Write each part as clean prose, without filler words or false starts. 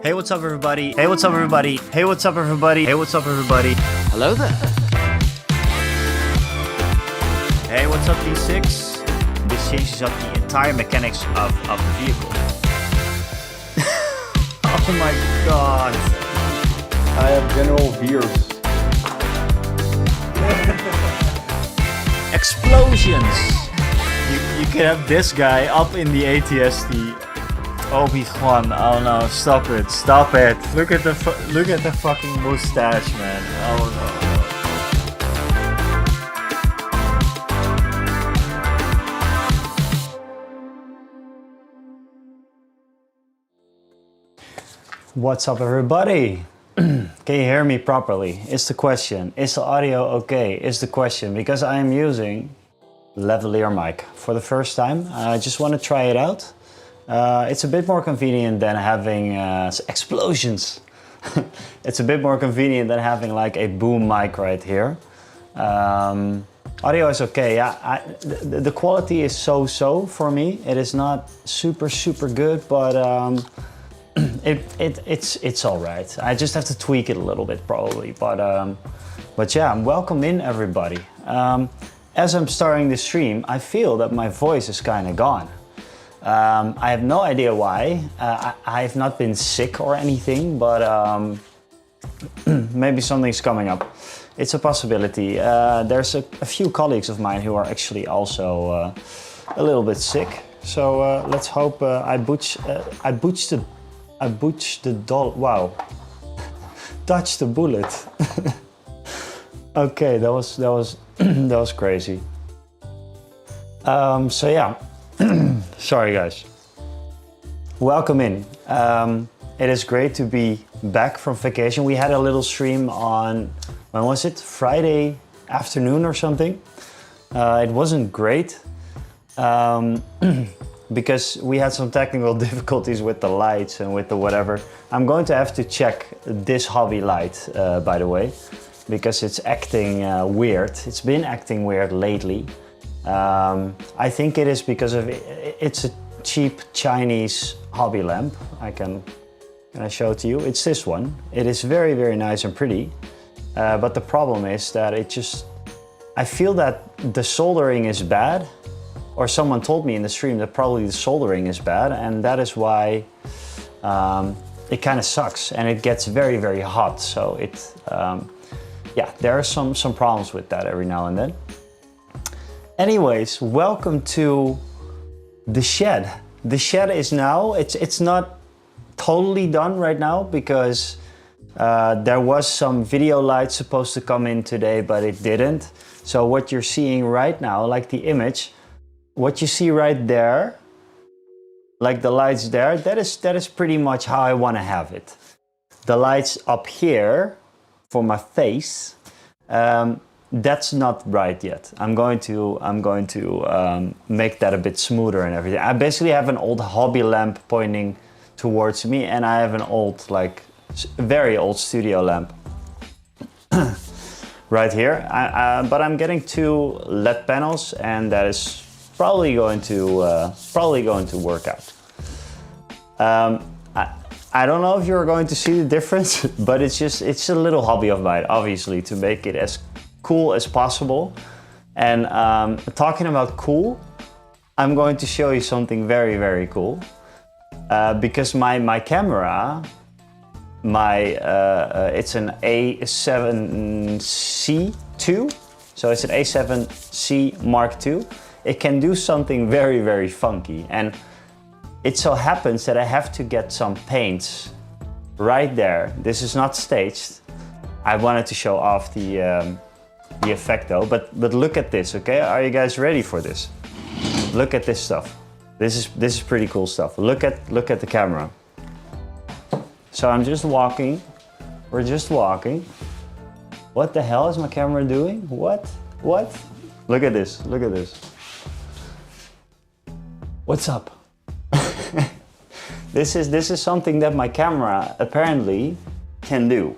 Hey, what's up, everybody? Hey, what's up, everybody? Hey, what's up, everybody? Hey, what's up, everybody? Hello there. Hey, what's up, D6? This changes up the entire mechanics of the vehicle. Oh my god. I have General Veers. Explosions! You can have this guy up in the ATST. Obi-Wan, oh no, stop it, stop it. Look at the fucking mustache, man. Oh no. What's up, everybody? Can you hear me properly? Is the question. Is the audio okay? Is the question. Because I am using lavalier mic for the first time. I just want to try it out. It's a bit more convenient than having explosions. It's a bit more convenient than having like a boom mic right here. Audio is okay. Yeah, the quality is so-so for me. It is not super good, but it's all right. I just have to tweak it a little bit probably. But yeah, welcome in everybody. As I'm starting the stream, I feel that my voice is kind of gone. I have no idea why. I have not been sick or anything, but maybe something's coming up. It's a possibility. There's a few colleagues of mine who are actually also a little bit sick. So let's hope I butch the doll. Wow, dodged the bullet. Okay, that was crazy. So yeah. Sorry guys. Welcome in. It is great to be back from vacation. We had a little stream on, when was it? Friday afternoon or something. It wasn't great because we had some technical difficulties with the lights and with the whatever. I'm going to have to check this hobby light, by the way, because it's acting weird. It's been acting weird lately. I think it is because of it's a cheap Chinese hobby lamp. Can I show it to you? It's this one. It is very nice and pretty, but the problem is that I feel that the soldering is bad, or someone told me in the stream that probably the soldering is bad, and that is why it kind of sucks and it gets very hot. So yeah, there are some problems with that every now and then. Anyways, welcome to the shed. The shed is now, it's not totally done right now because there was some video light supposed to come in today, but it didn't. So what you're seeing right now, like the image, what you see right there, like the lights there, that is pretty much how I want to have it. The lights up here for my face, that's not right yet. I'm going to make that a bit smoother and everything. I basically have an old hobby lamp pointing towards me, and I have an old, like, very old studio lamp right here. But I'm getting 2 LED panels, and that is probably going to work out. I don't know if you're going to see the difference, but it's a little hobby of mine, obviously, to make it as cool as possible. And talking about cool, I'm going to show you something very cool, because my camera, it's an A7C II, so it's an A7C Mark II. It can do something very funky, and it so happens that I have to get some paints right there. This is not staged. I wanted to show off the effect though, but look at this, okay? Are you guys ready for this? Look at this stuff. This is pretty cool stuff. Look at the camera. So I'm just walking. We're just walking. What the hell is my camera doing? What? Look at this. Look at this. What's up? This is something that my camera apparently can do.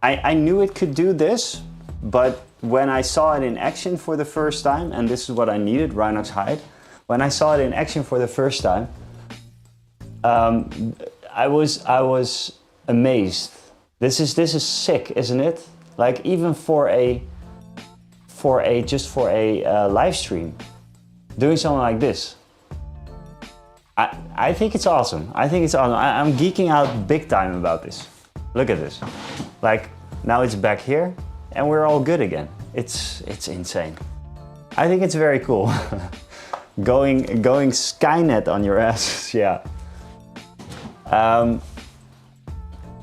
I knew it could do this, but when I saw it in action for the first time, and this is what I needed, Rhinox hide, when I saw it in action for the first time, I was amazed. This is sick, isn't it? Like even for a live stream, doing something like this. I think it's awesome. I think it's awesome. I'm geeking out big time about this. Look at this. Like now it's back here and we're all good again. It's insane. I think it's very cool. going Skynet on your asses, yeah.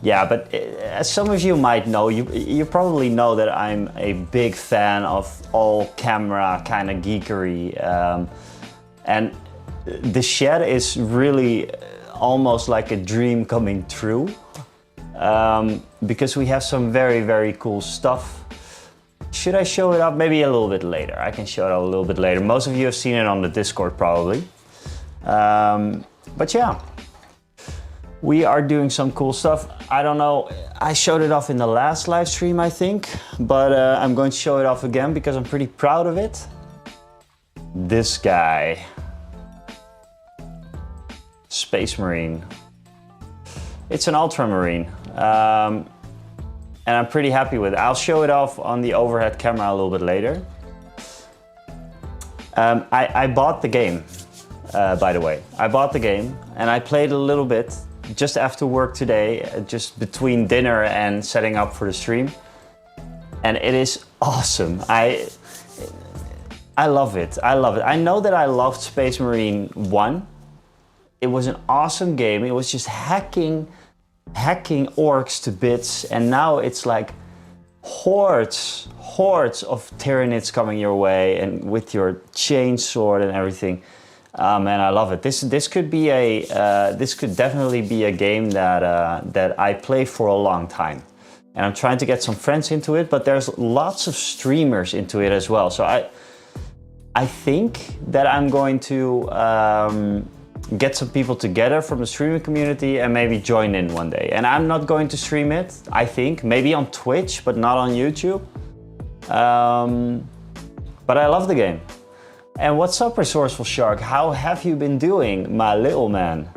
Yeah, but as some of you might know, you probably know that I'm a big fan of all camera kind of geekery. And the shed is really almost like a dream coming true. Because we have some very, very cool stuff. Should I show it up? Maybe a little bit later. I can show it up a little bit later. Most of you have seen it on the Discord probably. But yeah, we are doing some cool stuff. I don't know, I showed it off in the last live stream, I think, but I'm going to show it off again because I'm pretty proud of it. This guy. Space Marine. It's an Ultramarine. And I'm pretty happy with it. I'll show it off on the overhead camera a little bit later. I bought the game, by the way. I bought the game and I played a little bit just after work today, just between dinner and setting up for the stream. And it is awesome. I love it. I love it. I know that I loved Space Marine 1. It was an awesome game. It was just hacking orcs to bits, and now it's like hordes of Tyranids coming your way, and with your chainsword and everything. Man, I love it. This could be this could definitely be a game that I play for a long time, and I'm trying to get some friends into it. But there's lots of streamers into it as well. So I think that I'm going to get some people together from the streaming community and maybe join in one day. And I'm not going to stream it, I think, maybe on Twitch, but not on YouTube. But I love the game. And what's up, Resourceful Shark? How have you been doing, my little man?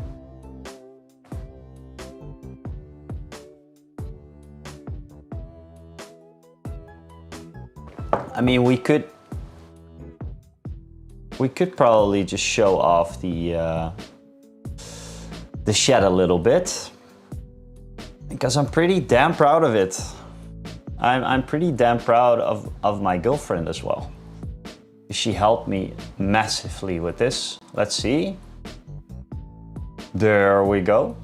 I mean, we could probably just show off the shed a little bit, because I'm pretty damn proud of it. I'm pretty damn proud of my girlfriend as well. She helped me massively with this. Let's see. There we go.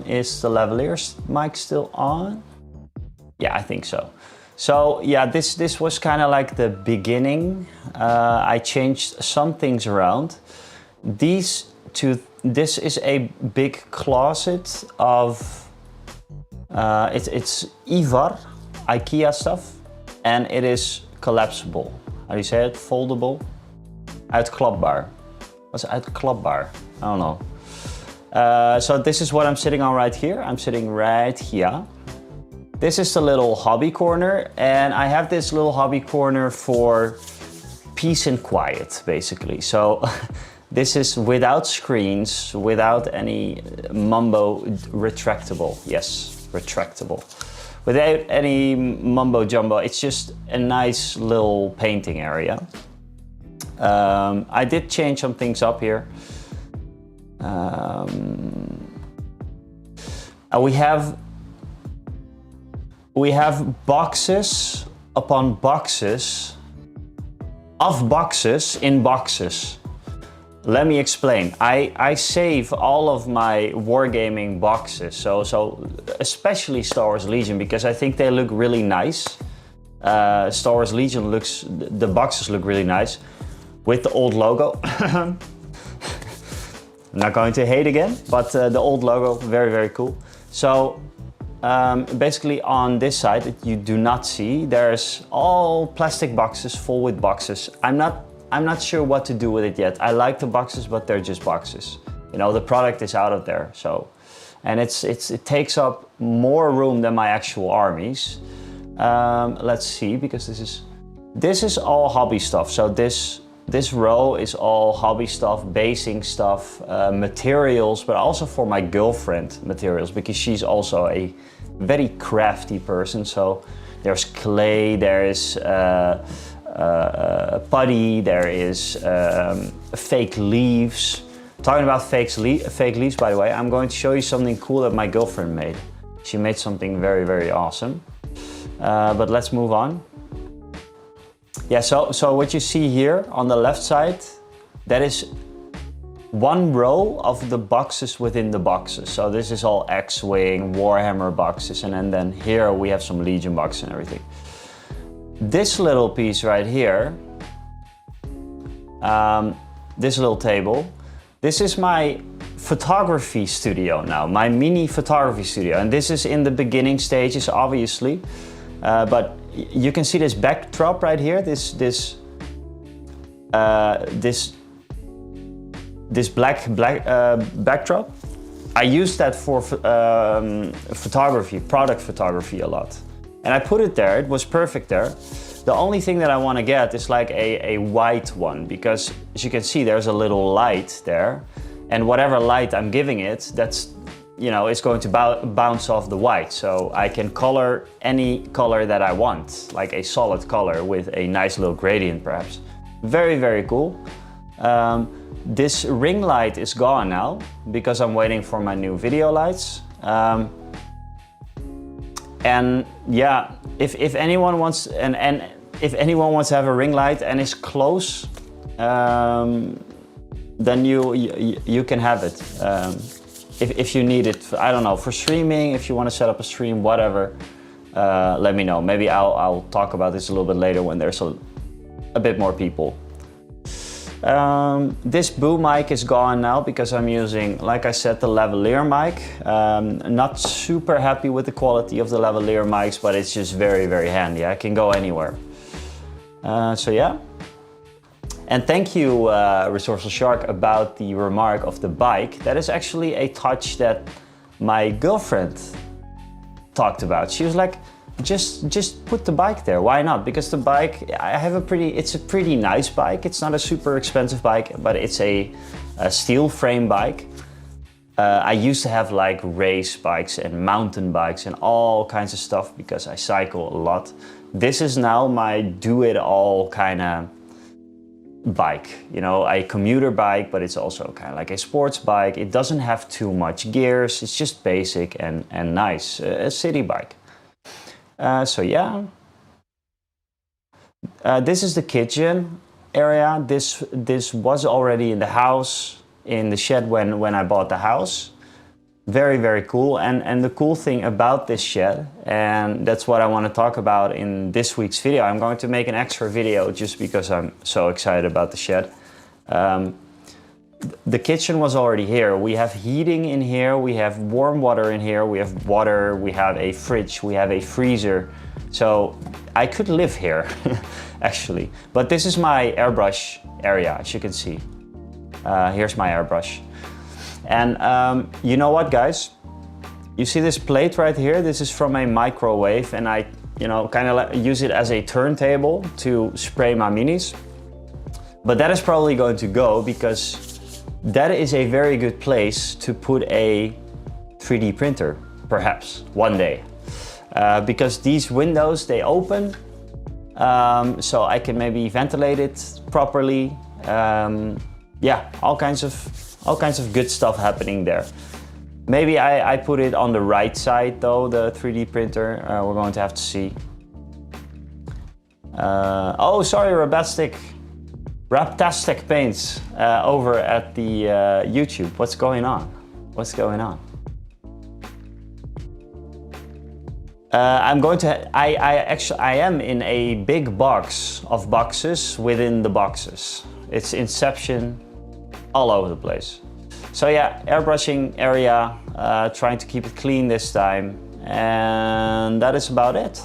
Is the Levelier's mic still on? Yeah, I think so. So yeah, this was kind of like the beginning. I changed some things around. This is a big closet of it's Ivar IKEA stuff, and it is collapsible. How do you say it? Foldable. Uitklapbaar. What's uitklapbaar? I don't know. So this is what I'm sitting on right here. I'm sitting right here. This is the little hobby corner, and I have this little hobby corner for peace and quiet, basically. So this is without screens, without any mumbo, retractable. Yes, retractable. Without any mumbo jumbo, it's just a nice little painting area. I did change some things up here. We have boxes upon boxes of boxes in boxes. Let me explain. I save all of my wargaming boxes, so especially Star Wars Legion, because I think they look really nice. Star Wars Legion the boxes look really nice with the old logo. I'm not going to hate again, but the old logo, very, very cool. So basically on this side that you do not see, there's all plastic boxes full with boxes. I'm not sure what to do with it yet. I like the boxes, but they're just boxes. You know, the product is out of there, so. And it takes up more room than my actual armies. Let's see, because this is all hobby stuff. So this This row is all hobby stuff, basing stuff, materials, but also for my girlfriend materials, because she's also a very crafty person. So there's clay, there is putty, there is fake leaves. Talking about fake leaves, by the way, I'm going to show you something cool that my girlfriend made. She made something very, very awesome. But let's move on. Yeah, so what you see here on the left side, that is one row of the boxes within the boxes. So this is all X-Wing, Warhammer boxes, and then here we have some Legion boxes and everything. This little piece right here, this little table, this is my photography studio now, my mini photography studio. And this is in the beginning stages, obviously, but you can see this backdrop right here, this black backdrop. I use that for photography, product photography a lot. And I put it there, it was perfect there. The only thing that I want to get is like a white one, because as you can see, there's a little light there. And whatever light I'm giving it, that's, you know, it's going to bounce off the white. So I can color any color that I want, like a solid color with a nice little gradient perhaps. Very, very cool. This ring light is gone now because I'm waiting for my new video lights. And yeah, if anyone wants if anyone wants to have a ring light and is close, then you can have it. If you need it, I don't know, for streaming, if you want to set up a stream, whatever, let me know. Maybe I'll talk about this a little bit later when there's a bit more people. This boom mic is gone now because I'm using, like I said, the lavalier mic. Not super happy with the quality of the lavalier mics, but it's just very, very handy. I can go anywhere. So yeah. And thank you, Resourceful Shark, about the remark of the bike. That is actually a touch that my girlfriend talked about. She was like, just put the bike there. Why not? Because the bike, it's a pretty nice bike. It's not a super expensive bike, but it's a steel frame bike. I used to have like race bikes and mountain bikes and all kinds of stuff because I cycle a lot. This is now my do-it-all kind of bike, you know, a commuter bike, but it's also kind of like a sports bike. It doesn't have too much gears. It's just basic and nice, a city bike. So yeah, this is the kitchen area. This was already in the house, in the shed when I bought the house. Very, very cool. And the cool thing about this shed, and that's what I want to talk about in this week's video. I'm going to make an extra video just because I'm so excited about the shed. The kitchen was already here. We have heating in here, we have warm water in here, we have water, we have a fridge, we have a freezer. So I could live here, actually. But this is my airbrush area, as you can see. Here's my airbrush. And you know what, guys? You see this plate right here? This is from a microwave, and I, you know, kind of use it as a turntable to spray my minis. But that is probably going to go because that is a very good place to put a 3D printer, perhaps, one day. Because these windows, they open, so I can maybe ventilate it properly. Yeah, all kinds of good stuff happening there. Maybe I put it on the right side though, the 3D printer. We're going to have to see. Oh, sorry, Raptastic Paints over at the YouTube. What's going on? What's going on? I am in a big box of boxes within the boxes. It's Inception all over the place. So yeah, airbrushing area, trying to keep it clean this time, and that is about it.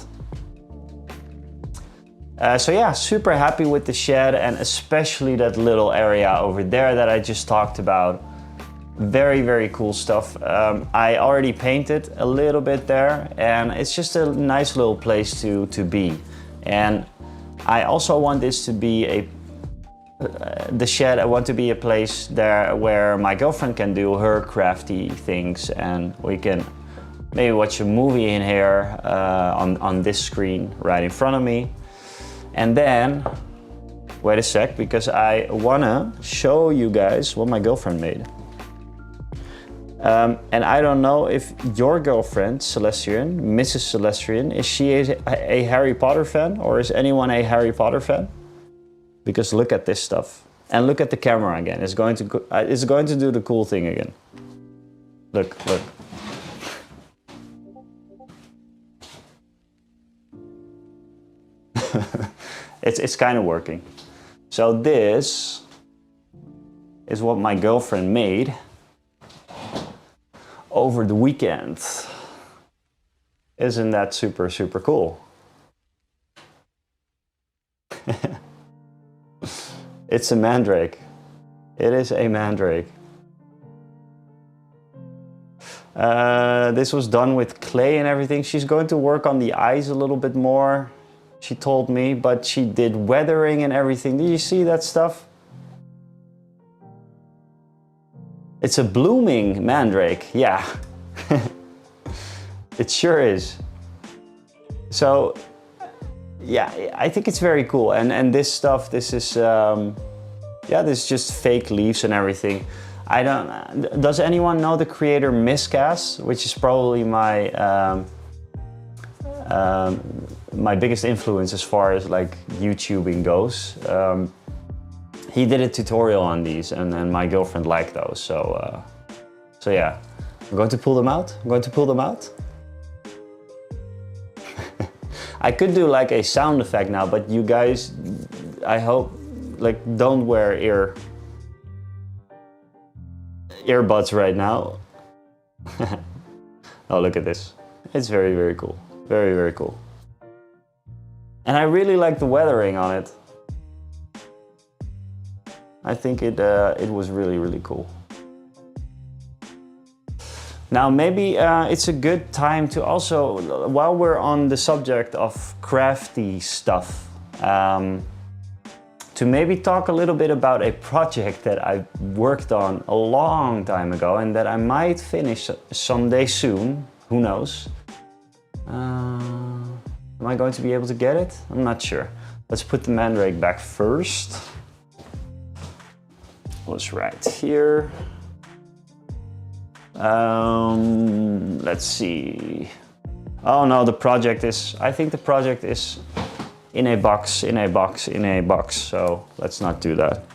So yeah, super happy with the shed, and especially that little area over there that I just talked about. Very, very cool stuff. I already painted a little bit there, and it's just a nice little place to be. And I also want this to be the shed, I want to be a place there where my girlfriend can do her crafty things, and we can maybe watch a movie in here on this screen right in front of me. And then, wait a sec, because I wanna show you guys what my girlfriend made. And I don't know if your girlfriend, Celestian, Mrs. Celestian, is she a Harry Potter fan, or is anyone a Harry Potter fan? Because look at this stuff. And look at the camera again. It's going to do the cool thing again. Look, look. It's kind of working. So this is what my girlfriend made over the weekend. Isn't that super, super cool? It's a mandrake. It is a mandrake. This was done with clay and everything. She's going to work on the eyes a little bit more, she told me, but she did weathering and everything. Do you see that stuff? It's a blooming mandrake, yeah. It sure is. So, yeah, I think it's very cool. And this stuff, this is, yeah, this is just fake leaves and everything. I don't, does anyone know the creator Miscast, which is probably my, my biggest influence as far as like YouTubing goes. He did a tutorial on these, and then my girlfriend liked those. So, so yeah, I'm going to pull them out. I'm going to pull them out. I could do like a sound effect now, but you guys, I hope, like, don't wear earbuds right now. Oh, look at this. It's very, very cool. Very, very cool. And I really like the weathering on it. I think it was really, really cool. Now maybe it's a good time to also, while we're on the subject of crafty stuff, to maybe talk a little bit about a project that I worked on a long time ago and that I might finish someday soon. Who knows? Am I going to be able to get it? I'm not sure. Let's put the mandrake back first. It was right here. Let's see. Oh no, the project is, I think the project is in a box, in a box, in a box. So let's not do that.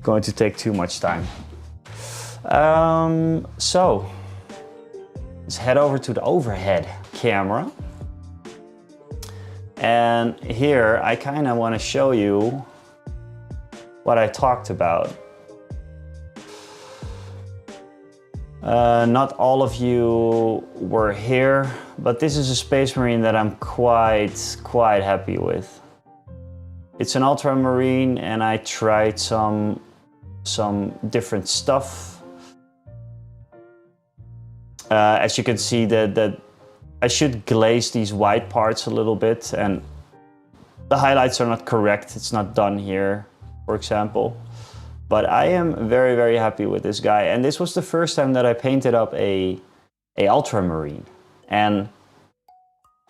Going to take too much time. So let's head over to the overhead camera. And here I kind of want to show you what I talked about. Not all of you were here, but this is a Space Marine that I'm quite happy with. It's an ultramarine, and I tried some different stuff. As you can see, that I should glaze these white parts a little bit, and the highlights are not correct. It's not done here, for example. But I am very, very happy with this guy. And this was the first time that I painted up a ultramarine. And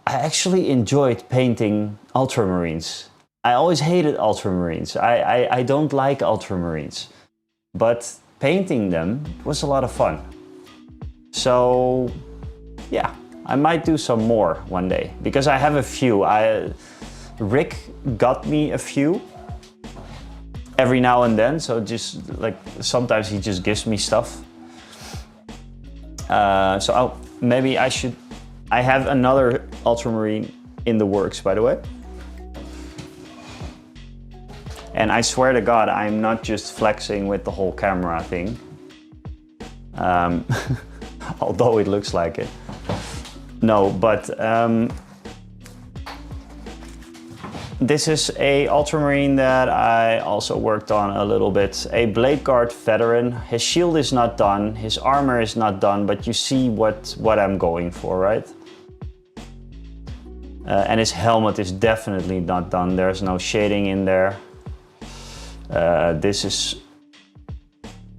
I actually enjoyed painting ultramarines. I always hated ultramarines. I don't like ultramarines. But painting them was a lot of fun. So yeah, I might do some more one day. Because I have a few. Rick got me a few. Every now and then, so just like sometimes he just gives me stuff. So maybe I should. I have another ultramarine in the works, by the way. And I swear to God, I'm not just flexing with the whole camera thing. Although it looks like it. No, but this is a ultramarine that I also worked on a little bit. A Blade Guard veteran. His shield is not done, his armor is not done, but you see what I'm going for, right? And his helmet is definitely not done. There's no shading in there. This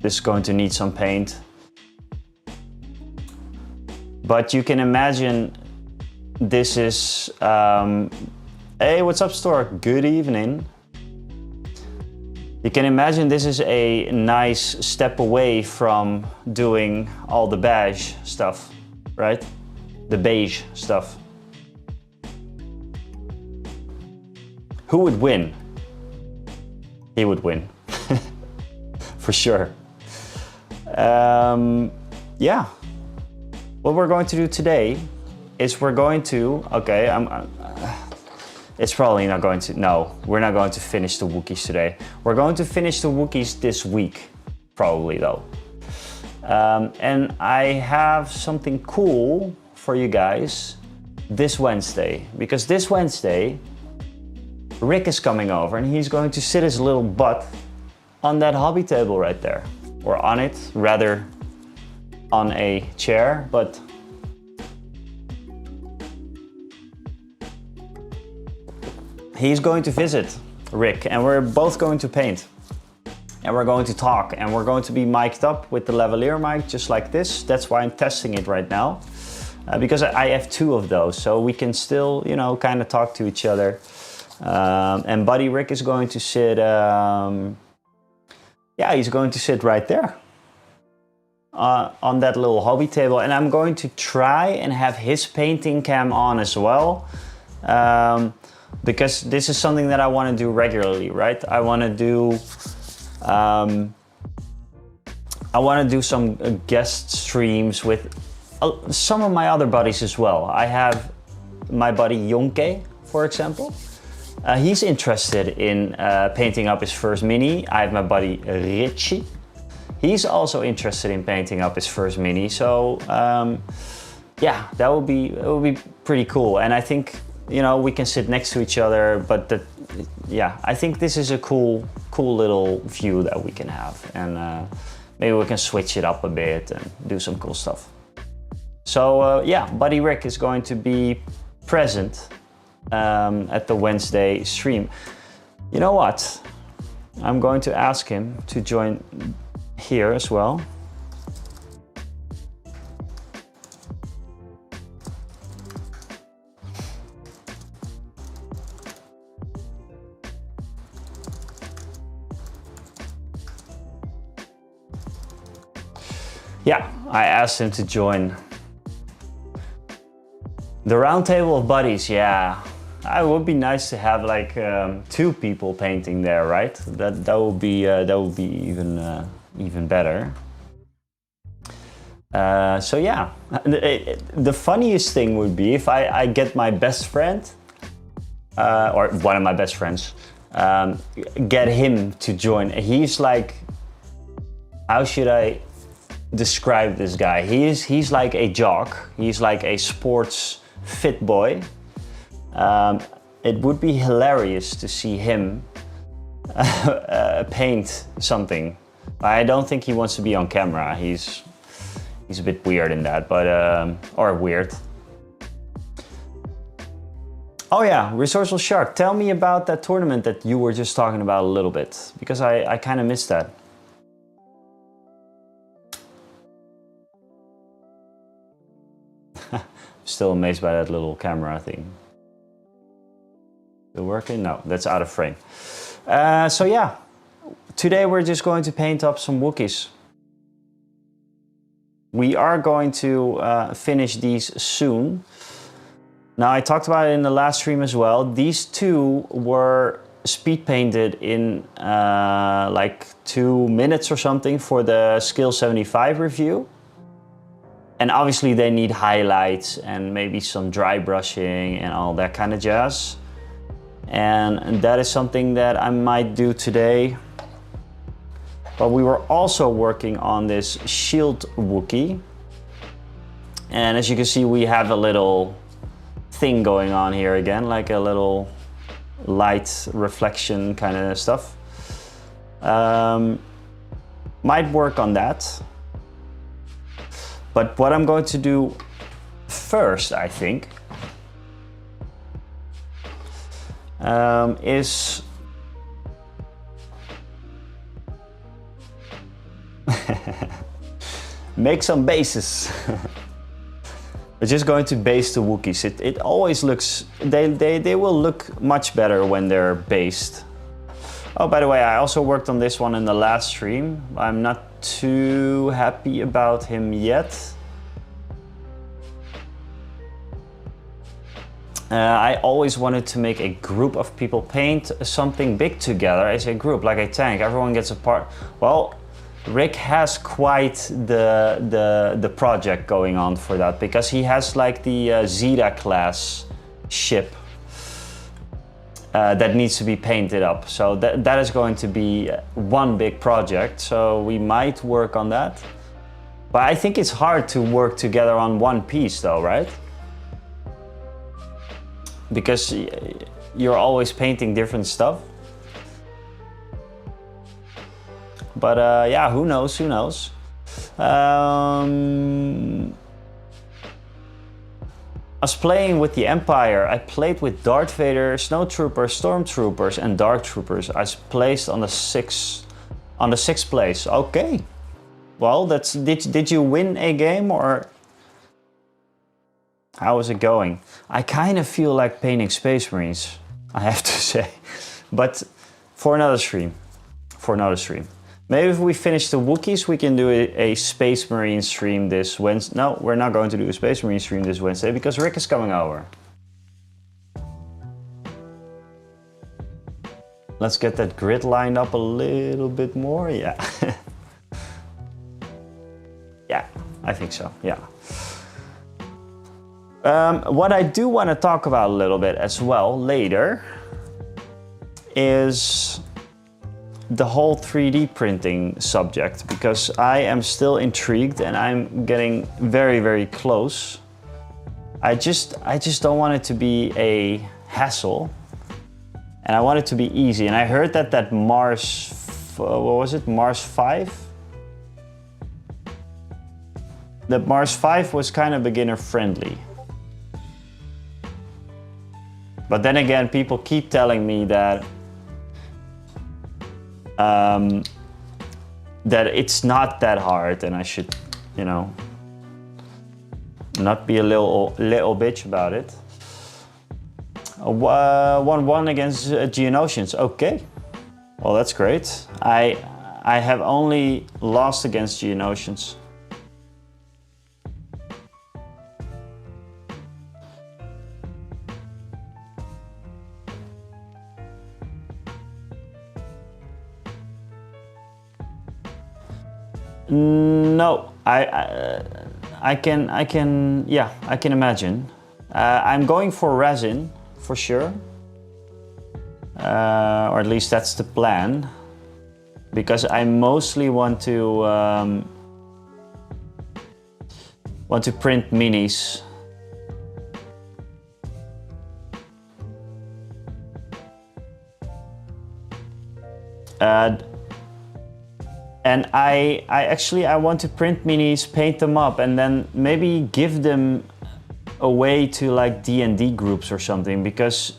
is going to need some paint. But you can imagine this is, hey, what's up, store? Good evening. You can imagine this is a nice step away from doing all the beige stuff, right? The beige stuff. Who would win? He would win, for sure. Yeah. What we're going to do today is we're going to, okay, it's probably not going to, no, we're not going to finish the Wookies today. We're going to finish the Wookies this week, probably though. And I have something cool for you guys this Wednesday, because this Wednesday, Rick is coming over and he's going to sit his little butt on that hobby table right there, or on it, rather on a chair, but he's going to visit Rick and we're both going to paint and we're going to talk and we're going to be mic'd up with the lavalier mic just like this. That's why I'm testing it right now because I have two of those, so we can still, you know, kind of talk to each other. And Buddy Rick is going to sit, yeah, he's going to sit right there on that little hobby table, and I'm going to try and have his painting cam on as well. Because this is something that I want to do regularly, right? I want to do some guest streams with some of my other buddies as well. I have my buddy Jonke, for example. He's interested in painting up his first mini. I have my buddy Richie. He's also interested in painting up his first mini. So yeah, it will be pretty cool. And I think, you know, we can sit next to each other, but yeah, I think this is a cool little view that we can have, and maybe we can switch it up a bit and do some cool stuff. So yeah, Buddy Rick is going to be present at the Wednesday stream. You know what? I'm going to ask him to join here as well. Yeah, I asked him to join the round table of buddies. Yeah, it would be nice to have like two people painting there, right? That would be even better. So yeah, the funniest thing would be if I get my best friend or one of my best friends, get him to join. He's like, how should I describe this guy? He's like a jock. He's like a sports fit boy. It would be hilarious to see him paint something. I don't think he wants to be on camera. He's a bit weird in that, but or weird. Oh yeah, Resourceful Shark. Tell me about that tournament that you were just talking about a little bit, because I kind of missed that. Still amazed by that little camera thing. Still working? No, that's out of frame. So yeah, today we're just going to paint up some Wookiees. We are going to finish these soon. Now, I talked about it in the last stream as well. These two were speed painted in like 2 minutes or something for the Skill 75 review. And obviously they need highlights and maybe some dry brushing and all that kind of jazz. And that is something that I might do today. But we were also working on this shield Wookiee. And as you can see, we have a little thing going on here again, like a little light reflection kind of stuff. Might work on that. But what I'm going to do first, I think, is Make some bases. We're just going to base the Wookiees. It always looks, they will look much better when they're based. Oh, by the way, I also worked on this one in the last stream. I'm not too happy about him yet. I always wanted to make a group of people paint something big together as a group, like a tank. Everyone gets a part. Well, Rick has quite the project going on for that, because he has like the Zeta class ship that needs to be painted up. So that is going to be one big project. So we might work on that. But I think it's hard to work together on one piece though, right? Because you're always painting different stuff. But yeah, who knows, who knows. I was playing with the Empire. I played with Darth Vader, Snowtroopers, Stormtroopers and Dark Troopers. I was placed on the sixth place. Okay. Well, did you win a game or how is it going? I kind of feel like painting Space Marines, I have to say. But for another stream. Maybe if we finish the Wookiees, we can do a Space Marine stream this Wednesday. No, we're not going to do a Space Marine stream this Wednesday because Rick is coming over. Let's get that grid lined up a little bit more. Yeah. Yeah, I think so. Yeah. What I do want to talk about a little bit as well later is the whole 3D printing subject, because I am still intrigued and I'm getting very, very close. I just don't want it to be a hassle, and I want it to be easy. And I heard that Mars, what was it, Mars 5? That Mars 5 was kind of beginner friendly. But then again, people keep telling me that that it's not that hard, and I should, you know, not be a little bitch about it. 1-1 against Geonosians. Okay, well that's great. I have only lost against Geonosians. No, I can, yeah, I can imagine. I'm going for resin, for sure. Or at least that's the plan. Because I mostly want to print minis. And I actually want to print minis, paint them up, and then maybe give them away to like D&D groups or something, because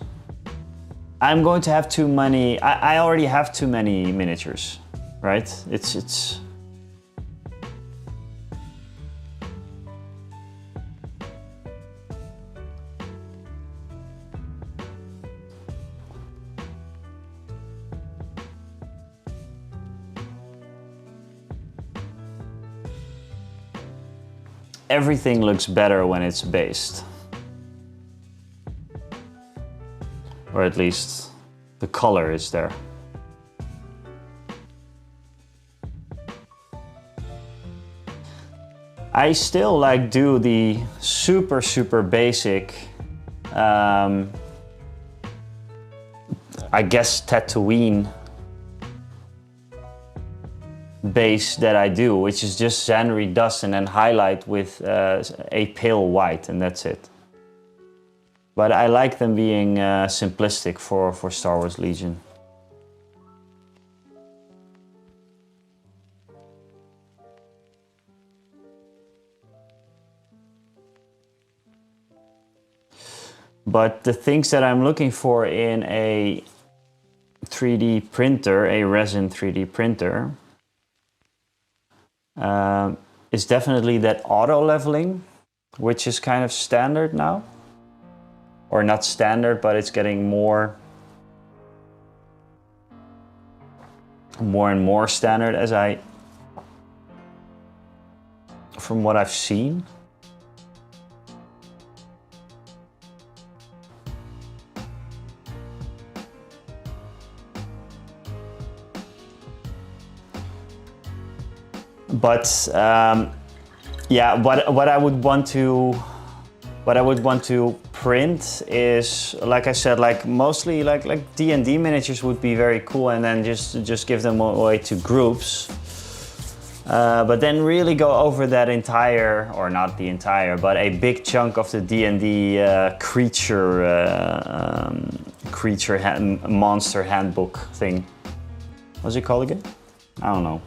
I'm going to have too many. I already have too many miniatures, right? It's everything looks better when it's based. Or at least the color is there. I still like do the super basic, I guess Tatooine base that I do, which is just Zanri dust and then highlight with a pale white, and that's it. But I like them being simplistic for Star Wars Legion. But the things that I'm looking for in a 3D printer, a resin 3D printer, is definitely that auto leveling, which is kind of standard now. Or not standard, but it's getting more and more standard from what I've seen. But yeah, what I would want to print is, like I said, like mostly like D&D miniatures would be very cool, and then just give them away to groups. But then really go over that entire, or not the entire, but a big chunk of the D&D monster handbook thing. What's it called again? I don't know.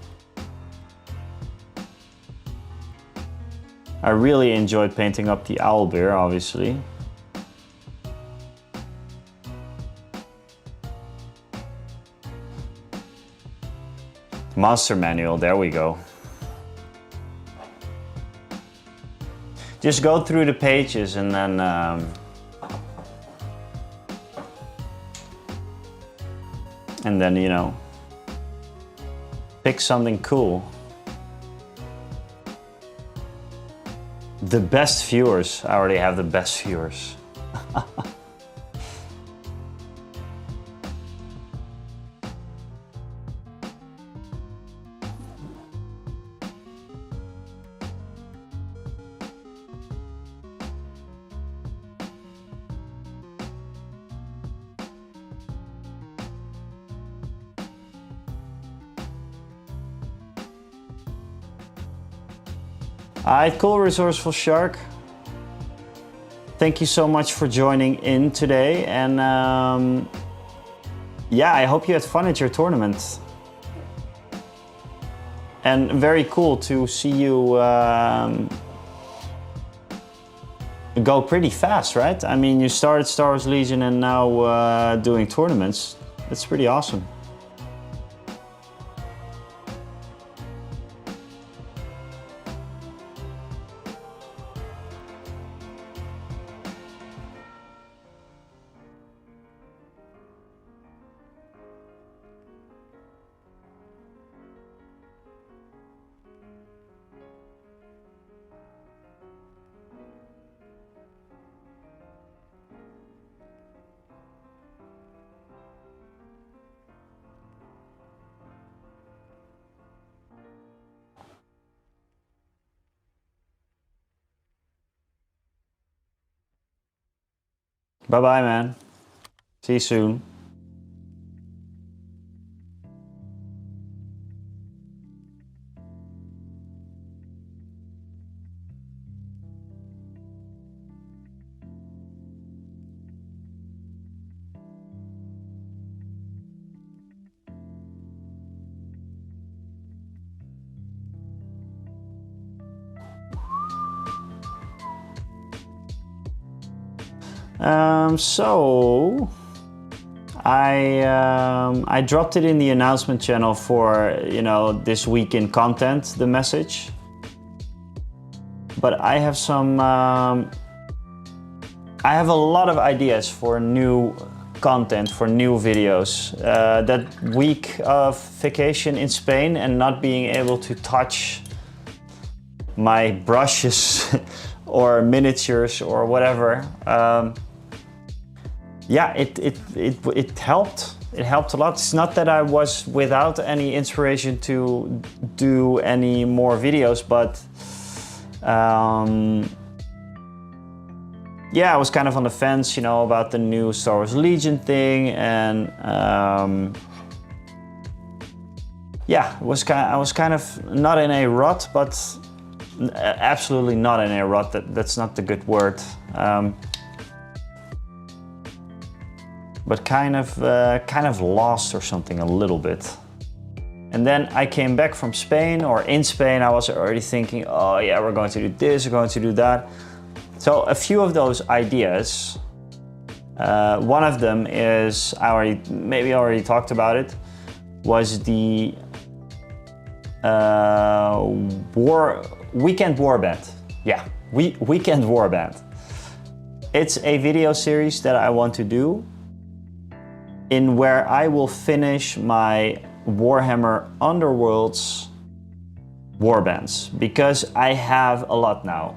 I really enjoyed painting up the owlbear, obviously. Monster manual, there we go. Just go through the pages and then you know, pick something cool. The best viewers. I already have the best viewers. Alright, cool, Resourceful Shark. Thank you so much for joining in today, and yeah, I hope you had fun at your tournament. And very cool to see you go pretty fast, right? I mean, you started Star Wars Legion and now doing tournaments. That's pretty awesome. Bye-bye, man. See you soon. So I dropped it in the announcement channel for, you know, this week in content, the message. But I have I have a lot of ideas for new content, for new videos. That week of vacation in Spain and not being able to touch my brushes or miniatures or whatever. Yeah, it helped. It helped a lot. It's not that I was without any inspiration to do any more videos, but yeah, I was kind of on the fence, you know, about the new Star Wars Legion thing, and yeah, I was kind of not in a rut, but absolutely not in a rut. That's not the good word. But kind of lost or something a little bit. And then I came back from Spain, or in Spain, I was already thinking, oh yeah, we're going to do this, we're going to do that. So a few of those ideas, one of them is, maybe I already talked about it, was the Weekend Warband. Yeah, Weekend Warband. It's a video series that I want to do in where I will finish my Warhammer Underworlds warbands, because I have a lot now.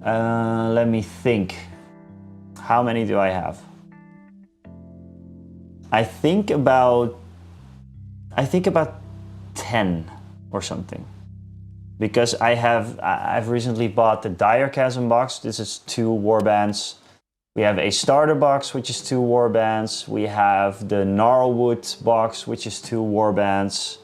Let me think. How many do I have? I think about 10 or something. Because I've recently bought the Dire Chasm box. This is 2 warbands. We have a starter box, which is 2 warbands. We have the Gnarlwood box, which is 2 warbands.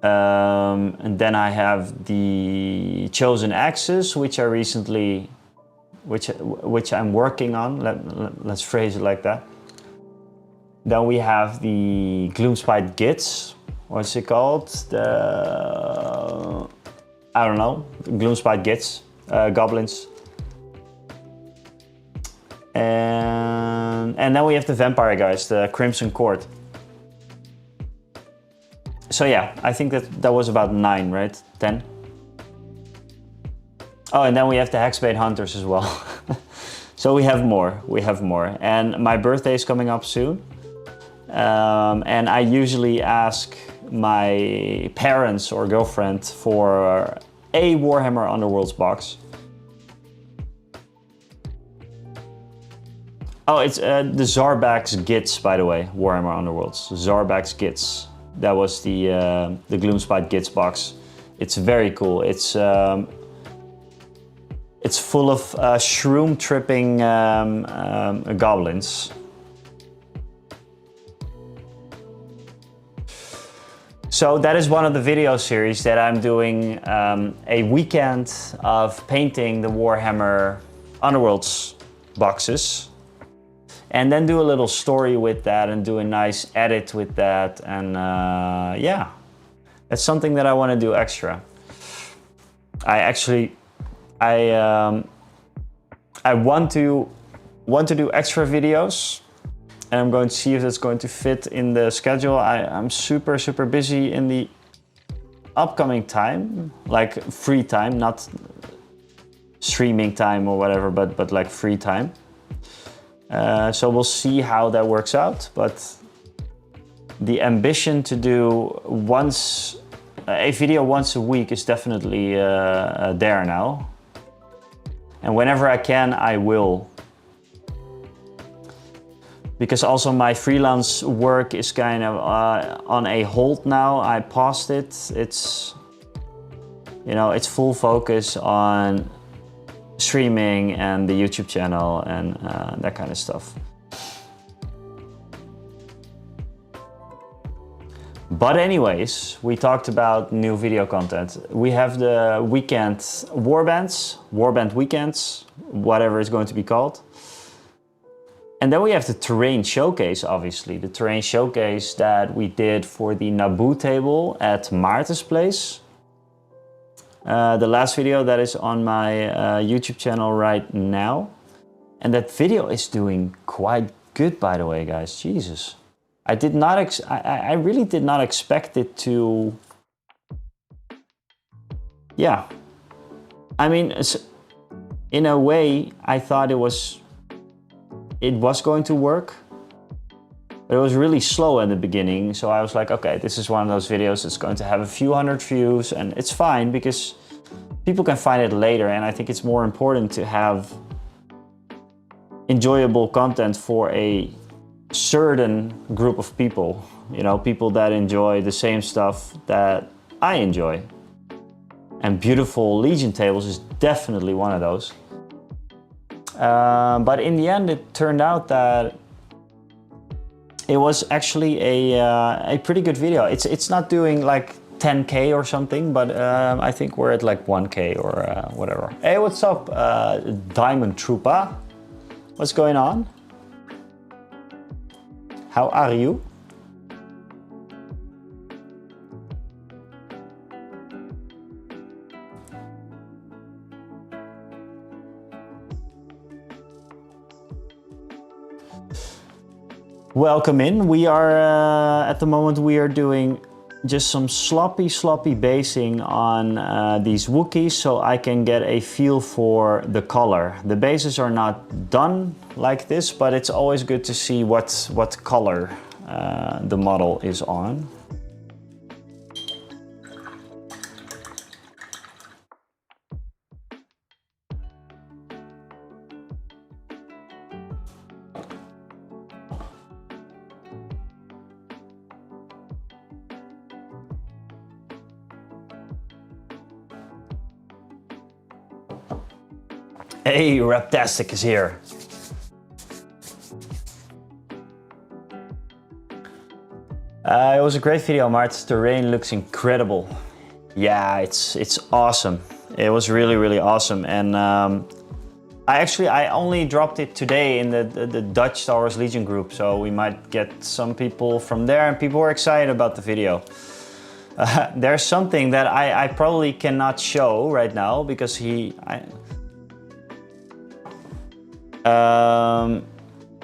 And then I have the Chosen Axes, which I recently, which I'm working on. Let's phrase it like that. Then we have the Gloomspite Gits. What's it called? I don't know. Gloomspite Gits, goblins. And then we have the vampire guys, the Crimson Court. So yeah, I think that was about 9, right? 10. Oh, and then we have the Hexbait Hunters as well. So we have more. And my birthday is coming up soon. And I usually ask my parents or girlfriend for a Warhammer Underworlds box. Oh, it's the Zarbak's Gits, by the way, Warhammer Underworlds. Zarbak's Gits. That was the Gloomspite Gits box. It's very cool. It's full of shroom tripping goblins. So that is one of the video series that I'm doing, a weekend of painting the Warhammer Underworlds boxes. And then do a little story with that and do a nice edit with that. And yeah, that's something that I want to do extra. I want to do extra videos. And I'm going to see if that's going to fit in the schedule. I'm super busy in the upcoming time, like free time, not streaming time or whatever, but like free time. So we'll see how that works out. But the ambition to do a video once a week is definitely there now. And whenever I can, I will. Because also my freelance work is kind of on a hold now. I paused it. It's full focus on streaming and the YouTube channel and that kind of stuff. But anyways, we talked about new video content. We have the weekend warband weekends, whatever it's going to be called. And then we have the terrain showcase, obviously. The terrain showcase that we did for the Naboo table at Maarten's place. The last video that is on my YouTube channel right now. And that video is doing quite good, by the way, guys. Jesus. I really did not expect it to... Yeah. I mean, in a way, I thought it was going to work, but it was really slow in the beginning. So I was like, okay, this is one of those videos that's going to have a few hundred views, and it's fine because people can find it later. And I think it's more important to have enjoyable content for a certain group of people, people that enjoy the same stuff that I enjoy. And Beautiful Legion tables is definitely one of those. But in the end, it turned out that it was actually a pretty good video. It's not doing like 10K or something, but I think we're at like 1K or whatever. Hey, what's up, Diamond Troopa? What's going on? How are you? Welcome in. We are at the moment we are doing just some sloppy basing on these Wookiees so I can get a feel for the color. The bases are not done like this, but it's always good to see what color the model is on. Hey, Raptastic is here. It was a great video, Mart. The rain looks incredible. Yeah, it's awesome. It was really awesome, and I only dropped it today in the Dutch Star Wars Legion group, so we might get some people from there, and people were excited about the video. There's something that I probably cannot show right now because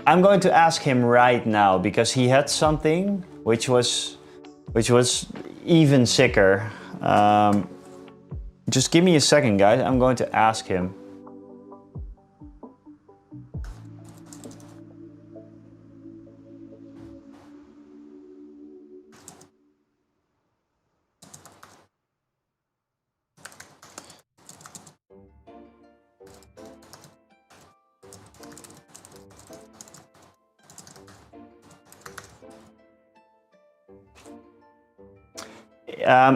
I'm going to ask him right now because he had something which was even sicker. Just give me a second, guys. I'm going to ask him.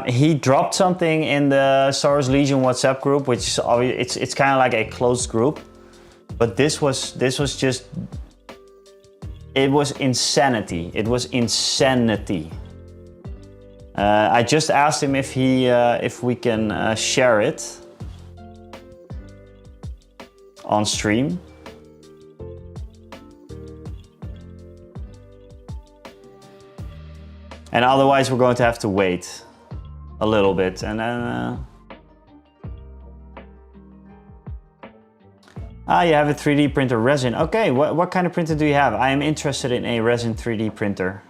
He dropped something in the Star Wars Legion WhatsApp group, which is it's kind of like a closed group, but this was just, it was insanity. It was insanity. I just asked him if we can share it on stream. And otherwise we're going to have to wait a little bit, and then you have a 3D printer resin. Okay, what kind of printer do you have? I am interested in a resin 3D printer.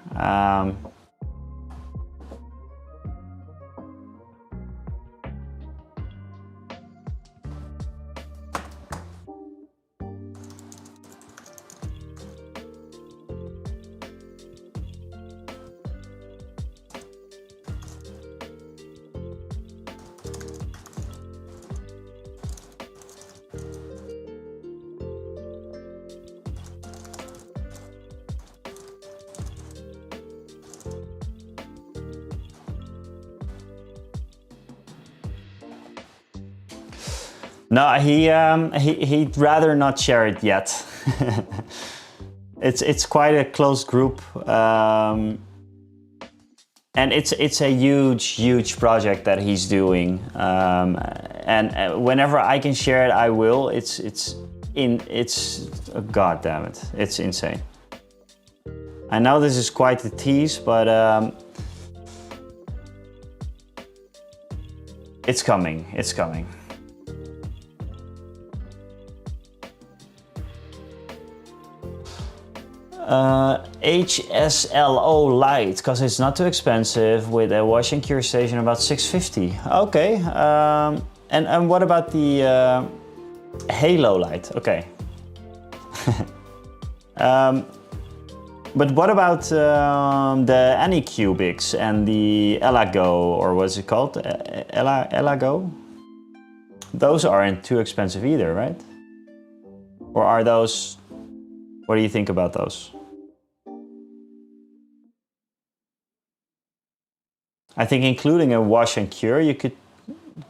No, he'd rather not share it yet. It's quite a close group, and it's a huge project that he's doing. And whenever I can share it, I will. God damn it, it's insane. I know this is quite a tease, but it's coming. It's coming. HSLO light, because it's not too expensive, with a wash and cure station about $650. Okay, and what about the Halo light? Okay. But what about the Anycubics and the Elago, or what's it called? Elago? Those aren't too expensive either, right? Or are those? What do you think about those? I think including a wash and cure, you could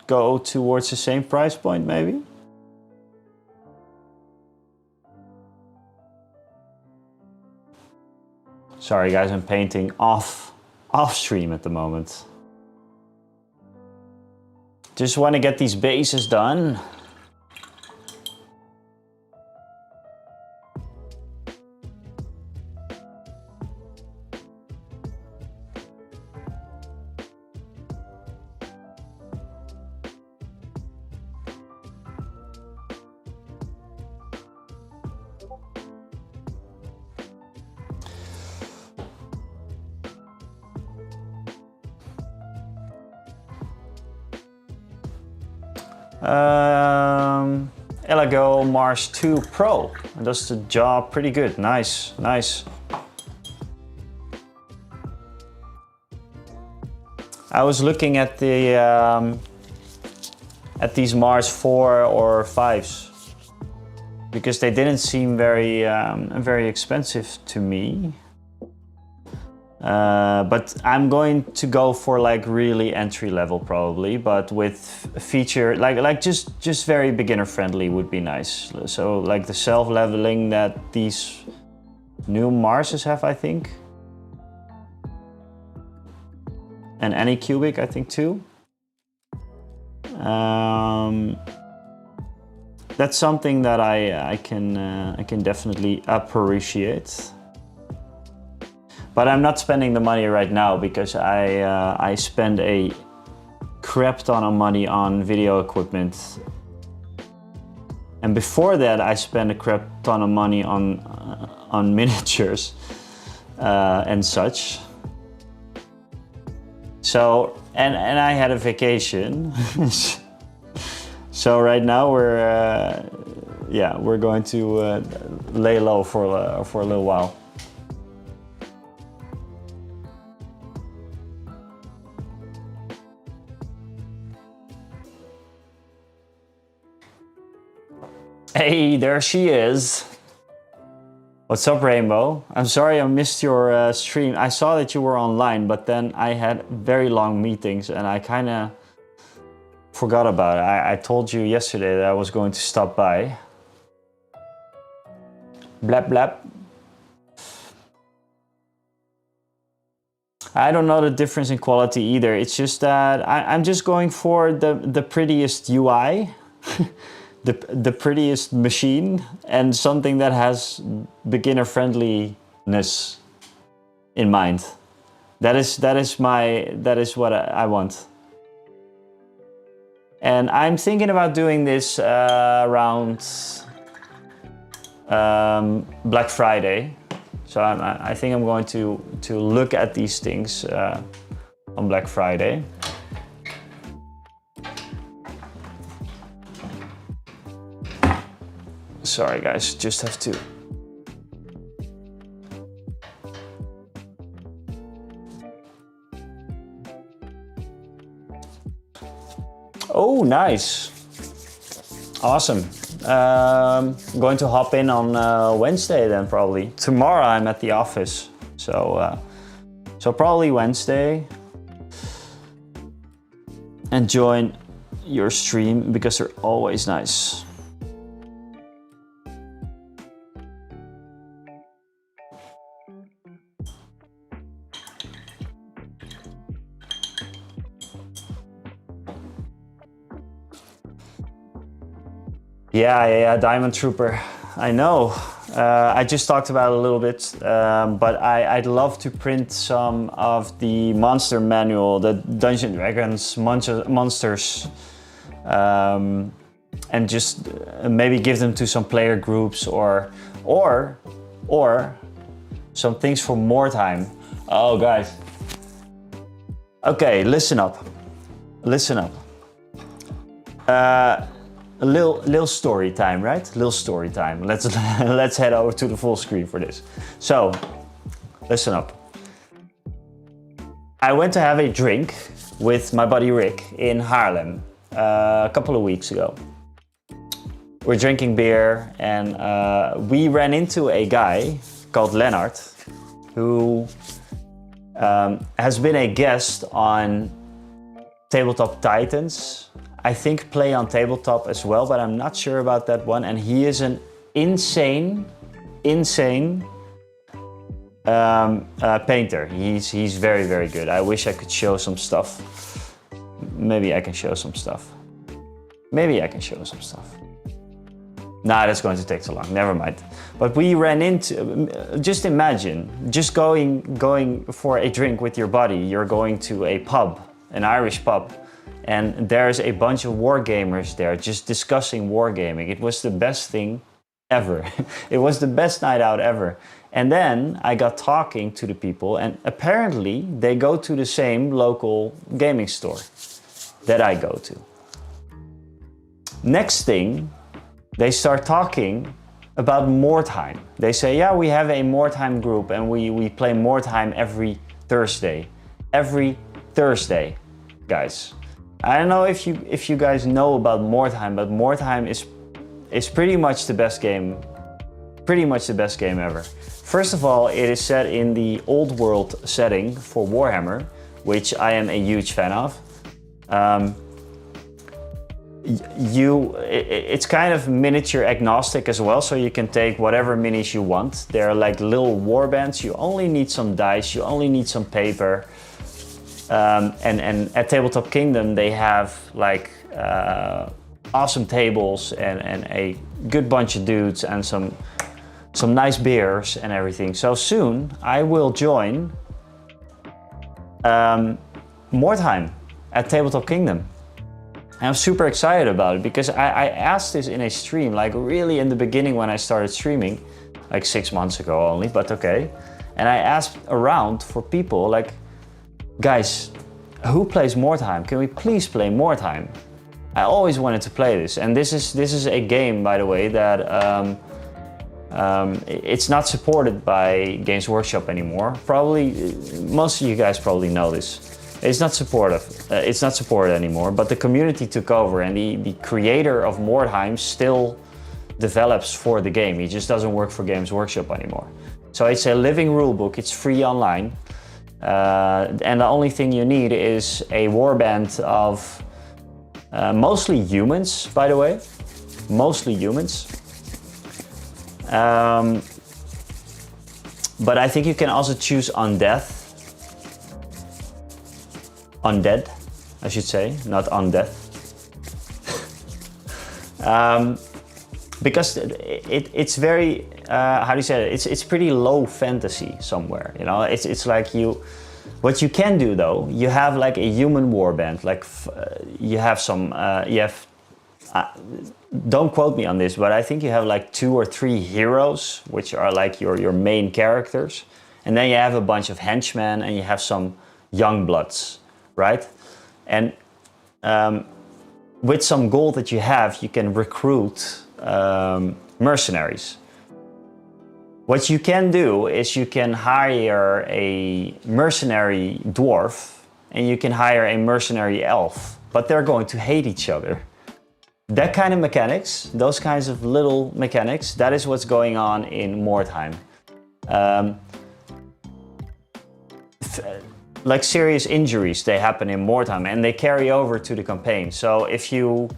go towards the same price point, maybe? Sorry guys, I'm painting off stream at the moment. Just want to get these bases done. Elago Mars 2 Pro. It does the job pretty good. Nice, nice. I was looking at these Mars 4 or 5s because they didn't seem very expensive to me. But I'm going to go for like really entry level probably, but with feature like just very beginner friendly would be nice. So like the self-leveling that these new Marses have, I think. And Anycubic, I think too. That's something that I can definitely appreciate. But I'm not spending the money right now because I spend a crap ton of money on video equipment. And before that, I spent a crap ton of money on miniatures and such. So and I had a vacation. So right now we're going to lay low for a little while. Hey, there she is. What's up, Rainbow? I'm sorry I missed your stream. I saw that you were online, but then I had very long meetings and I kind of forgot about it. I told you yesterday that I was going to stop by. Blap blap. I don't know the difference in quality either. It's just that I'm just going for the prettiest UI. The prettiest machine and something that has beginner friendliness in mind. That is what I want. And I'm thinking about doing this around Black Friday. So I think I'm going to look at these things on Black Friday. Sorry guys, just have to. Oh, nice. Awesome. I'm going to hop in on Wednesday then probably. Tomorrow I'm at the office, so probably Wednesday. And join your stream because they're always nice. Yeah, Diamond Trooper. I know. I just talked about it a little bit, but I'd love to print some of the monster manual, the Dungeons & Dragons monsters, and just maybe give them to some player groups or some things for more time. Oh, guys. Okay, listen up. Listen up. A little story time, right? Little story time. Let's head over to the full screen for this. So, listen up. I went to have a drink with my buddy Rick in Haarlem a couple of weeks ago. We're drinking beer and we ran into a guy called Lennart who has been a guest on Tabletop Titans. I think Play on Tabletop as well, but I'm not sure about that one. And he is an insane painter. He's very good. I wish I could show some stuff. Maybe I can show some stuff. Nah, that's going to take too long. Never mind. But we ran into. Just imagine, just going for a drink with your buddy. You're going to a pub, an Irish pub. And there's a bunch of wargamers there just discussing wargaming. It was the best thing ever. It was the best night out ever. And then I got talking to the people and apparently they go to the same local gaming store that I go to. Next thing, they start talking about more time. They say, yeah, we have a more time group and we play more time every Thursday. Every Thursday, guys. I don't know if you guys know about more time, but more time is pretty much the best game. Pretty much the best game ever. First of all, it is set in the old world setting for Warhammer, which I am a huge fan of. It's kind of miniature agnostic as well, so you can take whatever minis you want. They're like little war bands. You only need some dice, you only need some paper. And at Tabletop Kingdom, they have like awesome tables and a good bunch of dudes and some nice beers and everything. So soon I will join more time at Tabletop Kingdom. And I'm super excited about it because I asked this in a stream, like really in the beginning when I started streaming, like 6 months ago only, but okay. And I asked around for people like, guys, who plays more time? Can we please play more time? I always wanted to play this. And this is a game, by the way, that it's not supported by Games Workshop anymore. Probably, most of you guys probably know this. It's not supportive. It's not supported anymore, but the community took over and the creator of Mordheim still develops for the game. He just doesn't work for Games Workshop anymore. So it's a living rulebook. It's free online. And the only thing you need is a warband of mostly humans, by the way. Mostly humans. But I think you can also choose undead. Undead, I should say, not undead. Because it's very, how do you say it? It's pretty low fantasy somewhere, you know? It's like what you can do though, you have like a human warband, like you have some, don't quote me on this, but I think you have like 2 or 3 heroes, which are like your main characters. And then you have a bunch of henchmen and you have some young bloods, right? And with some gold that you have, you can recruit mercenaries. What you can do is you can hire a mercenary dwarf and you can hire a mercenary elf, but they're going to hate each other. That kind of mechanics, those kinds of little mechanics, that is what's going on in Mordheim. Like serious injuries, they happen in Mordheim and they carry over to the campaign. So if you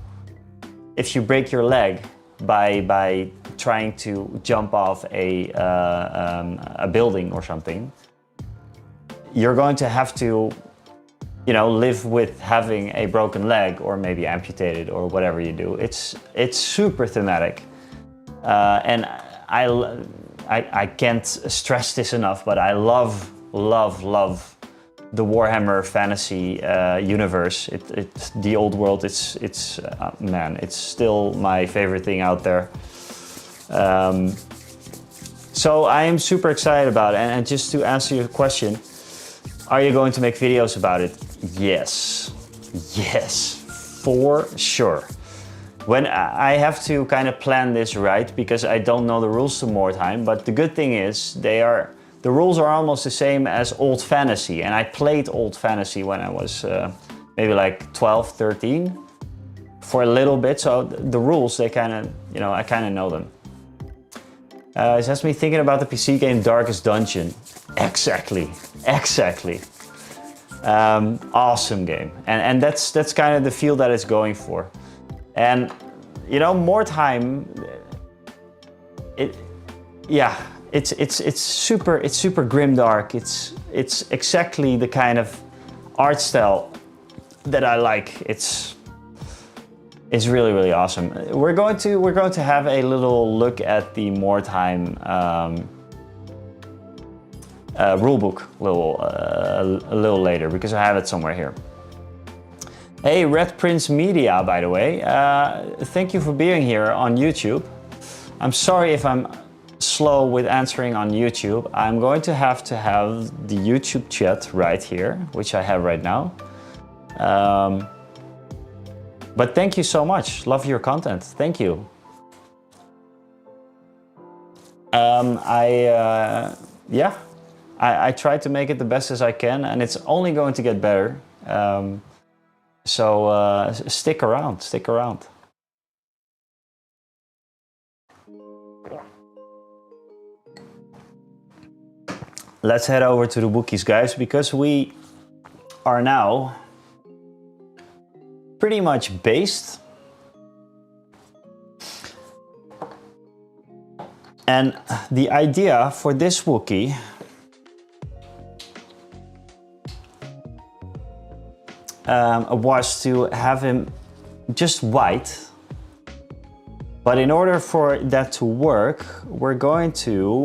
break your leg by trying to jump off a building or something, you're going to have to, you know, live with having a broken leg or maybe amputated or whatever you do. It's super thematic, and I can't stress this enough, but I love the Warhammer fantasy universe. It's the old world. It's man, it's still my favorite thing out there. So I am super excited about it. And just to answer your question, are you going to make videos about it? Yes, for sure. When I have to kind of plan this right, because I don't know the rules to Mordheim, but the good thing is the rules are almost the same as Old Fantasy, and I played Old Fantasy when I was maybe like 12, 13 for a little bit, so the rules, they kind of, you know, I kind of know them. It has me thinking about the PC game Darkest Dungeon. Exactly. Awesome game, and that's kind of the feel that it's going for. And you know, Mordheim, it's super grimdark. It's exactly the kind of art style that I like. It's really awesome. We're going to have a little look at the Mordheim rulebook a little later, because I have it somewhere here. Hey, Red Prince Media, by the way, thank you for being here on YouTube. I'm sorry if I'm slow with answering on YouTube. I'm going to have the YouTube chat right here, which I have right now. But thank you so much. Love your content. Thank you. I try to make it the best as I can, and it's only going to get better. So stick around, stick around. Let's head over to the Wookies, guys, because we are now pretty much based. And the idea for this Wookiee was to have him just white. But in order for that to work, we're going to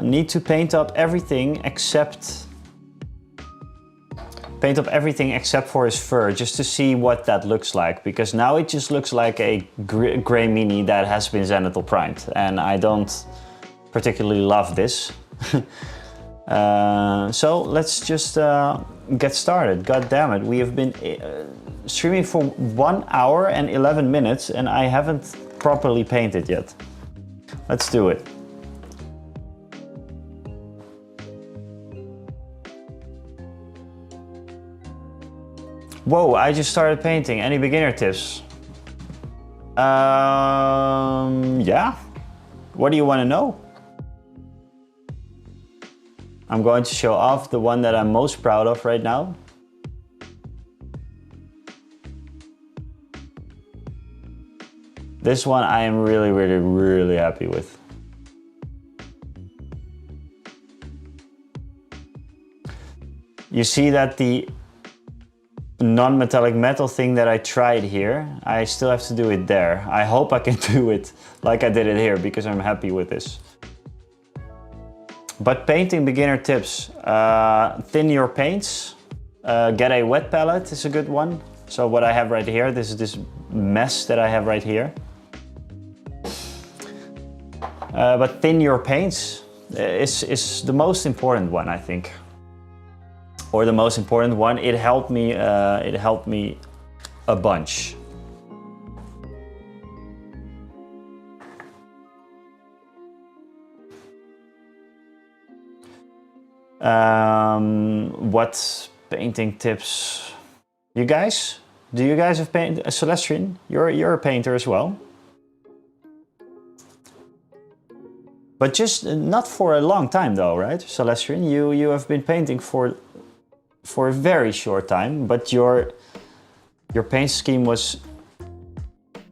need to paint up everything except for his fur, just to see what that looks like. Because now it just looks like a gray mini that has been zenithal primed, and I don't particularly love this. So let's just get started. God damn it, we have been streaming for 1 hour and 11 minutes and I haven't properly painted yet. Let's do it. Whoa, I just started painting. Any beginner tips? Yeah. What do you want to know? I'm going to show off the one that I'm most proud of right now. This one I am really happy with. You see that the non-metallic metal thing that I tried here, I still have to do it there. I hope I can do it like I did it here because I'm happy with this. But painting beginner tips, thin your paints, get a wet palette is a good one. So what I have right here, this is this mess that I have right here. But thin your paints is the most important one, I think. Or the most important one, it helped me a bunch. What painting tips? You guys? Do you guys have paint? Celestian, you're a painter as well. But just not for a long time though, right? Celestian, you have been painting for a very short time, but your paint scheme was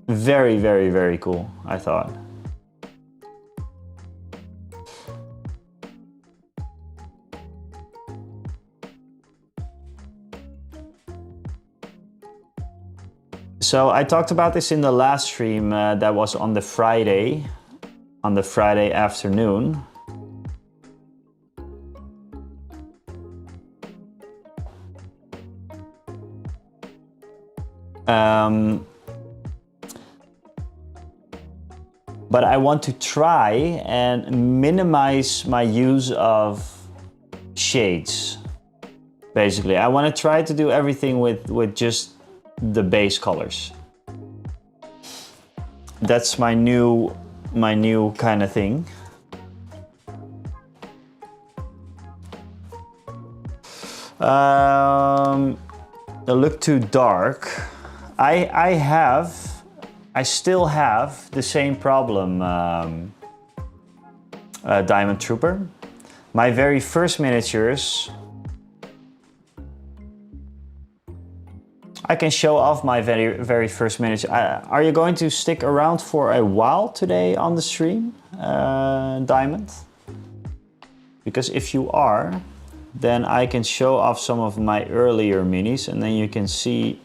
very cool, I thought. So I talked about this in the last stream that was on the Friday afternoon. But I want to try and minimize my use of shades. Basically, I want to try to do everything with just the base colors. That's my new kind of thing. They look too dark. I still have the same problem, Diamond Trooper. My very first miniatures, I can show off my very first miniature. Are you going to stick around for a while today on the stream, Diamond? Because if you are, then I can show off some of my earlier minis and then you can see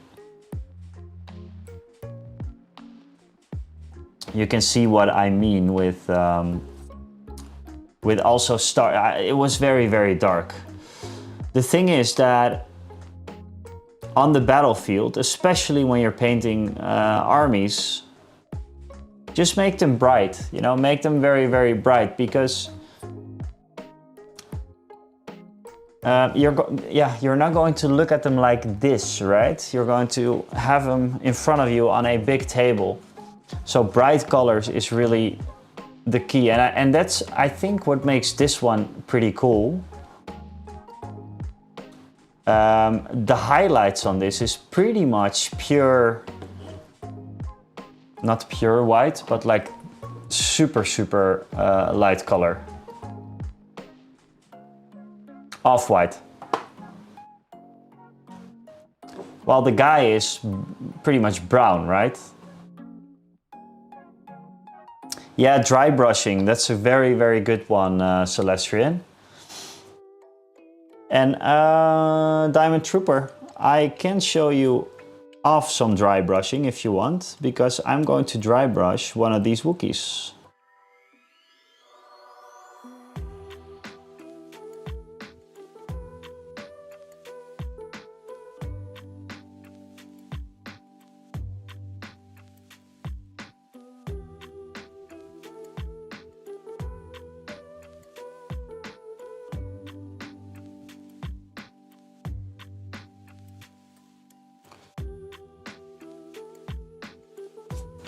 what I mean with also it was very dark. The thing is that on the battlefield, especially when you're painting armies, just make them bright, you know, make them very bright, because You're not going to look at them like this, right? You're going to have them in front of you on a big table. So bright colors is really the key, and that's, I think, what makes this one pretty cool. The highlights on this is pretty much pure, not pure white, but like super light color. Off-white. While the guy is pretty much brown, right? Yeah, dry brushing, that's a very good one, Celestrian. And Diamond Trooper, I can show you off some dry brushing if you want, because I'm going to dry brush one of these Wookiees.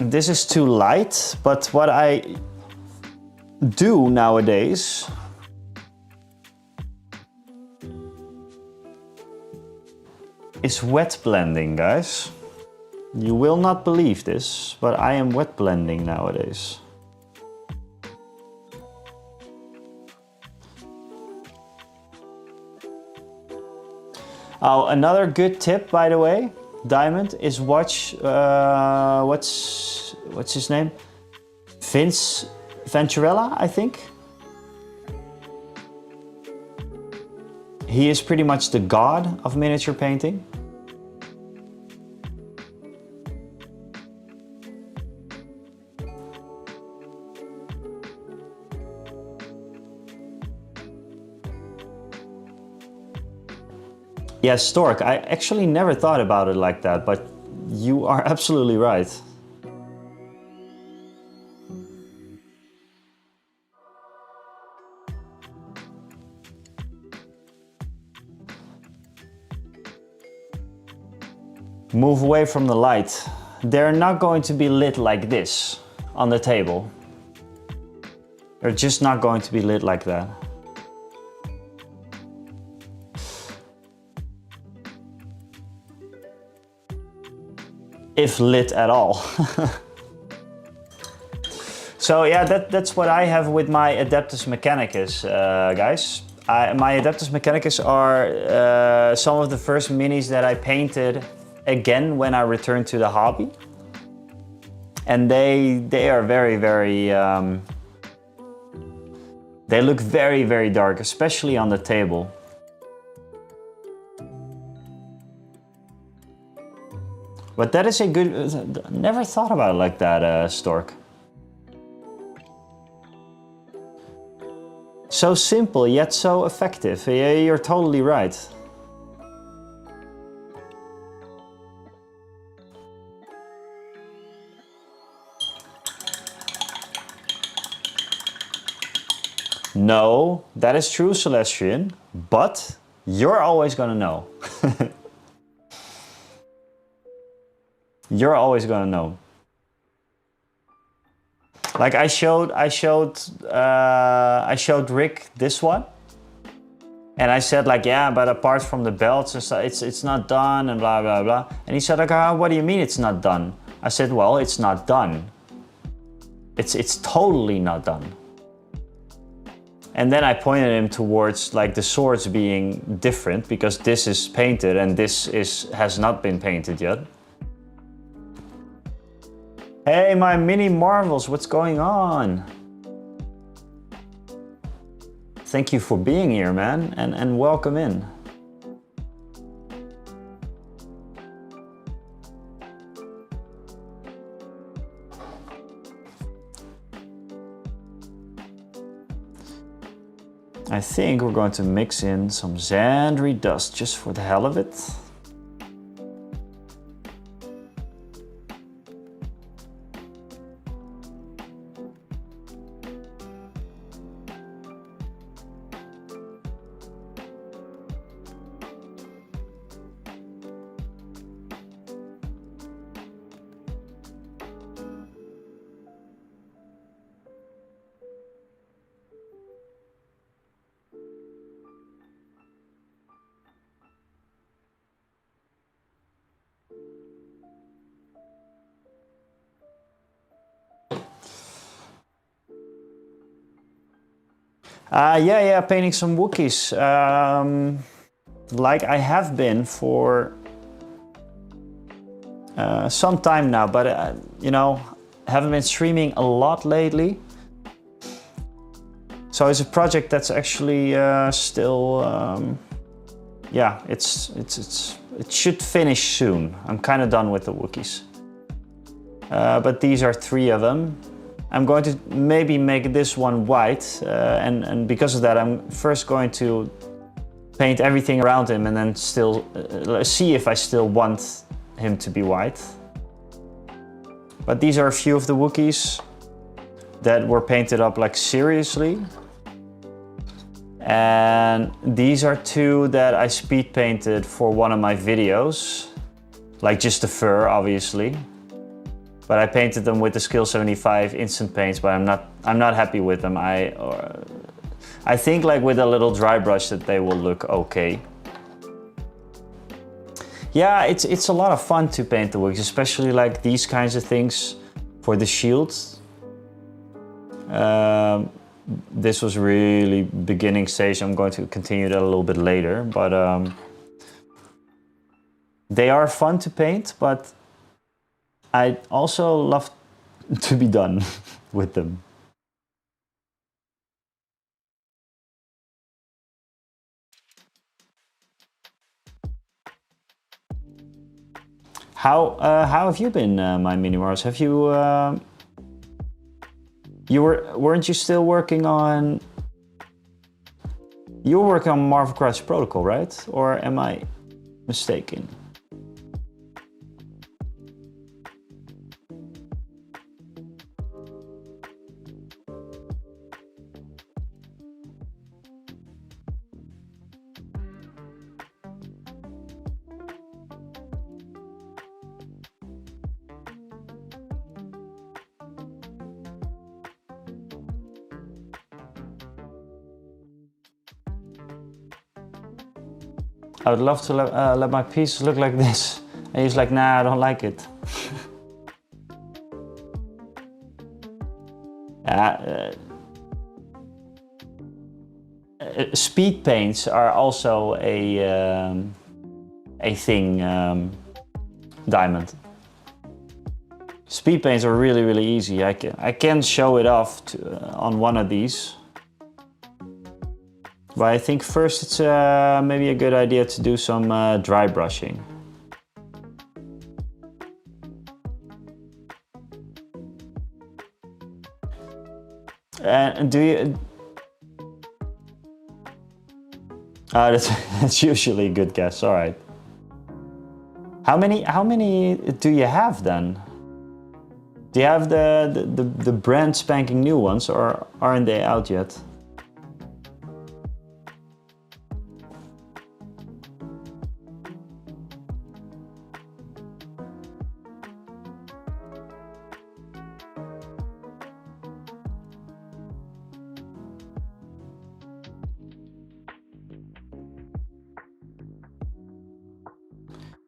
This is too light, but what I do nowadays is wet blending, guys. You will not believe this, but I am wet blending nowadays. Oh, another good tip, by the way, Diamond, is watch, what's his name? Vince Venturella, I think. He is pretty much the god of miniature painting. Yeah, Stork, I actually never thought about it like that, but you are absolutely right. Move away from the light. They're not going to be lit like this on the table. They're just not going to be lit like that. If lit at all. So yeah, that's what I have with my Adeptus Mechanicus, guys. My Adeptus Mechanicus are some of the first minis that I painted again when I returned to the hobby. And they are very, they look very dark, especially on the table. But that is a good, never thought about it like that, Stork. So simple, yet so effective. Yeah, you're totally right. No, that is true, Celestian, but you're always gonna know. You're always gonna know. Like I showed Rick this one, and I said like, yeah, but apart from the belts and stuff, it's not done and blah blah blah. And he said like, what do you mean it's not done? I said, well, it's not done. It's totally not done. And then I pointed him towards like the swords being different because this is painted and this has not been painted yet. Hey, my mini marvels, what's going on? Thank you for being here, man, and welcome in. I think we're going to mix in some Xandri dust just for the hell of it. Yeah, painting some Wookiees. Like I have been for some time now, but you know, haven't been streaming a lot lately. So it's a project that's actually still, yeah, it should finish soon. I'm kind of done with the Wookiees. But these are 3 of them. I'm going to maybe make this one white, and because of that, I'm first going to paint everything around him and then still see if I still want him to be white. But these are a few of the Wookiees that were painted up like seriously. And these are 2 that I speed painted for one of my videos, like just the fur, obviously. But I painted them with the Skill 75 instant paints, but I'm not happy with them. I think like with a little dry brush that they will look okay. Yeah, it's a lot of fun to paint the Wookiees, especially like these kinds of things for the shield. This was really beginning stage. I'm going to continue that a little bit later, but they are fun to paint, but I also love to be done with them. How have you been, my Mini Mars? Have you weren't you still working on? You were working on Marvel Crisis Protocol, right? Or am I mistaken? I would love to let my pieces look like this. And he's like, nah, I don't like it. Speed paints are also a thing, Diamond. Speed paints are really, really easy. I can show it off on one of these. But I think first it's maybe a good idea to do some dry brushing. And do you... that's usually a good guess, all right. How many do you have then? Do you have the brand spanking new ones, or aren't they out yet?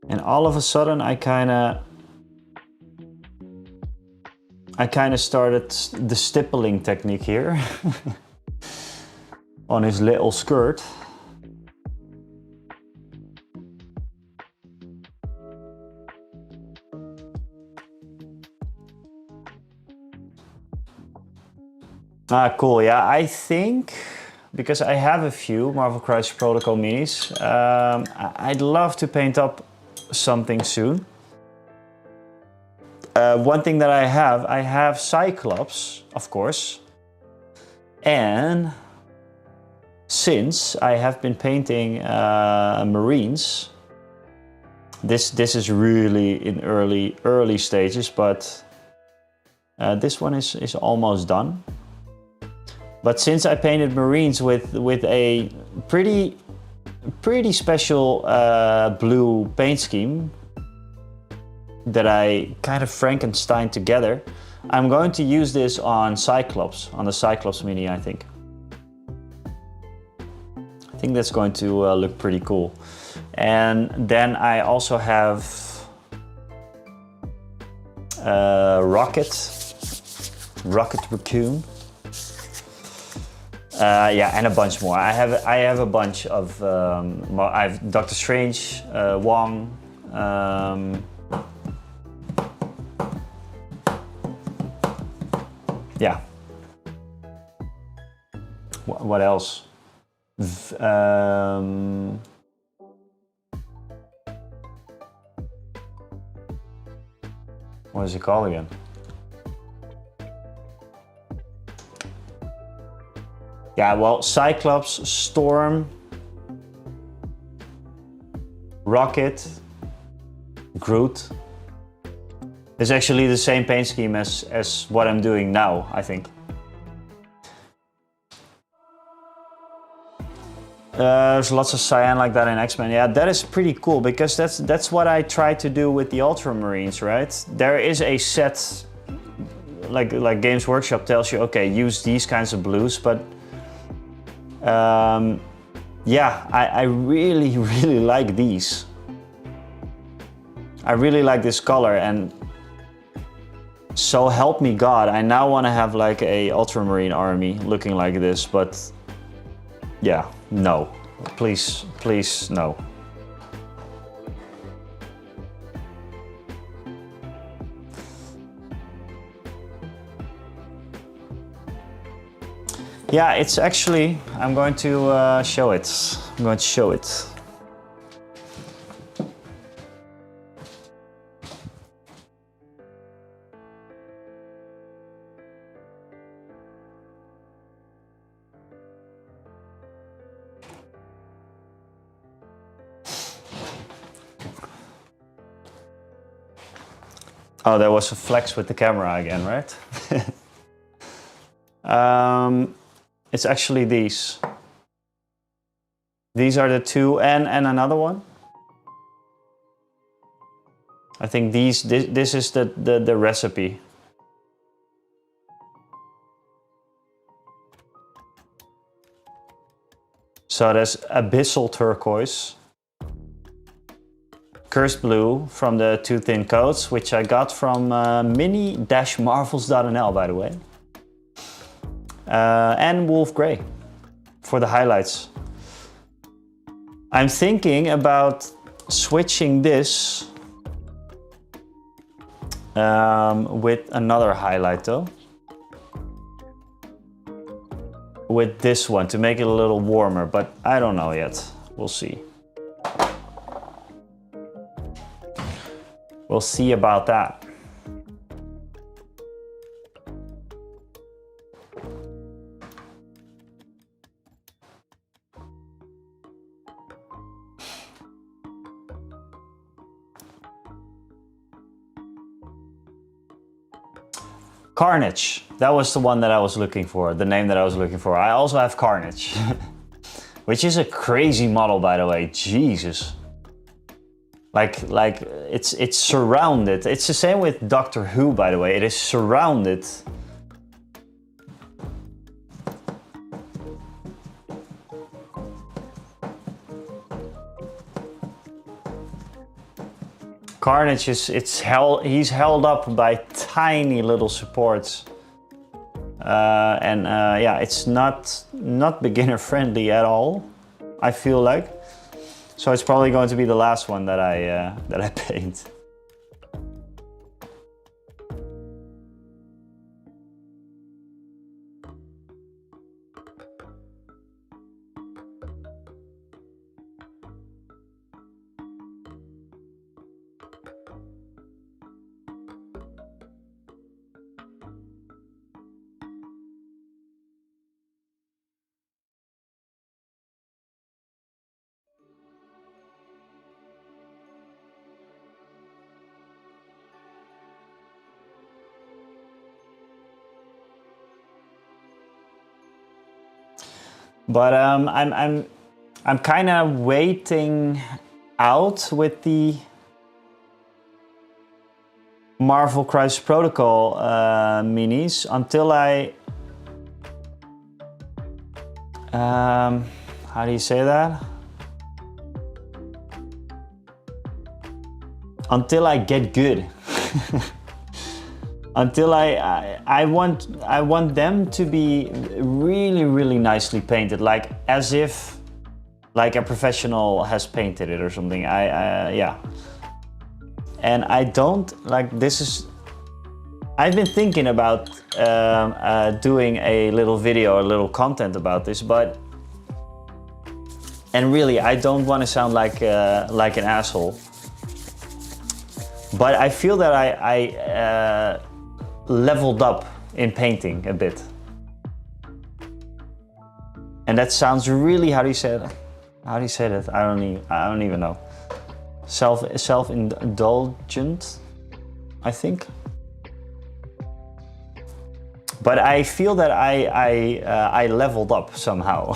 And all of a sudden I kinda started the stippling technique here on his little skirt. Ah, cool, yeah, I think, because I have a few Marvel Crisis Protocol minis, I'd love to paint up something soon. One thing that I have Cyclops, of course, and since I have been painting Marines, this is really in early stages, but this one is almost done. But since I painted Marines with a pretty special blue paint scheme that I kind of Frankenstein together, I'm going to use this on Cyclops, on the Cyclops mini, I think. I think that's going to look pretty cool. And then I also have Rocket Raccoon. Yeah, and a bunch more. I have a bunch of. I have Doctor Strange, Wong. Yeah. What else? What is it called again? Yeah, well, Cyclops, Storm, Rocket, Groot. It's actually the same paint scheme as what I'm doing now, I think. There's lots of cyan like that in X-Men. Yeah, that is pretty cool because that's what I try to do with the Ultramarines, right? There is a set, like Games Workshop tells you, okay, use these kinds of blues, but yeah, I really, really like these. I really like this color, and so help me God, I now want to have like a Ultramarine army looking like this, but yeah, no. Please, please, no. Yeah, it's actually, I'm going to show it. I'm going to show it. Oh, there was a flex with the camera again, right? It's actually these. These are the two, and another one. I think this is the recipe. So there's Abyssal Turquoise, Cursed Blue from the Two Thin Coats, which I got from mini-marvels.nl, by the way. And Wolf Grey for the highlights. I'm thinking about switching this with another highlight though. With this one to make it a little warmer, but I don't know yet. We'll see. We'll see about that. Carnage. That was the one that I was looking for, the name that I was looking for. I also have Carnage, which is a crazy model, by the way. Jesus. Like it's surrounded. It's the same with Doctor Who, by the way. It is surrounded. Carnage is, he's held up by tiny little supports. Yeah, it's not beginner friendly at all, I feel like. So it's probably going to be the last one that I paint. But I'm kind of waiting out with the Marvel Crisis Protocol minis until I how do you say that? Until I get good. until I want them to be really, really nicely painted, like as if like a professional has painted it or something. Yeah. And I don't like this is. I've been thinking about doing a little video, a little content about this, and really I don't want to sound like an asshole. But I feel that I leveled up in painting a bit. And that sounds really, how do you say it? How do you say that? I don't even know. Self-indulgent, I think. But I feel that I leveled up somehow.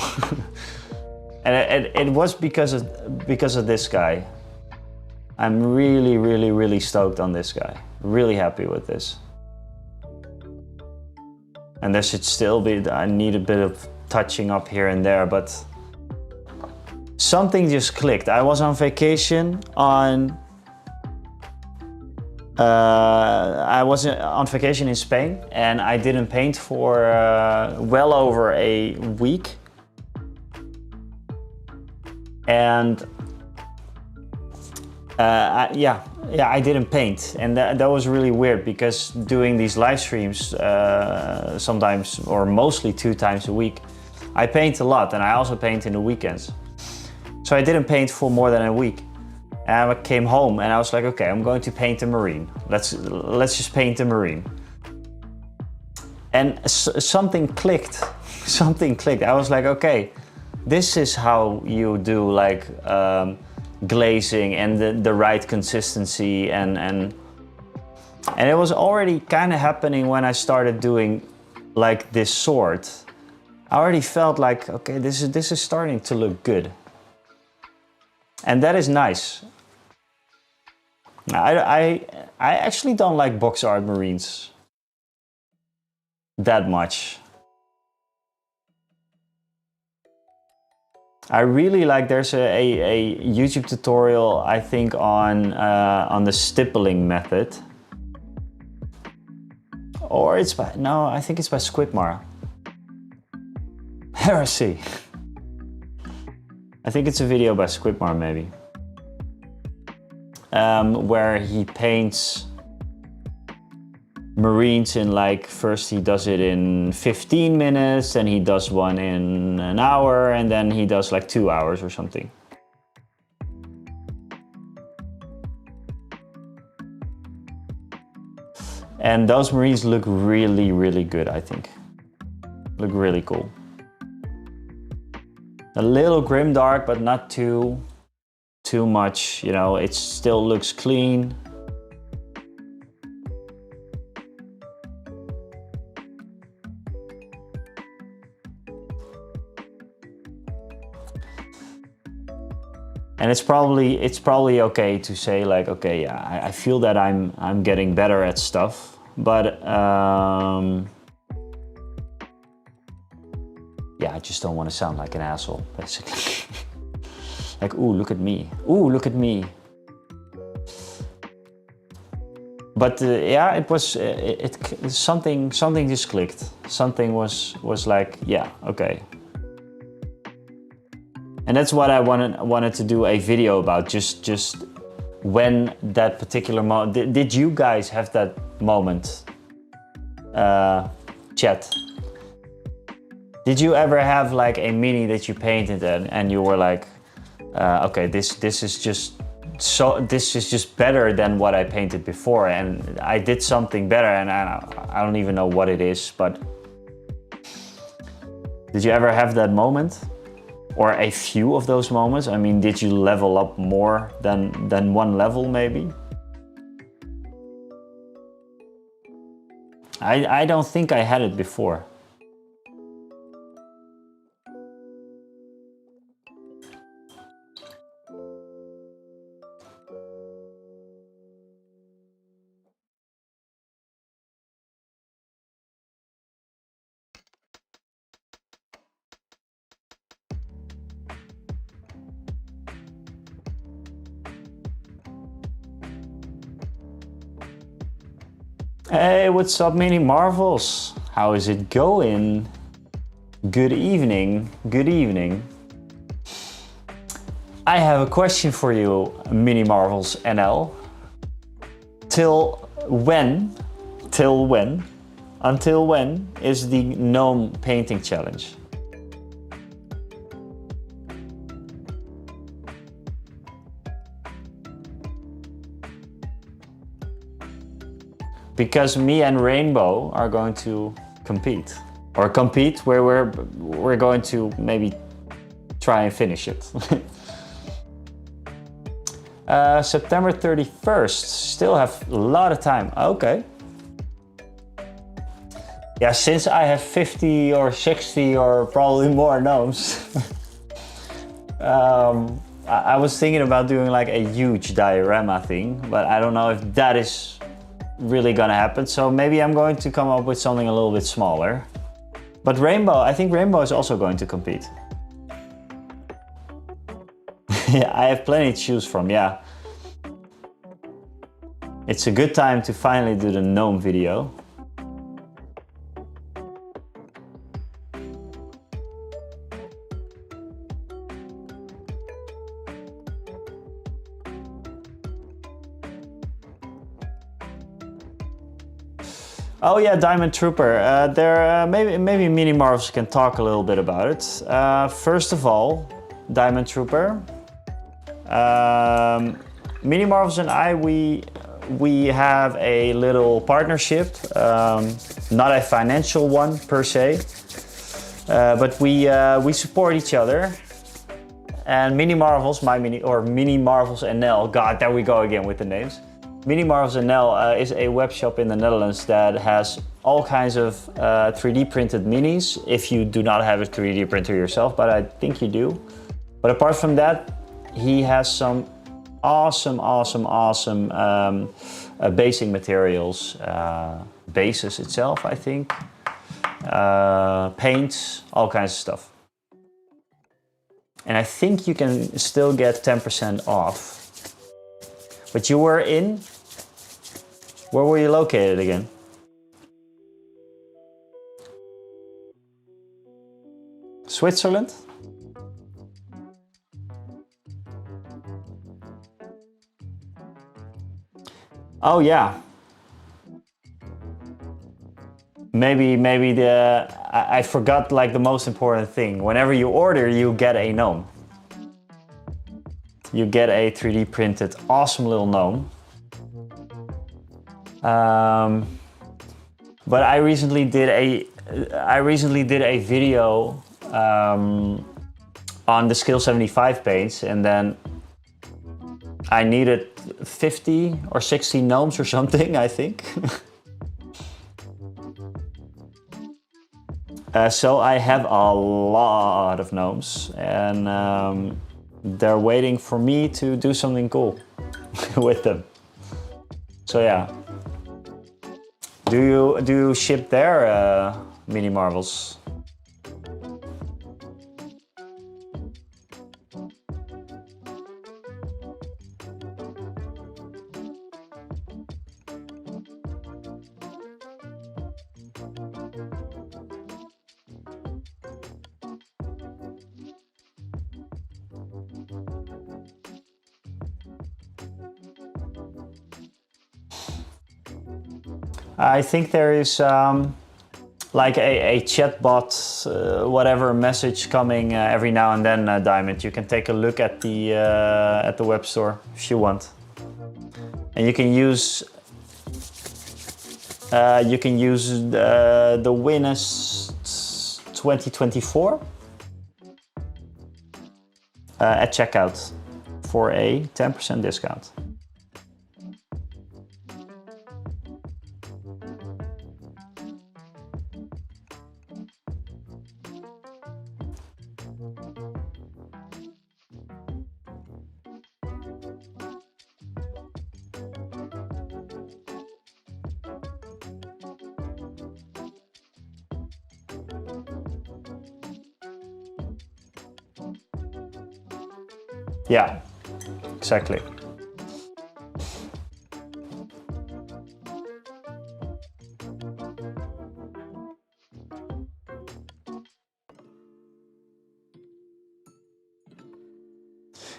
And it was because of this guy. I'm really, really, really stoked on this guy. Really happy with this. And there should still be, I need a bit of touching up here and there, but something just clicked. I was on vacation in Spain, and I didn't paint for well over a week. And I didn't paint, and that was really weird because doing these live streams sometimes or mostly 2 times a week, I paint a lot, and I also paint in the weekends. So I didn't paint for more than a week. And I came home and I was like, okay, I'm going to paint a marine. Let's just paint a marine. And something clicked. Something clicked. I was like, okay, this is how you do like glazing and the right consistency and it was already kind of happening when I started doing like this sword. I already felt like, okay, this is starting to look good. And that is nice. I actually don't like box art marines that much. I really like, there's a YouTube tutorial, I think, on the stippling method. Or it's by, no, I think it's by Squidmar. Heresy. I think it's a video by Squidmar maybe. Where he paints marines in like, first he does it in 15 minutes, then he does one in an hour, and then he does like 2 hours or something. And those marines look really, really good, I think. Look really cool. A little grimdark, but not too much, you know, it still looks clean. And it's probably okay to say like, okay, yeah, I feel that I'm getting better at stuff, but yeah, I just don't want to sound like an asshole, basically. Like, ooh, look at me. Ooh, look at me. But yeah, it was something just clicked. Something was like, yeah, okay. And that's what I wanted to do a video about, just when that particular moment. Did you guys have that moment? Chat. Did you ever have like a mini that you painted and you were like, okay, this is just better than what I painted before, and I did something better, and I don't even know what it is, but did you ever have that moment? Or a few of those moments? I mean, did you level up more than one level maybe? I don't think I had it before. Hey, what's up, Mini Marvels? How is it going? Good evening, good evening. I have a question for you, Mini Marvels NL. Until when is the gnome painting challenge? Because me and Rainbow are going to compete. Or compete where we're going to maybe try and finish it. September 31st, still have a lot of time. Okay. Yeah, since I have 50 or 60 or probably more gnomes, I was thinking about doing like a huge diorama thing, but I don't know if that is really gonna happen. So maybe I'm going to come up with something a little bit smaller. But Rainbow, I think Rainbow is also going to compete. Yeah, I have plenty to choose from, yeah. It's a good time to finally do the gnome video. Oh yeah, Diamond Trooper. Maybe Mini Marvels can talk a little bit about it. First of all, Diamond Trooper. Mini Marvels and I, we have a little partnership, not a financial one per se, but we support each other. And Mini Marvels, Mini Marvels NL. God, there we go again with the names. Mini Marvels NL is a web shop in the Netherlands that has all kinds of 3D printed minis, if you do not have a 3D printer yourself, but I think you do. But apart from that, he has some awesome basing materials, bases itself, I think, paints, all kinds of stuff. And I think you can still get 10% off. But you were in? Where were you located again? Switzerland? Oh yeah. Maybe I forgot like the most important thing. Whenever you order, you get a gnome. You get a 3D printed awesome little gnome. But I recently did a video on the Scale 75 paints, and then I needed 50 or 60 gnomes or something, I think. So I have a lot of gnomes, and they're waiting for me to do something cool with them. So yeah. Do you ship there, Mini Marvels? I think there is like a chatbot, whatever message coming every now and then, Diamond. You can take a look at the web store if you want, and you can use the Winners 2024 at checkout for a 10% discount. Yeah, exactly.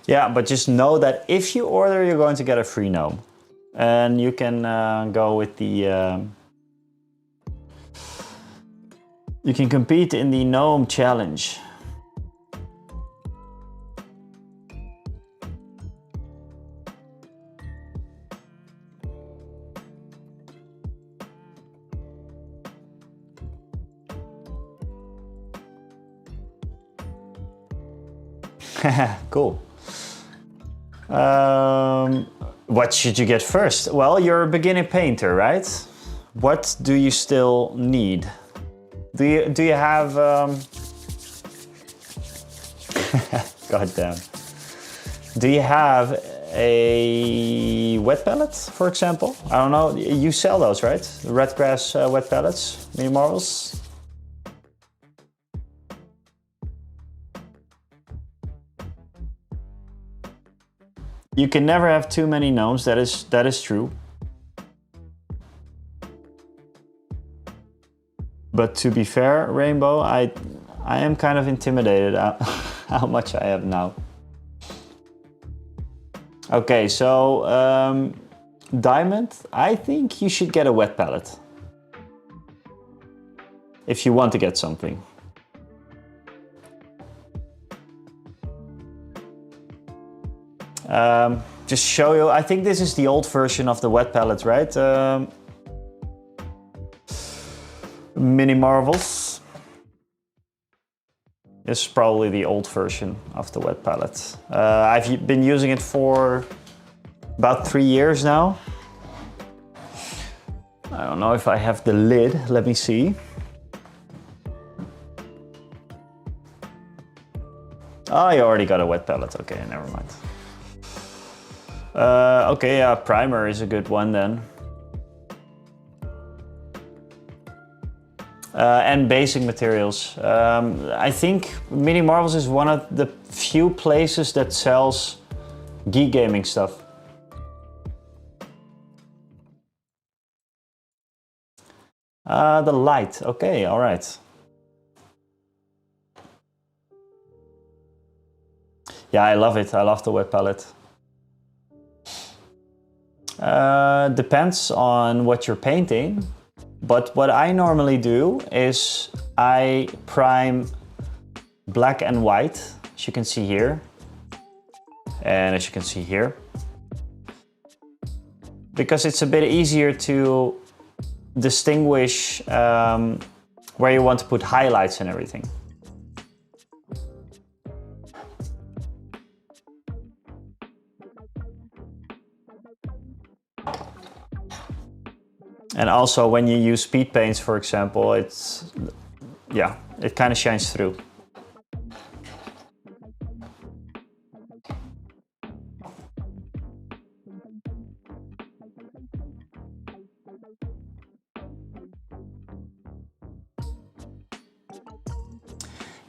Yeah, but just know that if you order, you're going to get a free gnome. And you can go with the... you can compete in the gnome challenge. Cool. What should you get first? Well, you're a beginner painter, right? What do you still need? Do you have God damn. Do you have a wet palette, for example? I don't know. You sell those, right? The red grass wet palettes, mini marbles. You can never have too many gnomes. That is true. But to be fair, Rainbow, I am kind of intimidated at how much I have now. Okay, so Diamond, I think you should get a wet palette. If you want to get something. Just show you, I think this is the old version of the wet palette, right? Mini Marvels. This is probably the old version of the wet palette. I've been using it for about 3 years now. I don't know if I have the lid, let me see. Oh, you already got a wet palette, okay, never mind. Okay, yeah, primer is a good one then. And basic materials. I think Mini Marvels is one of the few places that sells geek gaming stuff. The light, okay, all right. Yeah, I love it. I love the wet palette. Depends on what you're painting, but what I normally do is I prime black and white, as you can see here, and as you can see here, because it's a bit easier to distinguish where you want to put highlights and everything. And also when you use speed paints, for example, it's, yeah, it kind of shines through.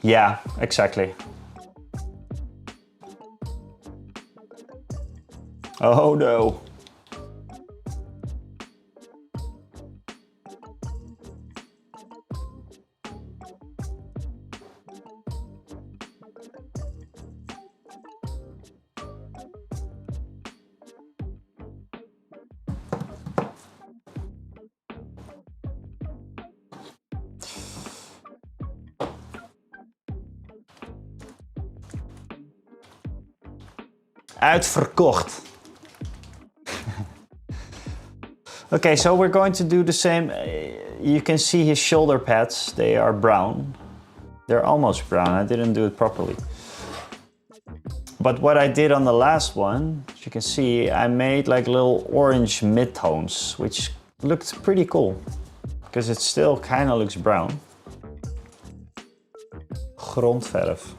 Yeah, exactly. Oh no. Uitverkocht. Okay, so we're going to do the same. You can see his shoulder pads, they are brown. They're almost brown, I didn't do it properly. But what I did on the last one, as you can see, I made like little orange midtones, which looked pretty cool. Because it still kind of looks brown. Grondverf.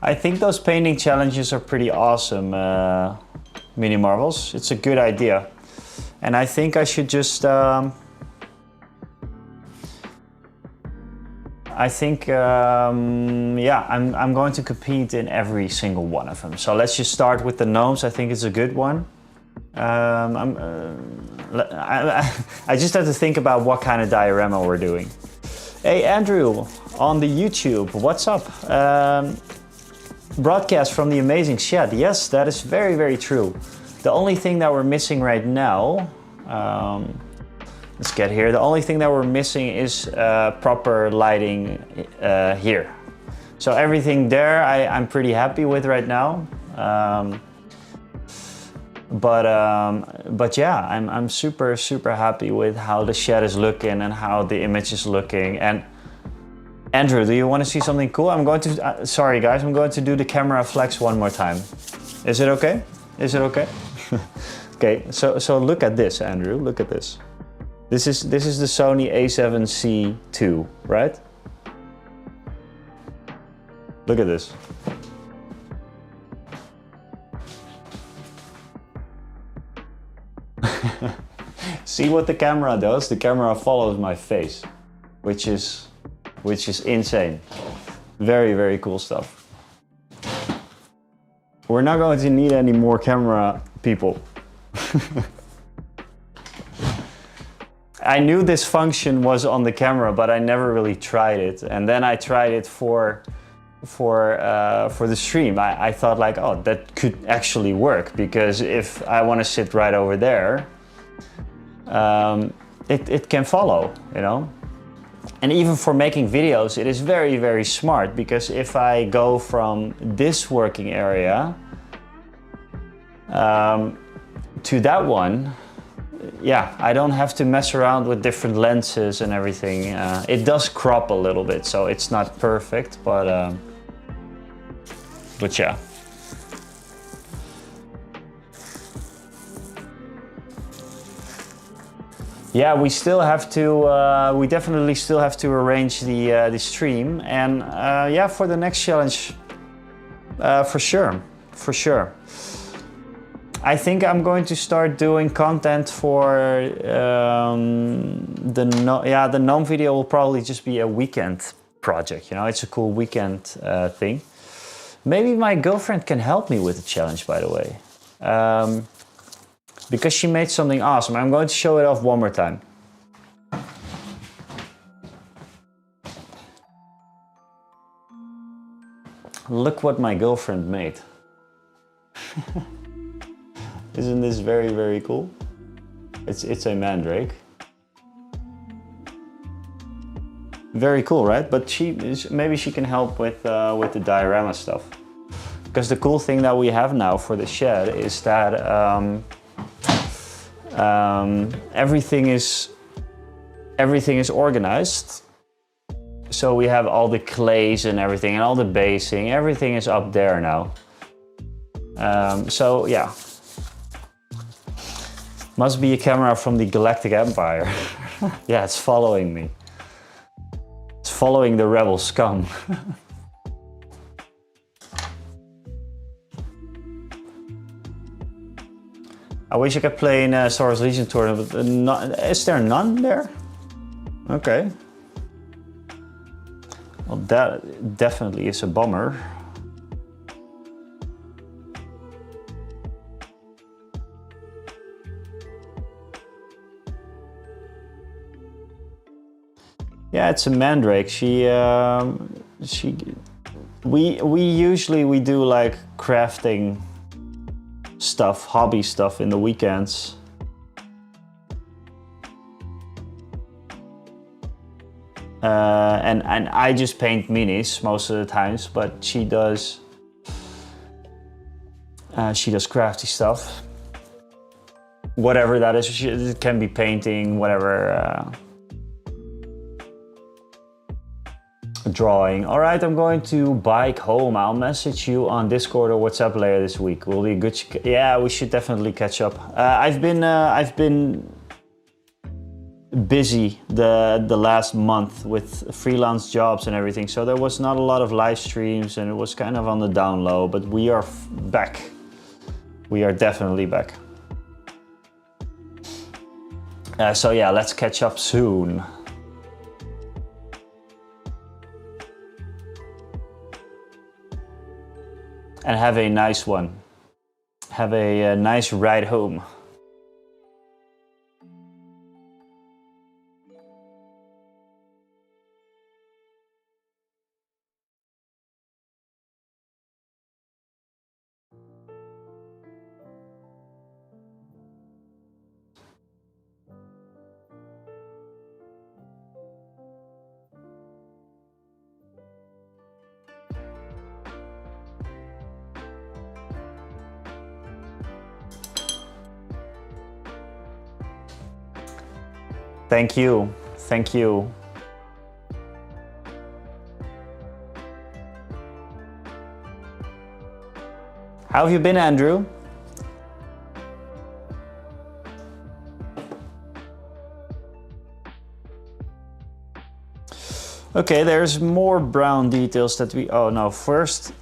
I think those painting challenges are pretty awesome, Mini Marvels. It's a good idea. And I think I should just... yeah, I'm going to compete in every single one of them. So let's just start with the gnomes. I think it's a good one. I just have to think about what kind of diorama we're doing. Hey Andrew, on the YouTube, what's up? Broadcast from the amazing shed. Yes, that is very, very true. The only thing that we're missing right now, let's get here. The only thing that we're missing is proper lighting here. So everything there I'm pretty happy with right now. But yeah, I'm super, super happy with how the shed is looking and how the image is looking. And Andrew, do you want to see something cool? I'm going to, sorry guys, I'm going to do the camera flex one more time. Is it okay? Is it okay? Okay, so look at this, Andrew, look at this. This is the Sony a7C II, right? Look at this. See what the camera does? The camera follows my face, which is insane. Very, very cool stuff. We're not going to need any more camera people. I knew this function was on the camera, but I never really tried it. And then I tried it for the stream. I thought like, oh, that could actually work, because if I want to sit right over there, it can follow, you know. And even for making videos, it is very, very smart, because if I go from this working area to that one, yeah, I don't have to mess around with different lenses and everything. It does crop a little bit, so it's not perfect, but yeah. Yeah, we still have to, we definitely still have to arrange the stream. And yeah, for the next challenge, for sure. I think I'm going to start doing content for the gnome video will probably just be a weekend project, you know, it's a cool weekend thing. Maybe my girlfriend can help me with the challenge, by the way. Because she made something awesome. I'm going to show it off one more time. Look what my girlfriend made. Isn't this very, very cool? It's a mandrake. Very cool, right? But maybe she can help with the diorama stuff. Because the cool thing that we have now for the shed is that everything is organized. So we have all the clays and everything, and all the basing. Everything is up there now. So yeah. Must be a camera from the Galactic Empire. Yeah, it's following me. It's following the rebel scum. I wish I could play in a Star Wars Legion tournament, but is there none there? Okay. Well, that definitely is a bummer. Yeah, it's a mandrake. We usually do like crafting stuff, hobby stuff in the weekends. And I just paint minis most of the times, but she does crafty stuff. Whatever that is, it can be painting, whatever. Drawing. All right, I'm going to bike home. I'll message you on Discord or WhatsApp later this week. Will be a good. Yeah, we should definitely catch up. I've been busy the last month with freelance jobs and everything, so there was not a lot of live streams and it was kind of on the down low, but we are back. We are definitely back. So yeah, let's catch up soon. And have a nice one. Have a nice ride home. Thank you. Thank you. How have you been, Andrew? Okay, there's more brown details that we... Oh no, first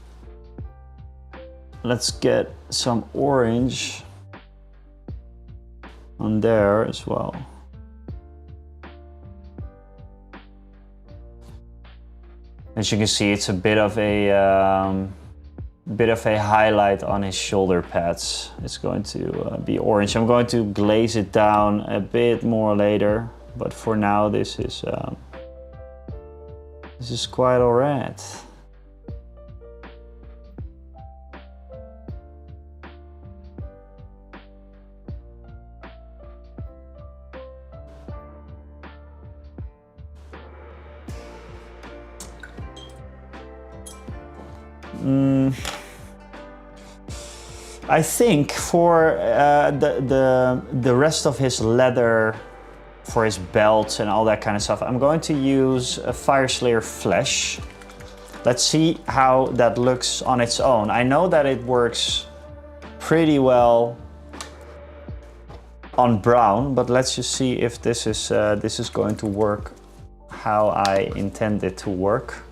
let's get some orange on there as well. As you can see, it's a bit of a highlight on his shoulder pads. It's going to be orange. I'm going to glaze it down a bit more later, but for now this is quite alright. I think for the rest of his leather, for his belts and all that kind of stuff, I'm going to use a Fyreslayer Flesh. Let's see how that looks on its own. I know that it works pretty well on brown, but let's just see if this is going to work how I intend it to work.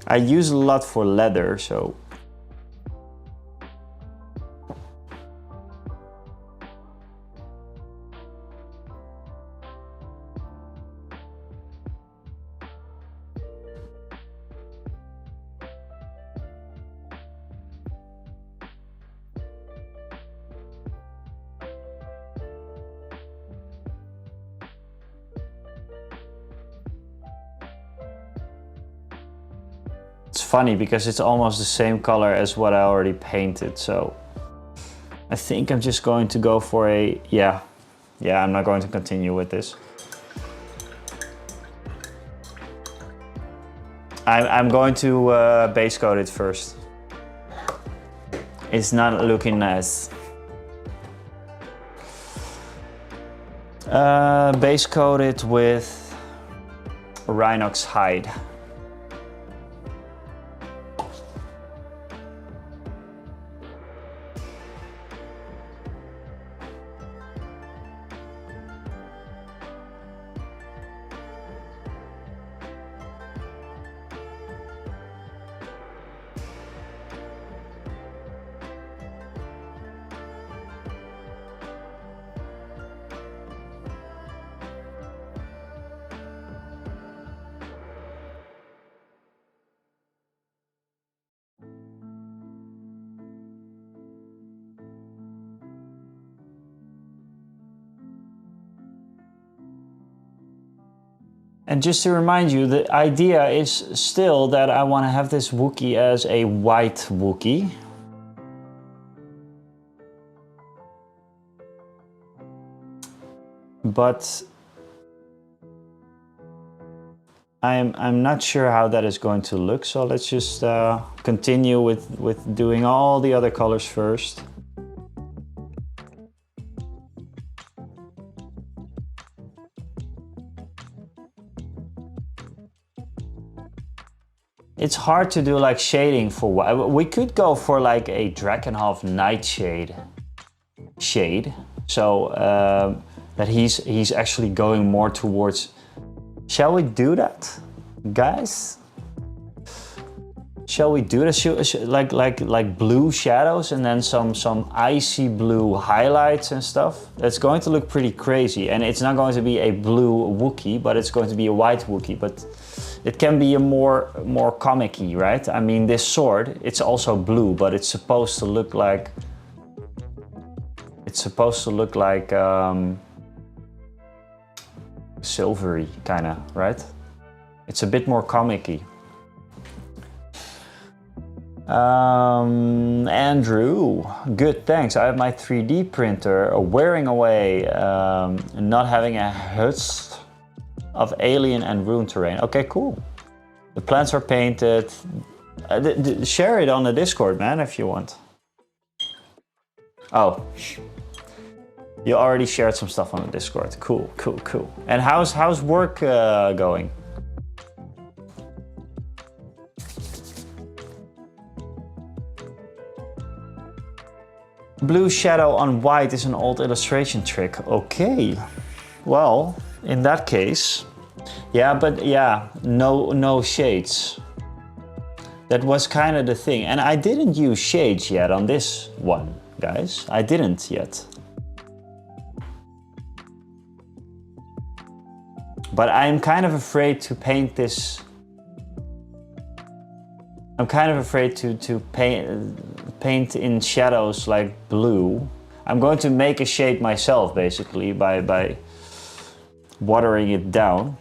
I use a lot for leather, so it's funny because it's almost the same color as what I already painted, so I think I'm just going to go for a... yeah, I'm not going to continue with this. I'm going to base coat it first. It's not looking nice. Base coat it with Rhinox hide. And just to remind you, the idea is still that I want to have this Wookiee as a white Wookiee. But I'm not sure how that is going to look, so let's just continue with doing all the other colors first. It's hard to do like shading for what we could go for, like a Drakenhof Nightshade shade, So that he's actually going more towards. Shall we do that, guys? Shall we do this? Like blue shadows and then some icy blue highlights and stuff. It's going to look pretty crazy, and it's not going to be a blue Wookiee, but it's going to be a white Wookiee. But it can be a more comic-y, right? I mean, this sword, it's also blue, but it's supposed to look like silvery, kind of, right? It's a bit more comic-y. Andrew, good, thanks. I have my 3D printer wearing away, not having a HUD of alien and rune terrain. Okay, cool. The plants are painted. Share it on the Discord, man, if you want. Oh, you already shared some stuff on the Discord. Cool, cool, cool. And how's work going? Blue shadow on white is an old illustration trick. Okay, well, in that case, yeah, but yeah, no shades. That was kind of the thing. And I didn't use shades yet on this one, guys. I didn't yet. But I'm kind of afraid to paint this. I'm kind of afraid to paint in shadows like blue. I'm going to make a shade myself, basically, by watering it down.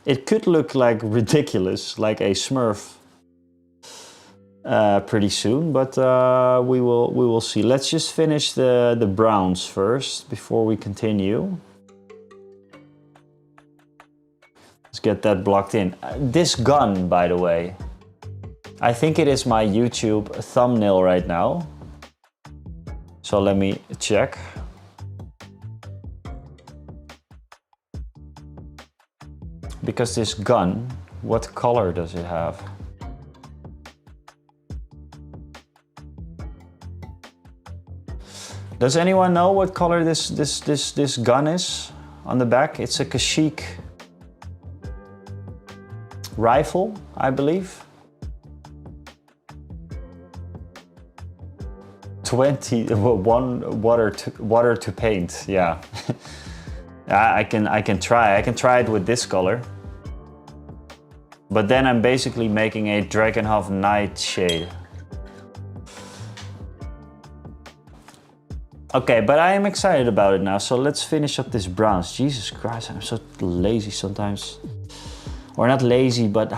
It could look like ridiculous, like a Smurf, pretty soon, but we will see. Let's just finish the browns first before we continue. Let's get that blocked in. This gun, by the way, I think it is my YouTube thumbnail right now. So let me check. Because this gun, what color does it have? Does anyone know what color this gun is on the back? It's a Kashyyyk rifle, I believe. 21 water to paint. Yeah. I can try it with this color. But then I'm basically making a Dragonhof Night shade. Okay, but I am excited about it now, so let's finish up this browns. Jesus Christ, I'm so lazy sometimes. Or not lazy, but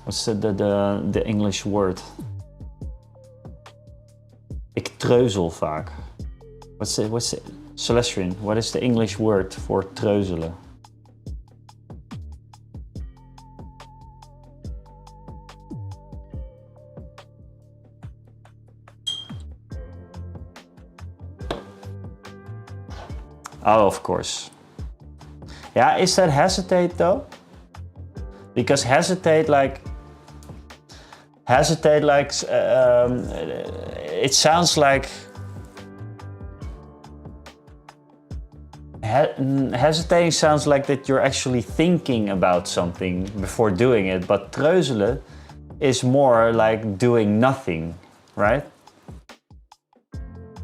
what's the English word? Ik treuzel vaak. What's the Celestian, what is the English word for treuzelen? Oh, of course. Yeah, is that hesitate though? Because hesitate like it sounds like hesitating sounds like that you're actually thinking about something before doing it, but treuzelen is more like doing nothing, right?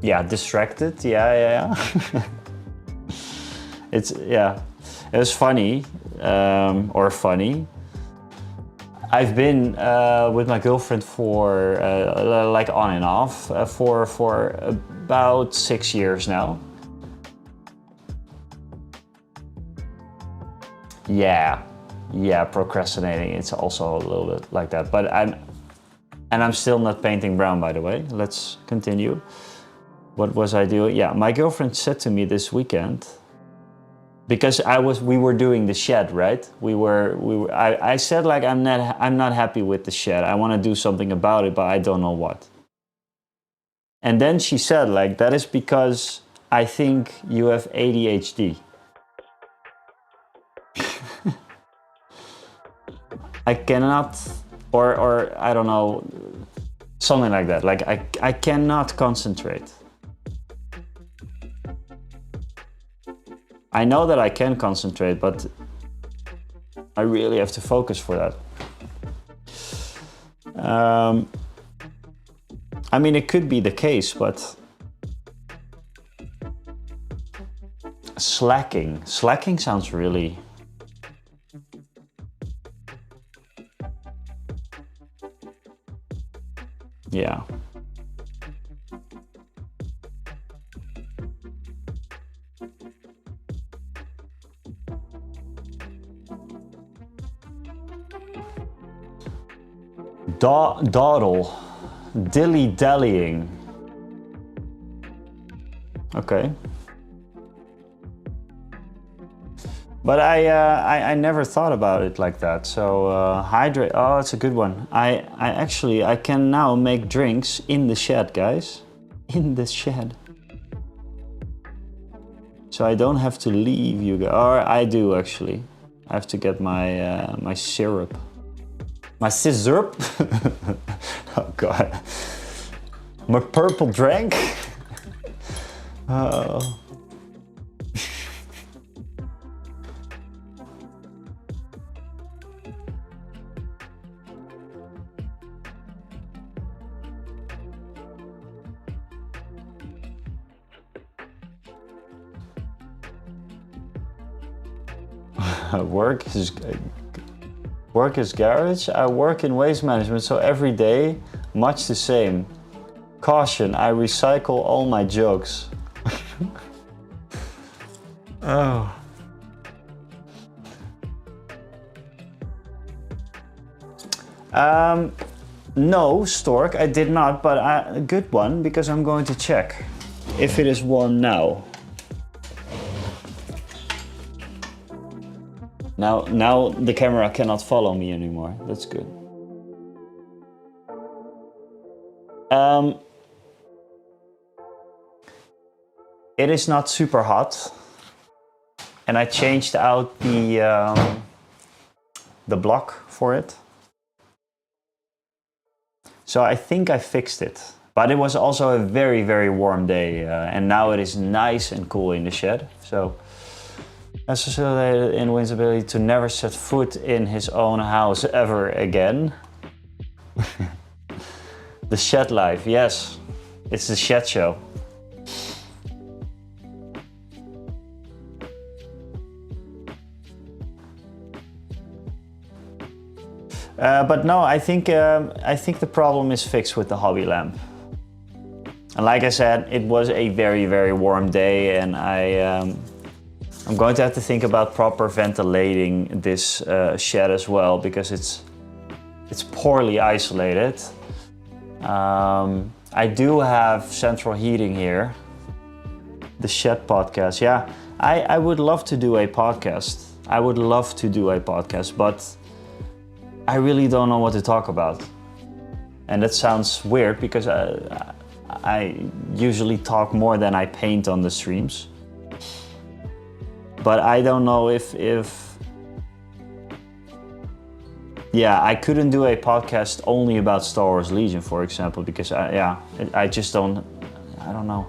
Yeah, distracted. Yeah. It was funny, or funny. I've been with my girlfriend for like on and off for about 6 years now. Yeah, procrastinating. It's also a little bit like that. But I'm still not painting brown, by the way. Let's continue. What was I doing? Yeah, my girlfriend said to me this weekend, because we were doing the shed, right? I said like I'm not happy with the shed. I want to do something about it, but I don't know what. And then she said like, that is because I think you have ADHD. I cannot, or I don't know, Something like that. Like I cannot concentrate. I know that I can concentrate, but I really have to focus for that. I mean, it could be the case, but slacking sounds really... Yeah. Dawdle. Dilly-dallying. Okay. But I never thought about it like that. So hydrate. Oh, it's a good one. I can now make drinks in the shed, guys. In the shed. So I don't have to leave you guys. Or I do actually. I have to get my my syrup. My scissor. Oh god. My purple drink. Oh. Work is garage. I work in waste management, so every day, much the same. Caution, I recycle all my jokes. Oh. No, Stork, I did not, but a good one, because I'm going to check if it is warm now. Now the camera cannot follow me anymore. That's good. It is not super hot, and I changed out the block for it. So I think I fixed it. But it was also a very, very warm day, and now it is nice and cool in the shed. So. Has facilitated in Wynn's ability to never set foot in his own house ever again. The shed life, yes. It's the shed show. But no, I think the problem is fixed with the hobby lamp. And like I said, it was a very, very warm day, and I'm going to have to think about proper ventilating this shed as well, because it's poorly isolated. I do have central heating here. The shed podcast, yeah. I would love to do a podcast. I would love to do a podcast, but I really don't know what to talk about. And that sounds weird, because I usually talk more than I paint on the streams. But I don't know if yeah, I couldn't do a podcast only about Star Wars Legion, for example, because I just don't, I don't know.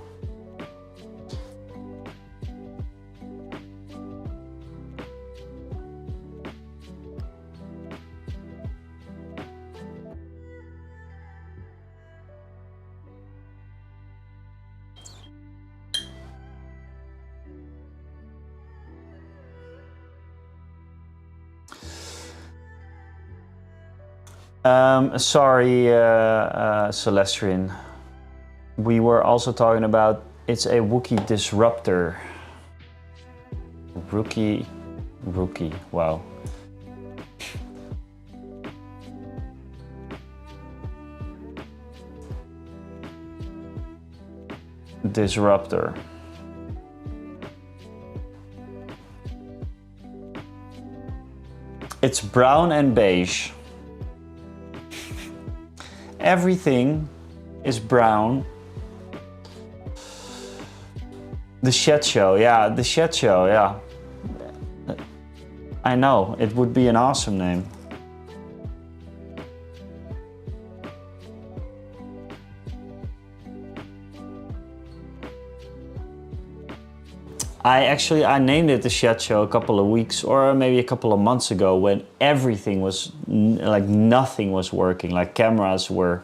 Sorry, Celestrian. We were also talking about it's a Wookiee disruptor. Rookie, wow. Disruptor. It's brown and beige. Everything is brown. The Shed Show, yeah, the Shed Show, yeah. I know, it would be an awesome name. I named it the Shed Show a couple of weeks or maybe a couple of months ago when everything was like nothing was working. Like cameras were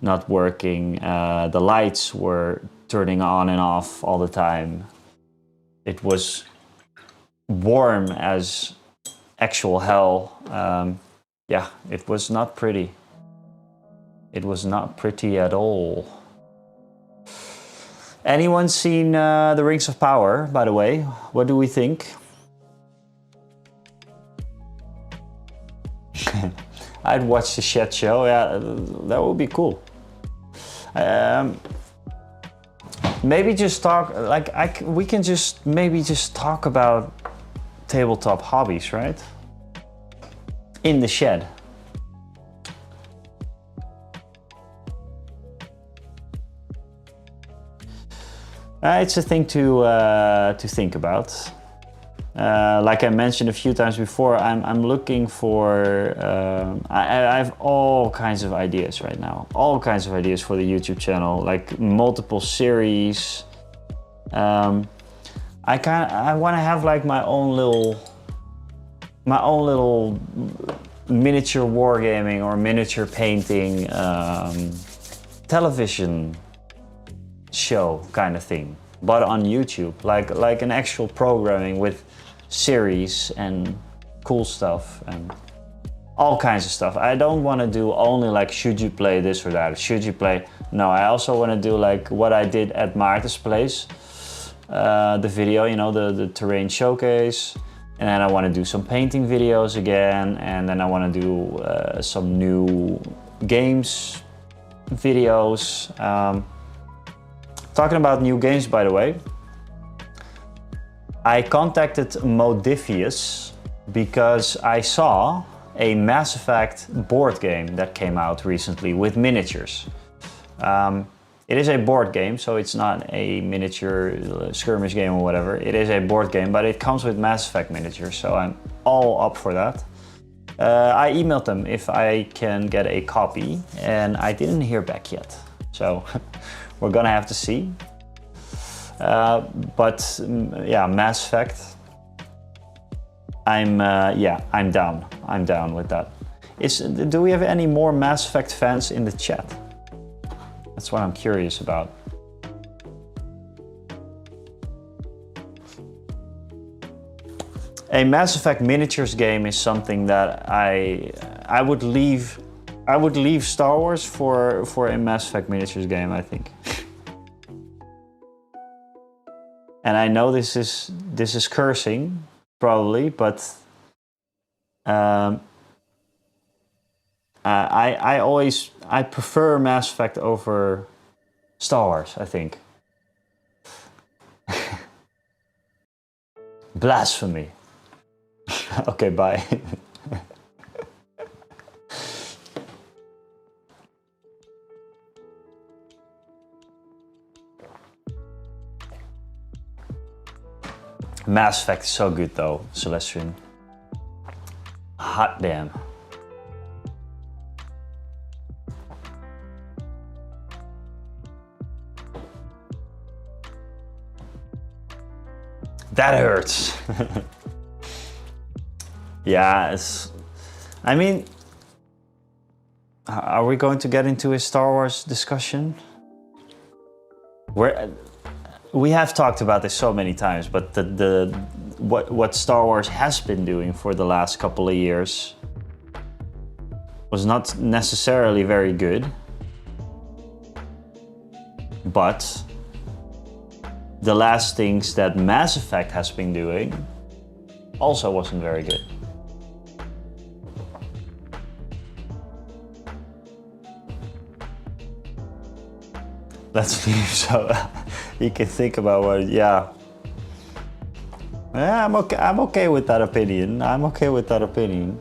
not working, the lights were turning on and off all the time. It was warm as actual hell. Yeah, it was not pretty. It was not pretty at all. Anyone seen The Rings of Power, by the way? What do we think? I'd watch the Shed Show, yeah, that would be cool. Maybe just talk, like, we can just maybe just talk about tabletop hobbies, right? In the shed. It's a thing to think about. Like I mentioned a few times before, I'm looking for. I have all kinds of ideas right now. All kinds of ideas for the YouTube channel, like multiple series. I want to have like my own little miniature wargaming or miniature painting television show kind of thing, but on YouTube, like an actual programming with series and cool stuff and all kinds of stuff. I don't want to do only like should you play this or that, should you play. No, I also want to do like what I did at Maarten's place, the video, you know, the terrain showcase, and then I want to do some painting videos again, and then I want to do some new games videos. Talking about new games, by the way, I contacted Modifius because I saw a Mass Effect board game that came out recently with miniatures. It is a board game, so it's not a miniature skirmish game or whatever. It is a board game, but it comes with Mass Effect miniatures, so I'm all up for that. I emailed them if I can get a copy, and I didn't hear back yet. So we're gonna have to see. But yeah, Mass Effect. I'm down. I'm down with that. Do we have any more Mass Effect fans in the chat? That's what I'm curious about. A Mass Effect miniatures game is something that I would leave Star Wars for a Mass Effect miniatures game, I think. And I know this is cursing, probably, but I prefer Mass Effect over Star Wars, I think. Blasphemy. Okay, bye. Mass Effect is so good though, Celestian. Hot damn. That hurts. Yeah, I mean, are we going to get into a Star Wars discussion? We have talked about this so many times, but what Star Wars has been doing for the last couple of years was not necessarily very good, but the last things that Mass Effect has been doing also wasn't very good. Let's leave so you can think about what. Yeah, I'm okay. I'm okay with that opinion. I'm okay with that opinion.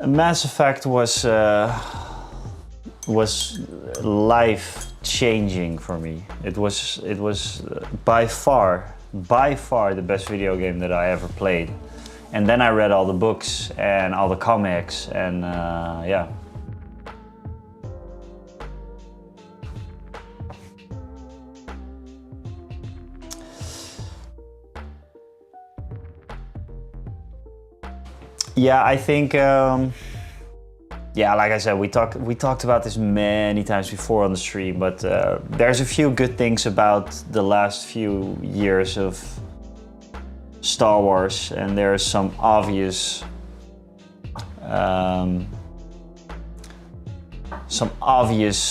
Mass Effect was life changing for me. It was by far the best video game that I ever played. And then I read all the books and all the comics, and yeah. Yeah, I think, yeah, like I said, we talked about this many times before on the stream, but there's a few good things about the last few years of Star Wars, and there's some obvious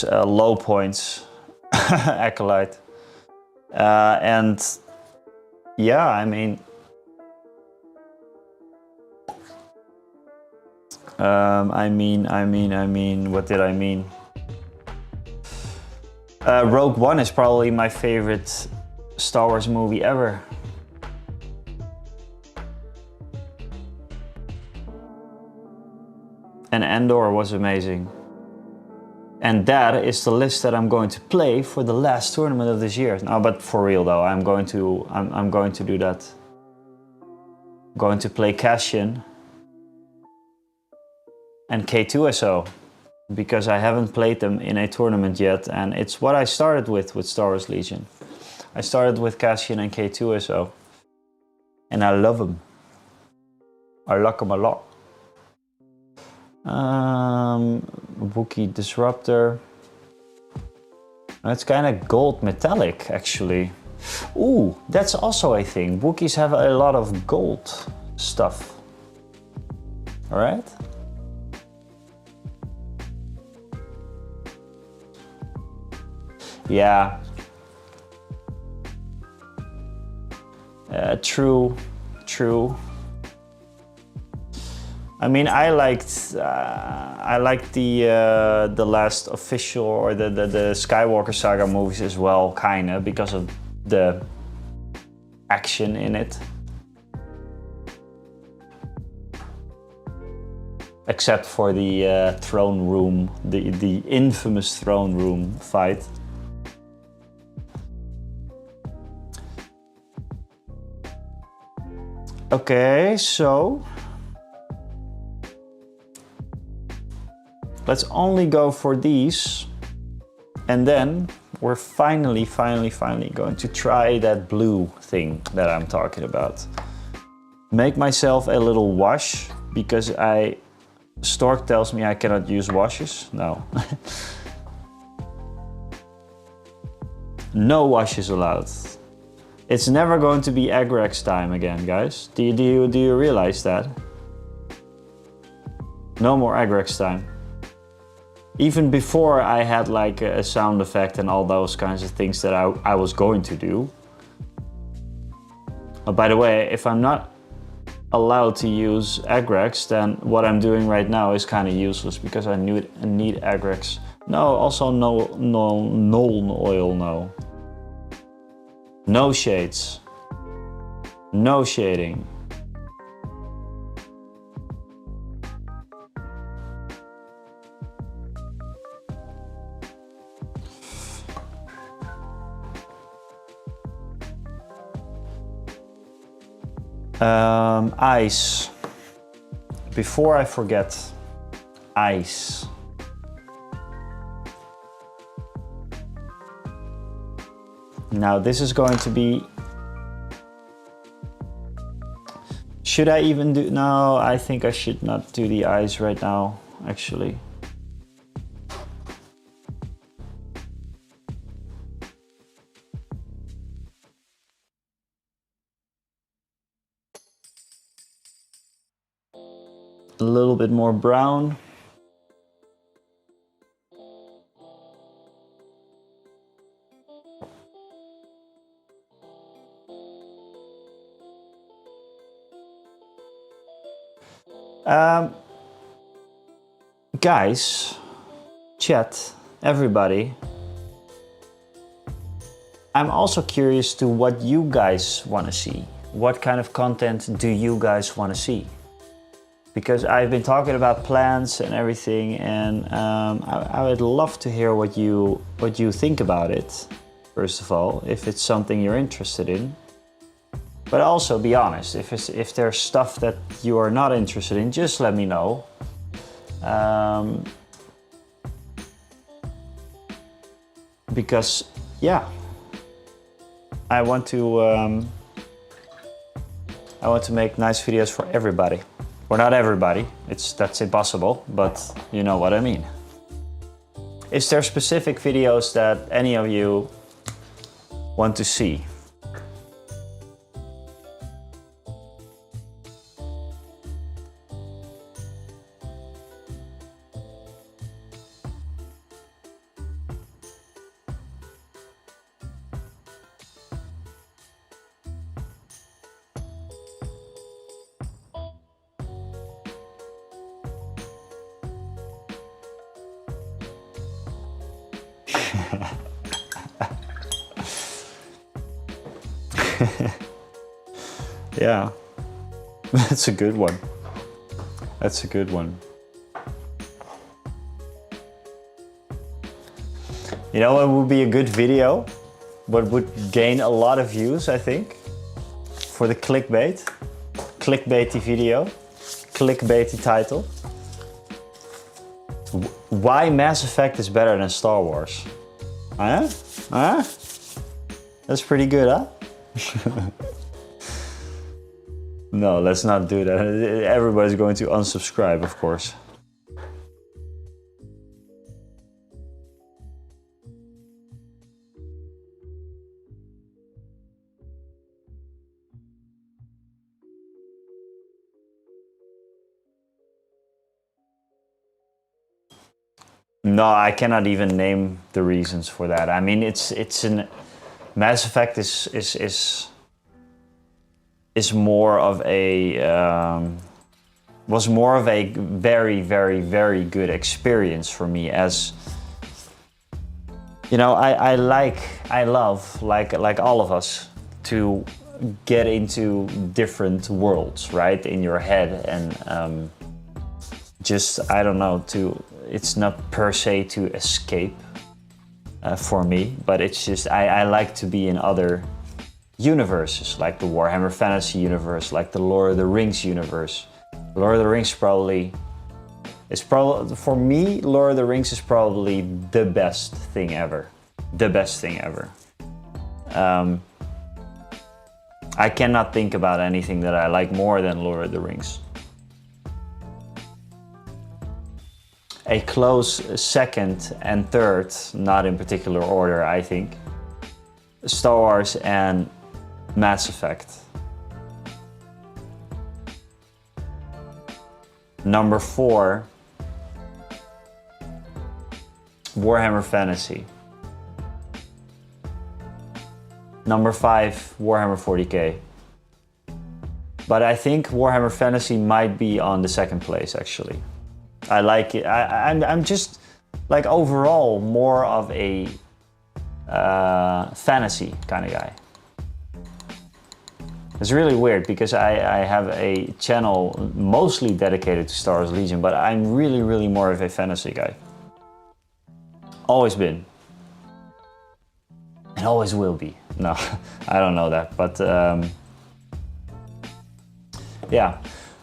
low points. Acolyte. And yeah, I mean, what did I mean? Rogue One is probably my favorite Star Wars movie ever. And Andor was amazing. And that is the list that I'm going to play for the last tournament of this year. No, but for real though, I'm going to do that. I'm going to play Cassian and K2SO, because I haven't played them in a tournament yet, and it's what I started with Star Wars Legion. I started with Cassian and K2SO, and I love them. I like them a lot. Wookiee Disruptor. That's kind of gold metallic, actually. Ooh, that's also a thing. Wookiees have a lot of gold stuff. All right. Yeah. True. I mean, I liked the last official, or the Skywalker Saga movies as well, kinda, because of the action in it. Except for the throne room, the infamous throne room fight. Okay, so let's only go for these, and then we're finally going to try that blue thing that I'm talking about. Make myself a little wash, because Stork tells me I cannot use washes. No. No washes allowed. It's never going to be Agrax time again, guys. Do you realize that? No more Agrax time. Even before I had like a sound effect and all those kinds of things that I was going to do. By the way, if I'm not allowed to use Agrax, then what I'm doing right now is kind of useless, because I need Agrax. No, also no oil, no. No shades. No shading. Ice. Before I forget, ice. Now this is going to be... Should I even do... No, I think I should not do the ice right now, actually. A little bit more brown. Guys, chat, everybody, I'm also curious to what you guys want to see. What kind of content do you guys want to see? because I've been talking about plans and everything, and I would love to hear what you think about it. First of all, if it's something you're interested in, but also be honest. If there's stuff that you are not interested in, just let me know. Because yeah, I want to make nice videos for everybody. Or not everybody, that's impossible, but you know what I mean. Is there specific videos that any of you want to see? Yeah, that's a good one. That's a good one. You know what would be a good video? What would gain a lot of views, I think? For the clickbait. Clickbaity video. Clickbaity title. Why Mass Effect is better than Star Wars. Huh? Huh? That's pretty good, huh? No, let's not do that. Everybody's going to unsubscribe, of course. No, I cannot even name the reasons for that. I mean, it's an Mass Effect is more of a was more of a very, very, very good experience for me. As you know, I love like all of us to get into different worlds, right, in your head, and just, I don't know, it's not per se to escape for me, but it's just I like to be in other universes, like the Warhammer Fantasy universe, like the Lord of the Rings universe. Lord of the Rings probably for me, Lord of the Rings is probably the best thing ever. The best thing ever. I cannot think about anything that I like more than Lord of the Rings. A close second and third, not in particular order, I think, Star Wars and Mass Effect. Number 4, Warhammer Fantasy. Number 5, Warhammer 40k. But I think Warhammer Fantasy might be on the second place, actually. I like it. I'm just, like, overall more of a fantasy kind of guy. It's really weird because I have a channel mostly dedicated to Star Wars Legion, but I'm really, really more of a fantasy guy. Always been. And always will be. No, I don't know that, but yeah.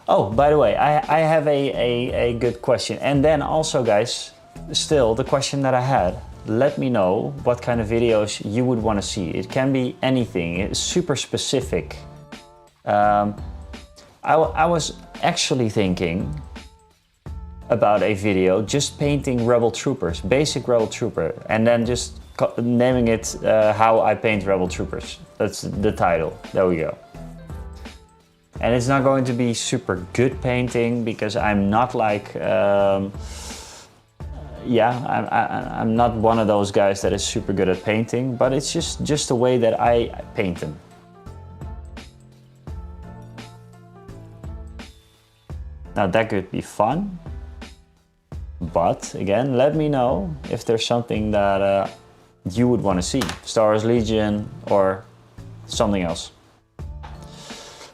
Oh, by the way, I have a good question. And then also, guys, still the question that I had, let me know what kind of videos you would want to see. It can be anything. It's super specific. I was actually thinking about a video just painting Rebel Troopers, basic Rebel Trooper, and then just naming it How I Paint Rebel Troopers. That's the title. There we go. And it's not going to be super good painting because I'm not like, I'm not one of those guys that is super good at painting, but it's just the way that I paint them. Now that could be fun, but again, let me know if there's something that you would want to see. Star Wars Legion or something else.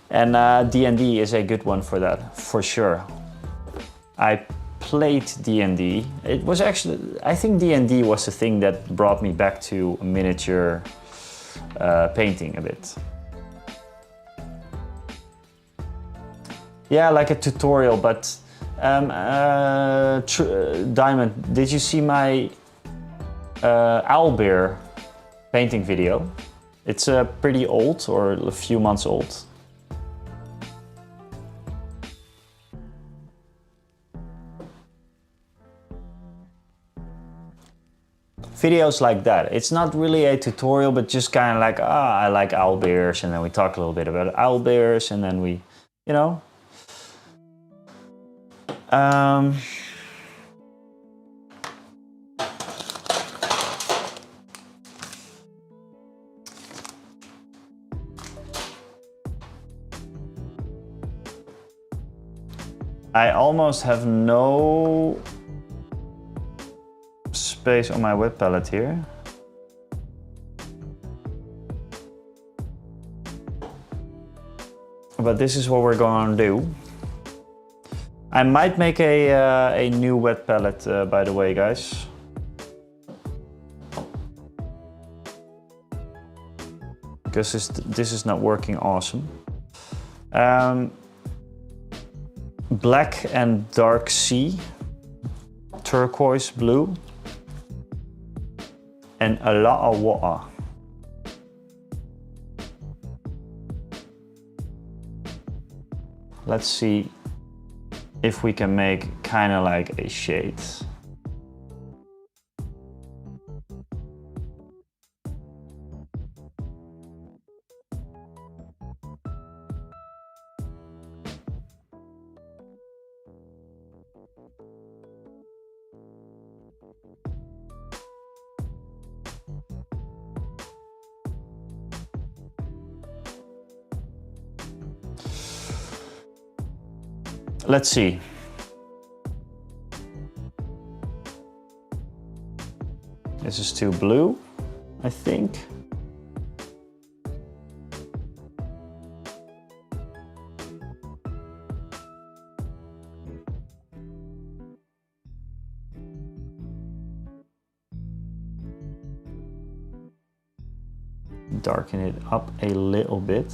And D&D is a good one for that, for sure. I played D&D. It was actually, I think D&D was the thing that brought me back to miniature painting a bit. Yeah, like a tutorial, but Diamond, did you see my owlbear painting video? It's pretty old, or a few months old. Videos like that. It's not really a tutorial, but just kind of like, I like owlbears, and then we talk a little bit about owlbears, and then we, you know. I almost have no space on my wet palette here. But this is what we're going to do. I might make a new wet palette, by the way, guys. Because this is not working awesome. Black and dark sea, turquoise blue, and a lot of water. Let's see if we can make kind of like a shade. Let's see. This is too blue, I think. Darken it up a little bit.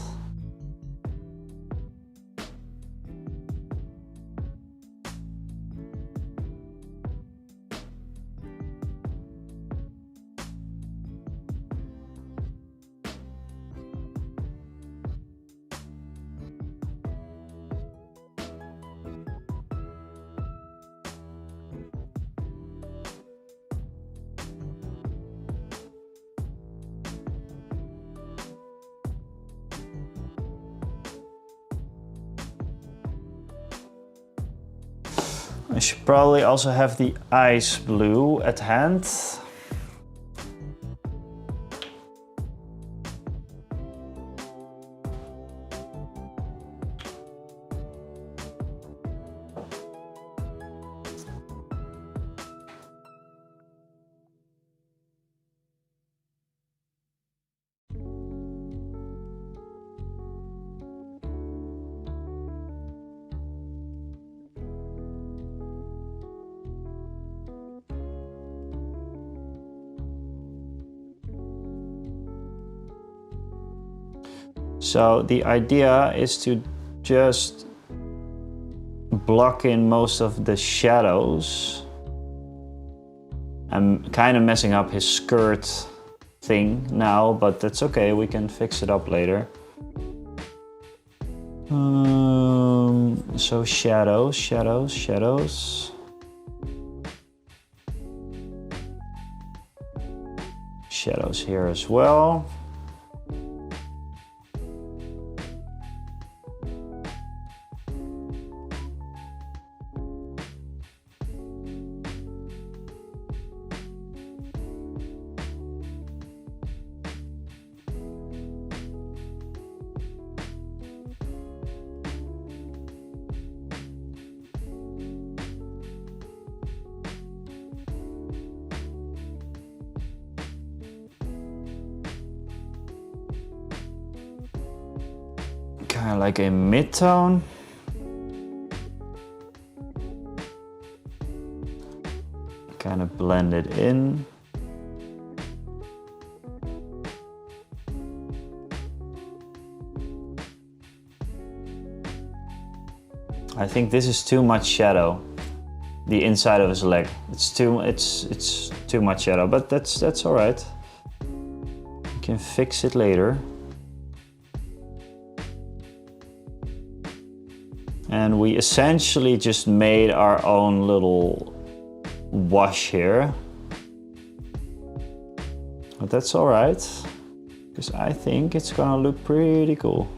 I should probably also have the ice blue at hand. So the idea is to just block in most of the shadows. I'm kind of messing up his skirt thing now, but that's okay, we can fix it up later. So shadows, shadows, shadows. Shadows here as well. Kind of like a mid-tone. kind of blend it in. I think this is too much shadow. The inside of his leg. It's too much shadow, but that's all right. You can fix it later. And we essentially just made our own little wash here. But that's all right, because I think it's gonna look pretty cool.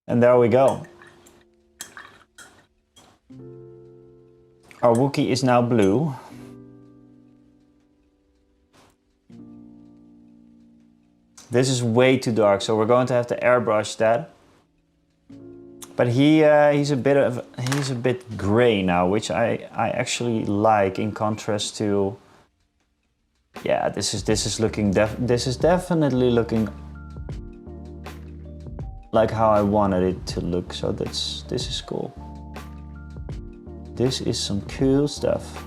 And there we go. Our Wookiee is now blue. This is way too dark, so we're going to have to airbrush that. But he's a bit gray now, which I actually like in contrast to. Yeah, this is definitely looking like how I wanted it to look. So this is cool. This is some cool stuff.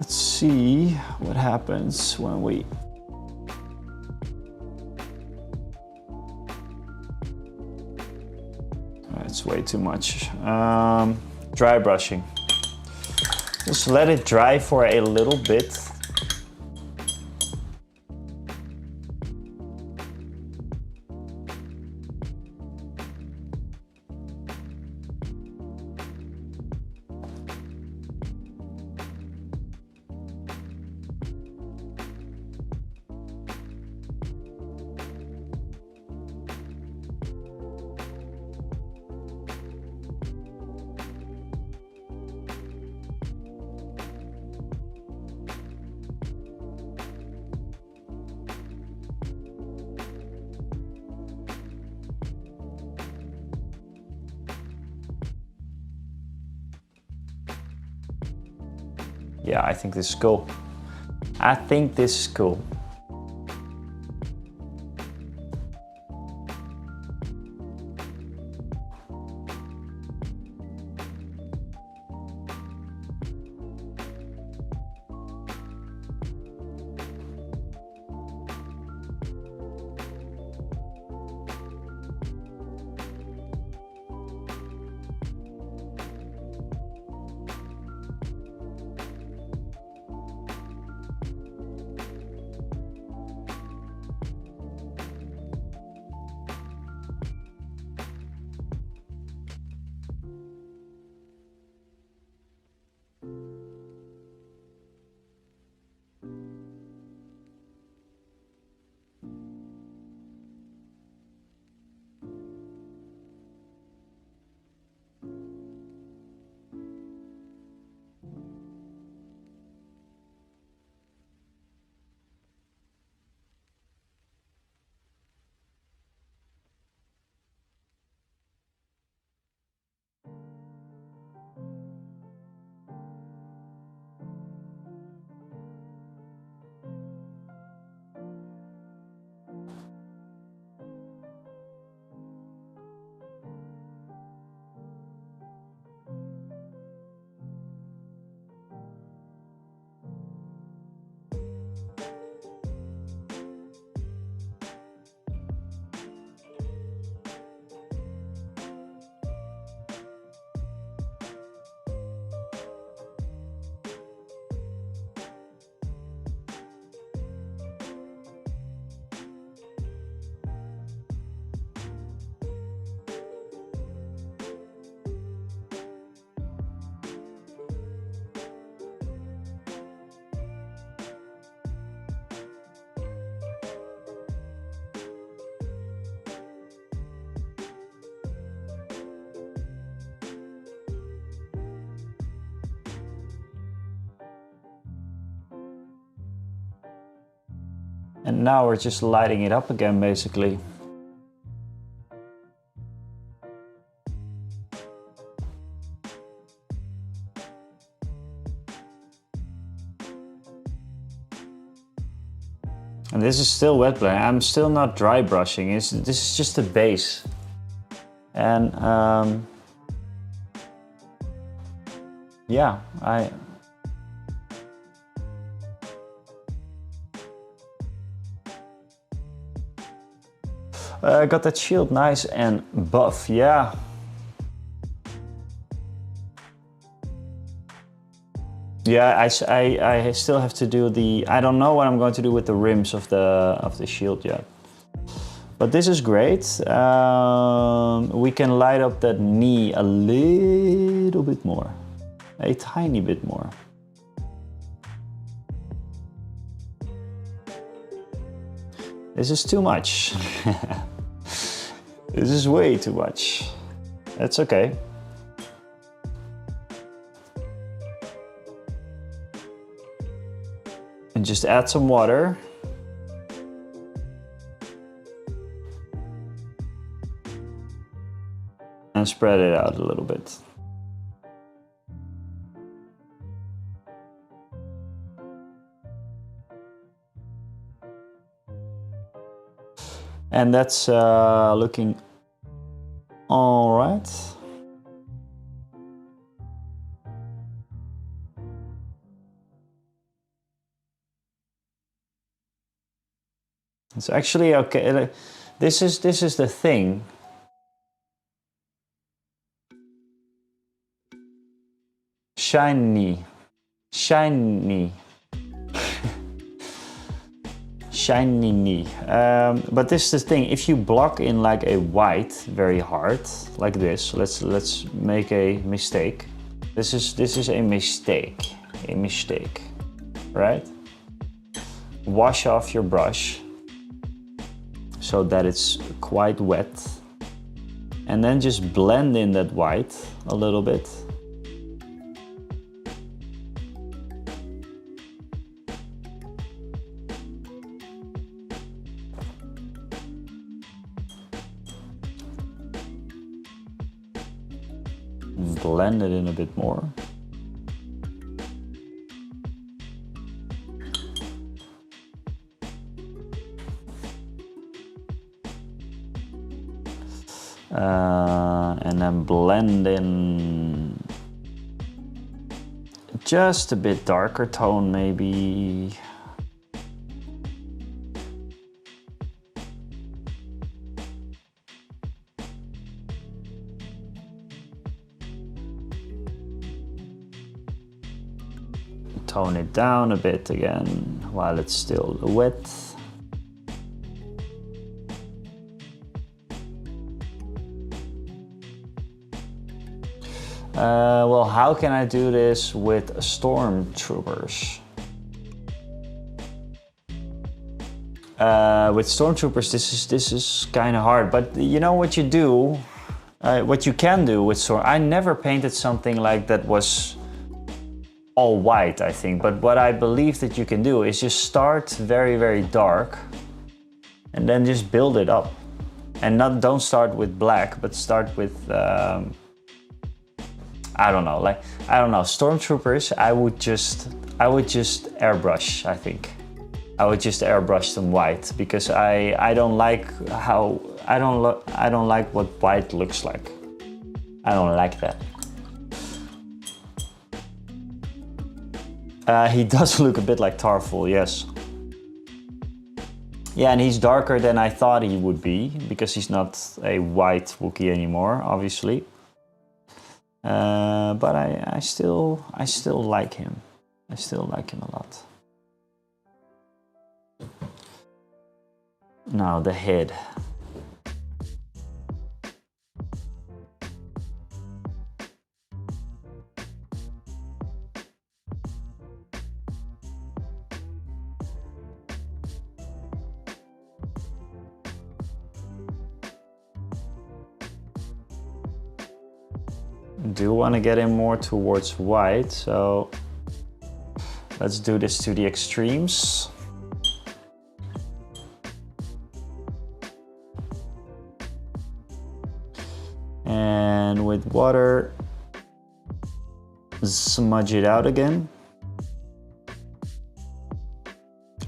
Let's see what happens when we That's way too much. Dry brushing. Just let it dry for a little bit. Yeah, I think this is cool. I think this is cool. And now we're just lighting it up again, basically. And this is still wet blending. I'm still not dry brushing. This is just the base. And yeah, I got that shield nice and buff, yeah. Yeah, I still have to do the, I don't know what I'm going to do with the rims of the shield yet. But this is great. We can light up that knee a little bit more. A tiny bit more. This is too much. This is way too much. That's okay. And just add some water. And spread it out a little bit. And that's looking all right. It's actually okay. This is the thing. Shiny. Shiny. Shiny knee. But this is the thing, if you block in like a white very hard, like this, let's make a mistake. This is a mistake, right? Wash off your brush so that it's quite wet, and then just blend in that white a little bit. Blend it in a bit more. And then blend in just a bit darker tone, maybe. Tone it down a bit again while it's still wet. Well, how can I do this with stormtroopers? With stormtroopers, this is kind of hard. But you know what you do, what you can do with storm. I never painted something like that was all white, I think. But what I believe that you can do is just start very, very dark, and then just build it up. And don't start with black, but start with I don't know, stormtroopers. I would just airbrush. I think I would just airbrush them white, because I don't like how I don't like what white looks like. I don't like that. He does look a bit like Tarful, yes. Yeah, and he's darker than I thought he would be, because he's not a white Wookiee anymore, obviously. But I still like him. I still like him a lot. Now the head. Do want to get him more towards white, so let's do this to the extremes. water, smudge it out again.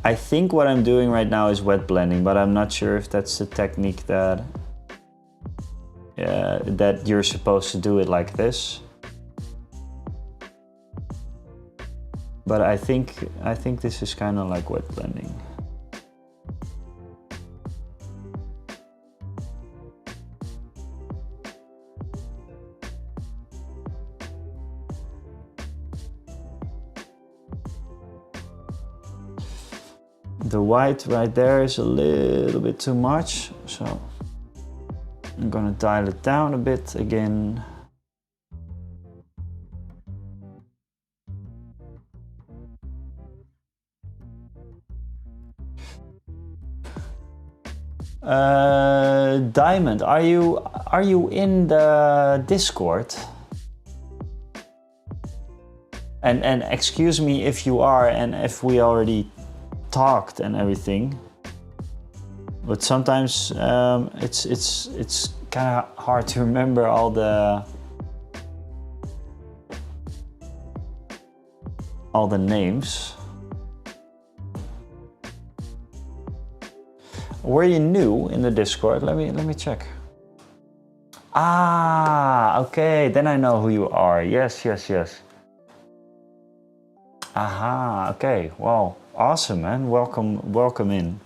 I think what I'm doing right now is wet blending, but I'm not sure if that's the technique that that you're supposed to do it like this. But I think this is kind of like wet blending. The white right there is a little bit too much, so I'm gonna dial it down a bit again. Diamond, are you in the Discord? And excuse me if you are, and if we already talked and everything, but sometimes it's kind of hard to remember all the names. Were you new in the Discord? Let me check. Ah, okay, then I know who you are. Yes. Aha, okay, wow, awesome, man. Welcome in.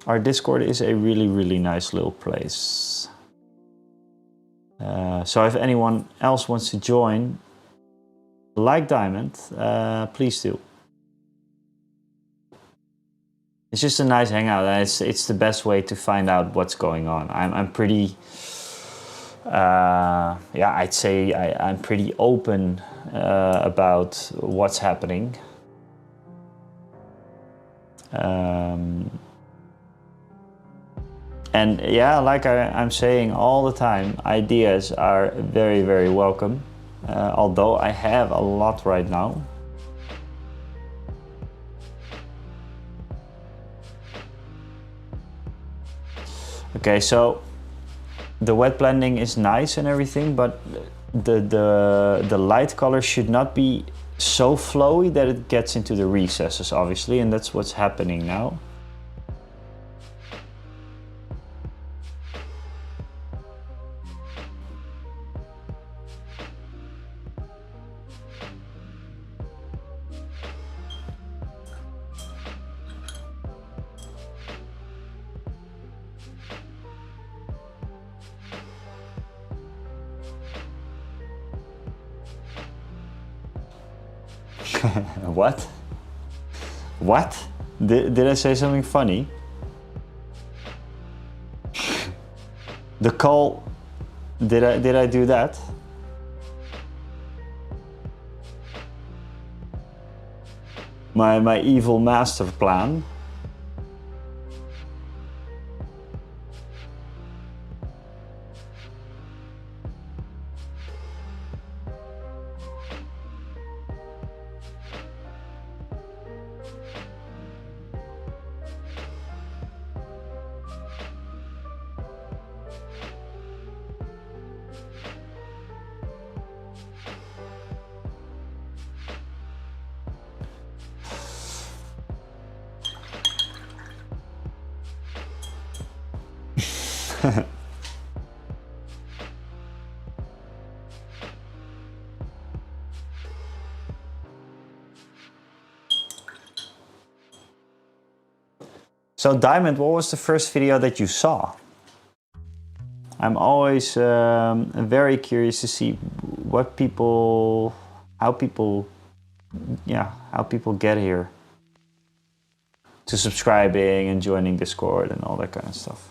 Our Discord is a really nice little place. So if anyone else wants to join, like Diamond, please do. It's just a nice hangout, and it's the best way to find out what's going on. I'm pretty, yeah, I'd say I'm pretty open about what's happening. And yeah, like I'm saying all the time, ideas are very welcome. Although I have a lot right now. Okay, so the wet blending is nice and everything, but the light color should not be so flowy that it gets into the recesses, obviously, and that's what's happening now. What? What? Did I say something funny? The call. Did I do that? My evil master plan. So Diamond, what was the first video that you saw? I'm always very curious to see what people, how people get here to subscribing and joining Discord and all that kind of stuff.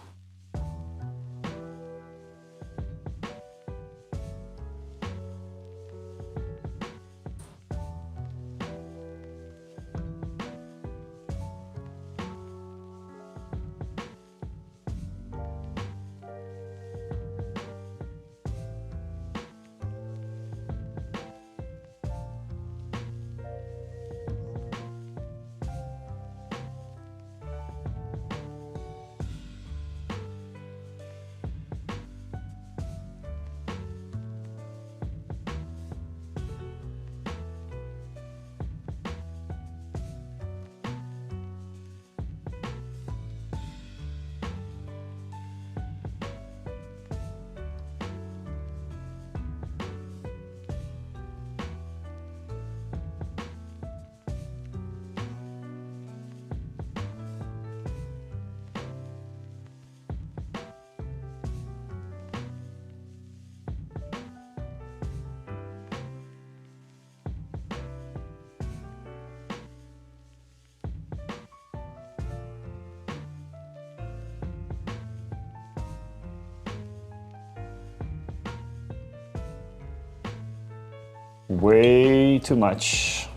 way too much.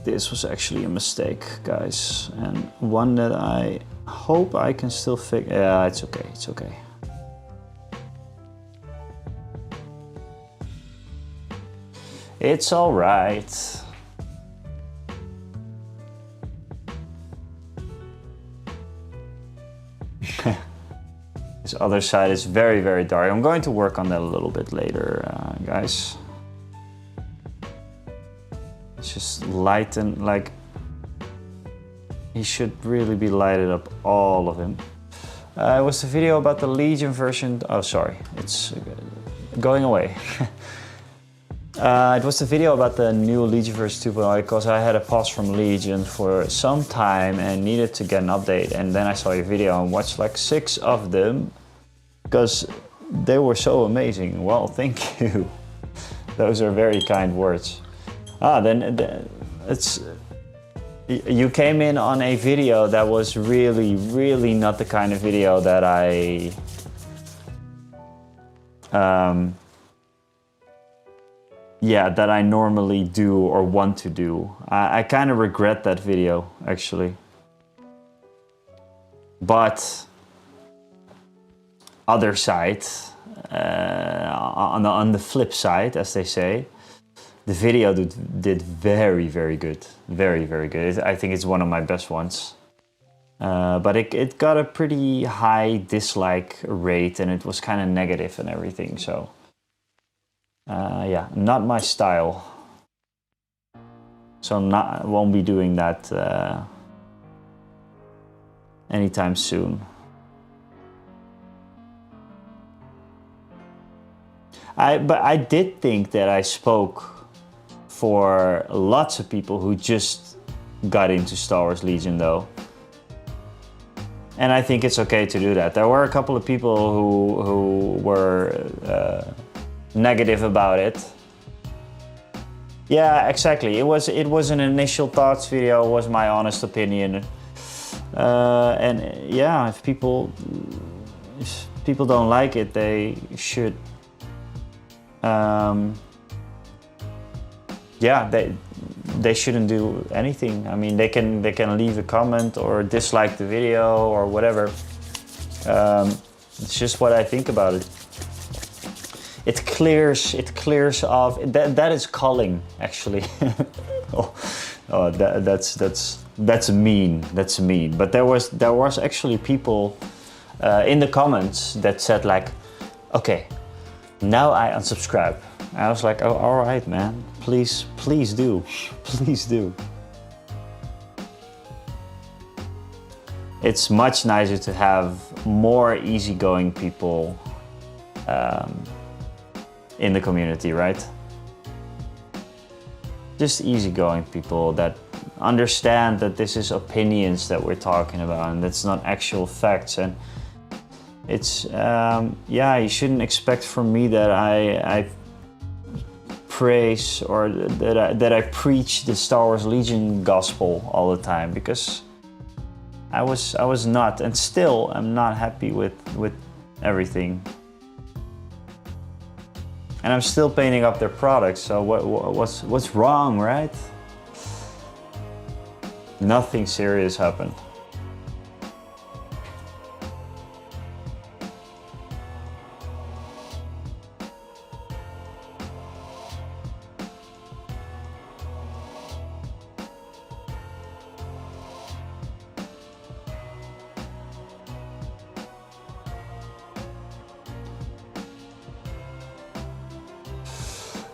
This was actually a mistake, guys, and one that I hope I can still fix. Yeah, it's okay, it's okay. It's all right. This other side is very, very dark. I'm going to work on that a little bit later, guys. Just lighten, like, he should really be lighted up, all of him. It was the video about the Legion version. Oh, sorry, it's going away. It was the video about the new Legion version 2.0 because I had a pause from Legion for some time and needed to get an update. And then I saw your video and watched like 6 of them because they were so amazing. Well, thank you. Those are very kind words. Then it's, you came in on a video that was really, really not the kind of video that I that I normally do or want to do. I kind of regret that video, actually. But other side, on the flip side, as they say, the video did very, very good. Very, very good. I think it's one of my best ones. But it got a pretty high dislike rate and it was kind of negative and everything. So, yeah, not my style. So won't be doing that anytime soon. But I did think that I spoke for lots of people who just got into Star Wars Legion though. And I think it's okay to do that. There were a couple of people who were negative about it. Yeah, exactly. It was an initial thoughts video, it was my honest opinion. And yeah, if people don't like it, they should yeah, they shouldn't do anything. I mean, they can leave a comment or dislike the video or whatever. It's just what I think about it. It clears off. That is culling, actually. That's mean. That's mean. But there was actually people in the comments that said like, okay, now I unsubscribe. I was like, oh, all right, man. Please do. Please do. It's much nicer to have more easygoing people in the community, right? Just easygoing people that understand that this is opinions that we're talking about and that's not actual facts. And it's, yeah, you shouldn't expect from me that I praise or that I preach the Star Wars Legion gospel all the time, because I was not, and still I'm not happy with everything. And I'm still painting up their products, so what's wrong, right? Nothing serious happened.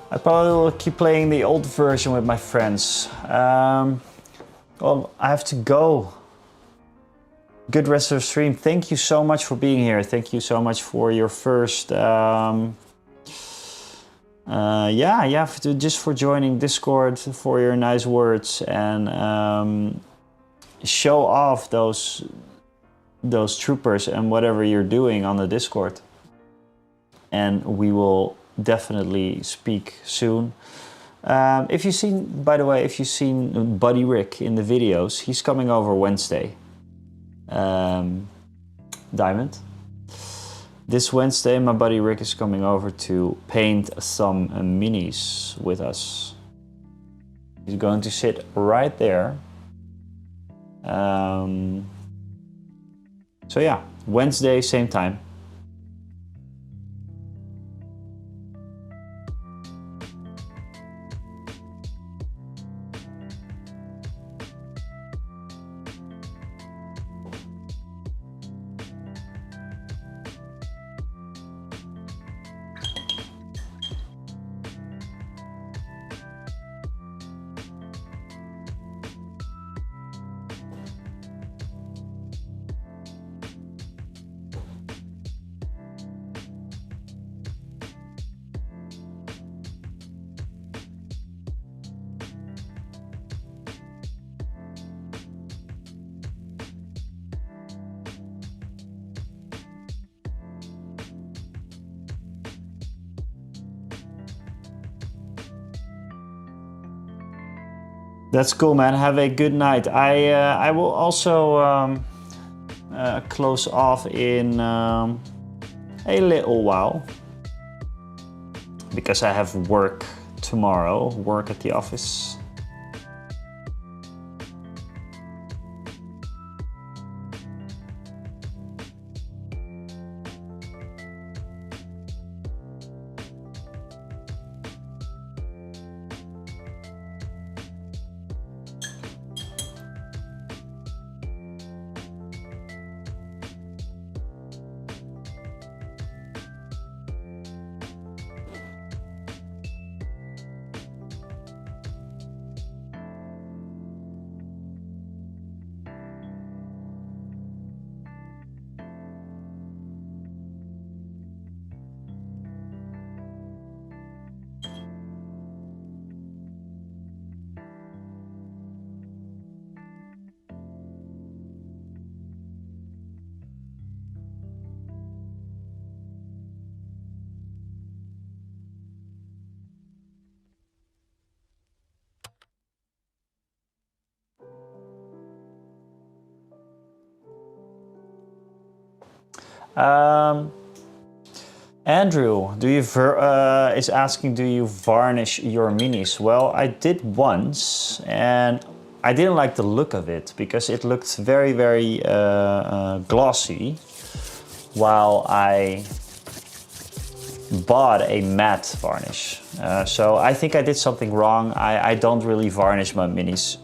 I probably will keep playing the old version with my friends. Well, I have to go. Good rest of the stream. Thank you so much for being here. Thank you so much for your first, just for joining Discord, for your nice words, and show off those those troopers and whatever you're doing on the Discord. And we will definitely speak soon. If you've seen, by the way, if you've seen Buddy Rick in the videos, he's coming over Wednesday. Diamond. This Wednesday, my buddy Rick is coming over to paint some minis with us. He's going to sit right there. So yeah, Wednesday, same time. That's cool, man. Have a good night. I will also close off in a little while because I have work tomorrow, work at the office. Andrew, is asking, do you varnish your minis? Well, I did once, and I didn't like the look of it because it looked very, very glossy, while I bought a matte varnish. So I think I did something wrong. I don't really varnish my minis,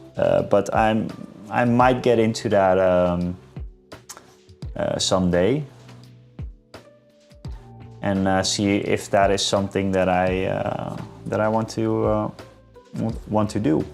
but I might get into that someday. And see if that is something that I want to do.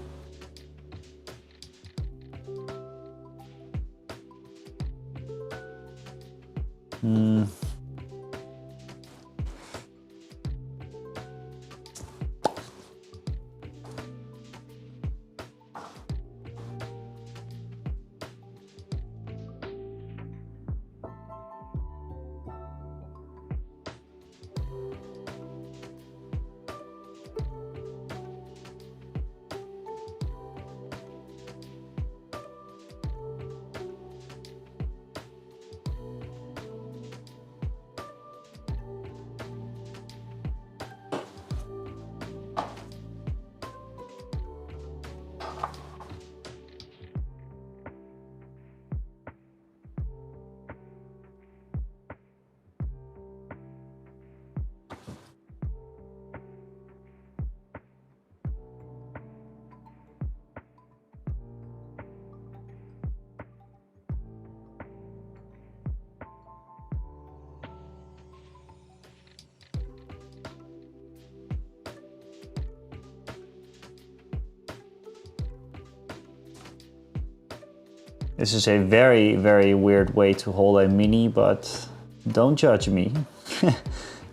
This is a very, very weird way to hold a mini, but don't judge me.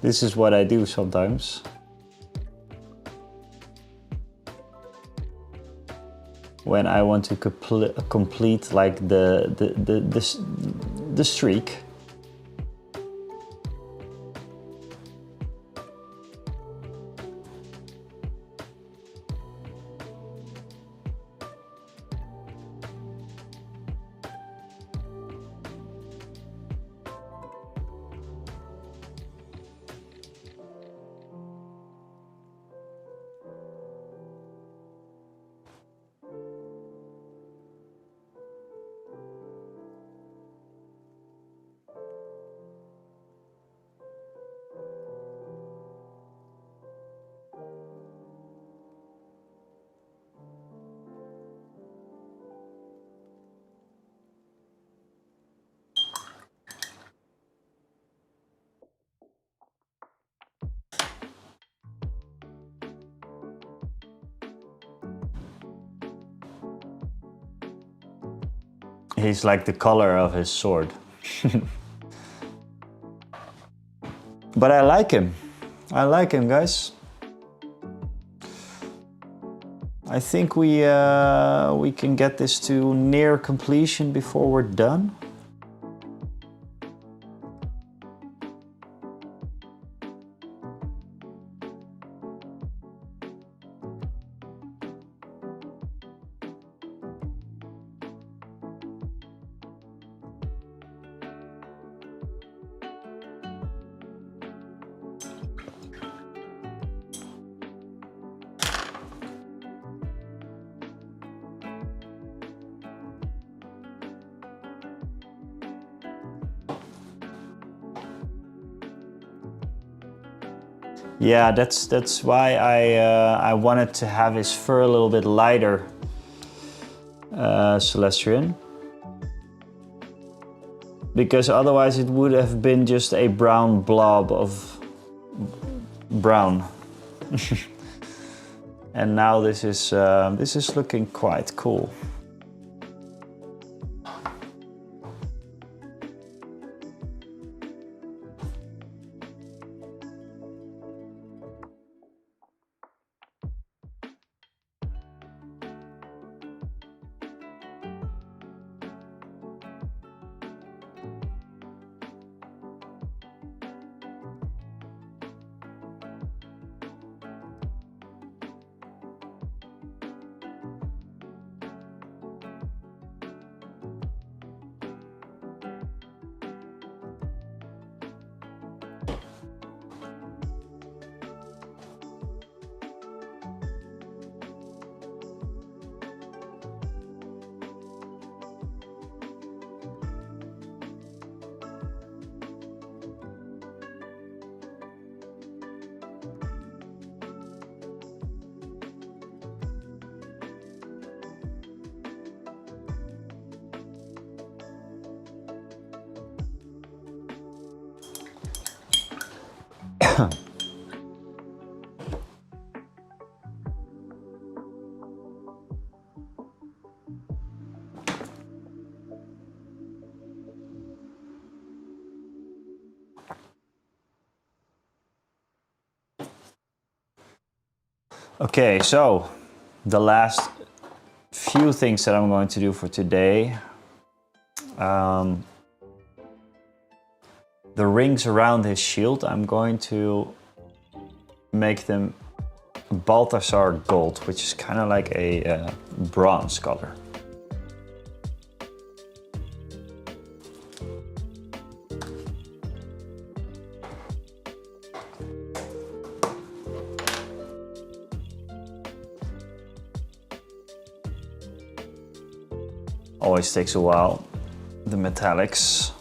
This is what I do sometimes. When I want to complete like the the streak. He's like the color of his sword. But I like him. I like him, guys. I think we can get this to near completion before we're done. Yeah, that's why I wanted to have his fur a little bit lighter, Celestrian. Because otherwise it would have been just a brown blob of brown. And now this is looking quite cool. Okay, so the last few things that I'm going to do for today. The rings around his shield, I'm going to make them Balthasar gold, which is kind of like a bronze color. Always takes a while, the metallics.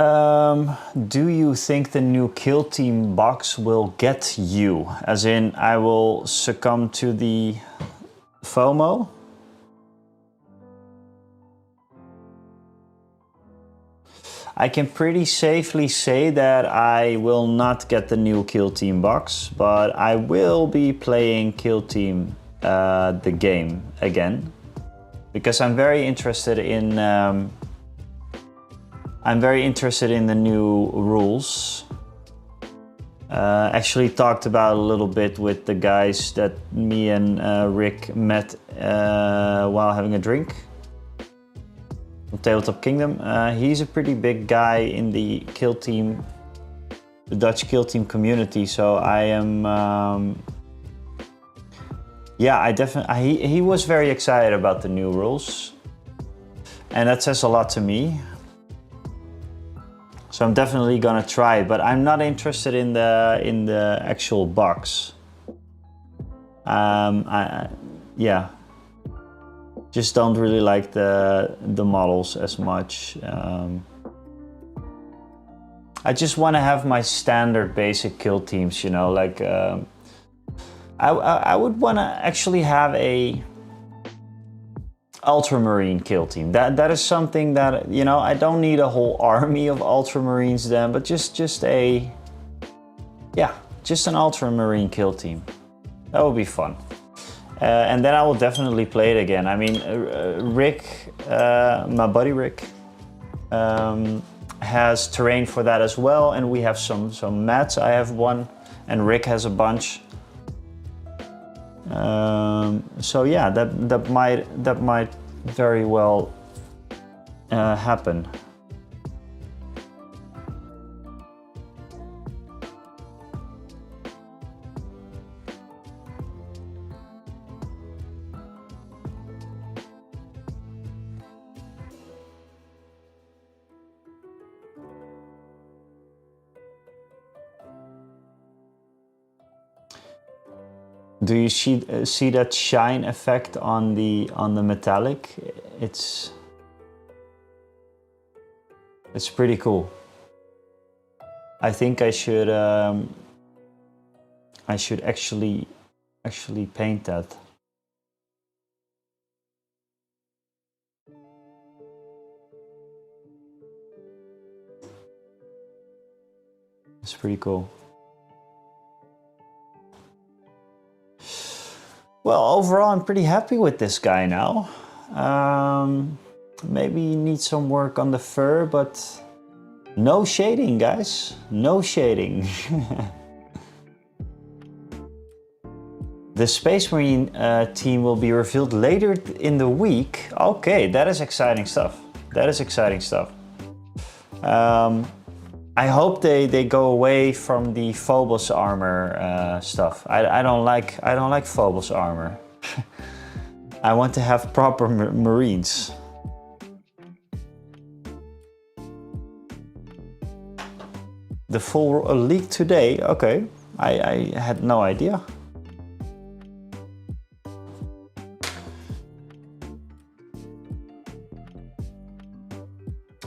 Do you think the new Kill Team box will get you? As in, I will succumb to the FOMO? I can pretty safely say that I will not get the new Kill Team box, but I will be playing Kill Team, the game again, because I'm very interested in the new rules. Actually talked about a little bit with the guys that me and Rick met while having a drink on Tabletop Kingdom. He's a pretty big guy in the Kill Team, the Dutch Kill Team community. So I am, he was very excited about the new rules, and that says a lot to me. So I'm definitely gonna try it, but I'm not interested in the actual box. Just don't really like the models as much. I just want to have my standard basic kill teams, you know, like I would want to actually have a Ultramarine kill team. That is something that, you know, I don't need a whole army of Ultramarines then, but just an Ultramarine kill team. That would be fun. And then I will definitely play it again. I mean, Rick, my buddy Rick, has terrain for that as well, and we have some mats. I have one, and Rick has a bunch. So yeah, that might very well happen. Do you see that shine effect on the metallic? It's pretty cool. I think I should actually paint that. It's pretty cool. Well, overall, I'm pretty happy with this guy now. Maybe you need some work on the fur, but no shading, guys. No shading. The Space Marine team will be revealed later in the week. Okay, that is exciting stuff. That is exciting stuff. I hope they go away from the Phobos armor stuff. I don't like Phobos armor. I want to have proper Marines. The full leak today. Okay, I had no idea.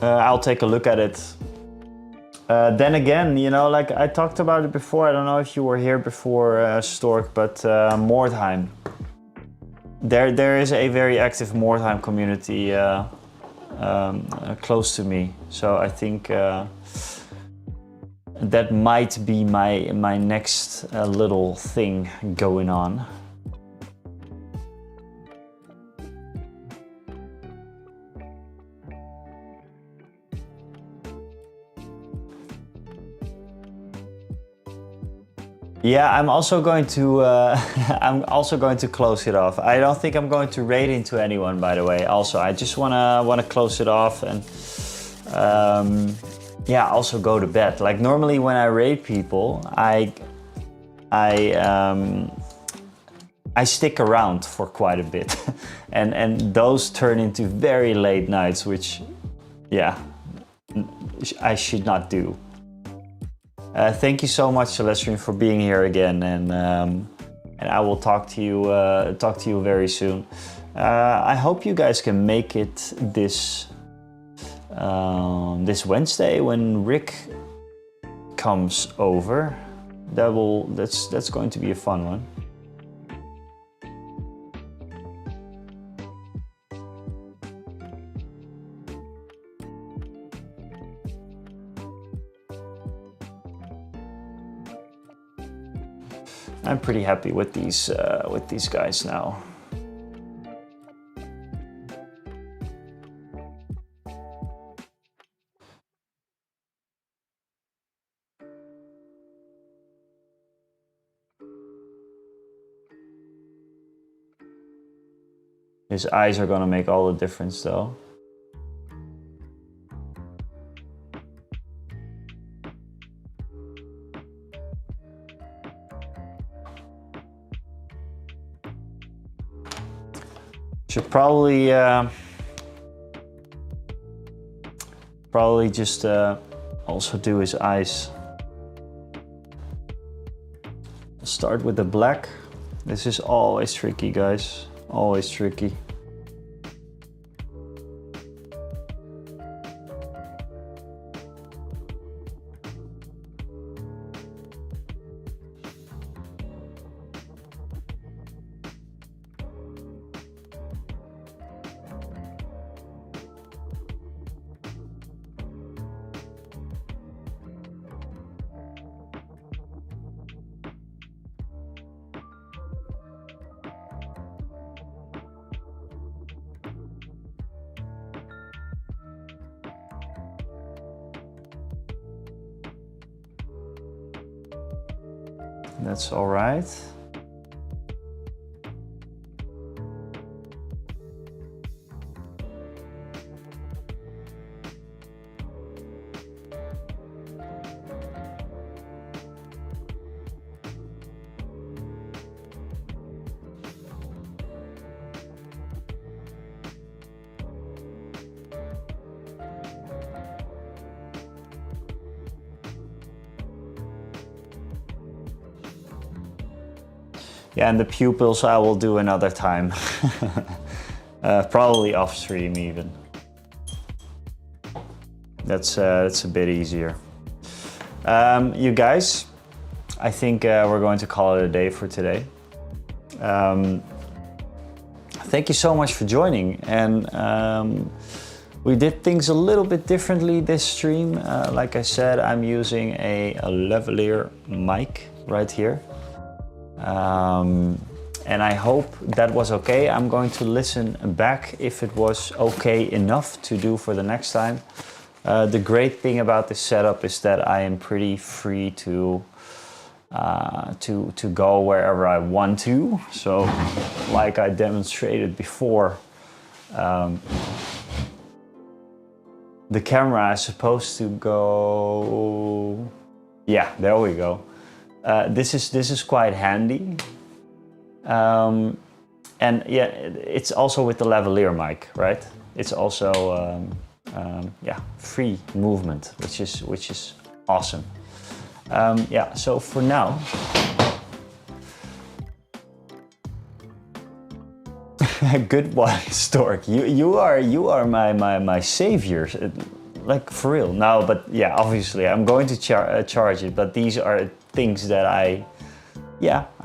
I'll take a look at it. Then again, you know, like I talked about it before, I don't know if you were here before, Stork, but Mordheim. There is a very active Mordheim community close to me, so I think that might be my next little thing going on. Yeah, I'm also going to close it off. I don't think I'm going to raid into anyone, by the way. Also, I just wanna close it off and yeah, also go to bed. Like normally when I raid people, I stick around for quite a bit, and those turn into very late nights, which yeah, I should not do. Thank you so much, Celestine, for being here again, and I will talk to you very soon. I hope you guys can make it this this Wednesday when Rick comes over. That's going to be a fun one. I'm pretty happy with these guys now. His eyes are gonna make all the difference though. Should probably just also do his eyes. Start with the black. This is always tricky, guys. Always tricky. That's all right. Yeah, and the pupils I will do another time. Probably off stream even. That's a bit easier. You guys, I think we're going to call it a day for today. Thank you so much for joining, and we did things a little bit differently this stream. Like I said, I'm using a lavalier mic right here. And I hope that was okay. I'm going to listen back if it was okay enough to do for the next time. The great thing about this setup is that I am pretty free to go wherever I want to. So, like I demonstrated before, the camera is supposed to go. Yeah, there we go. This is quite handy, and yeah, it's also with the lavalier mic, right? It's also yeah, free movement, which is awesome. Yeah, so for now, good one, Stork. You are my savior. Like for real. No, but yeah, obviously I'm going to charge it, but these are things that I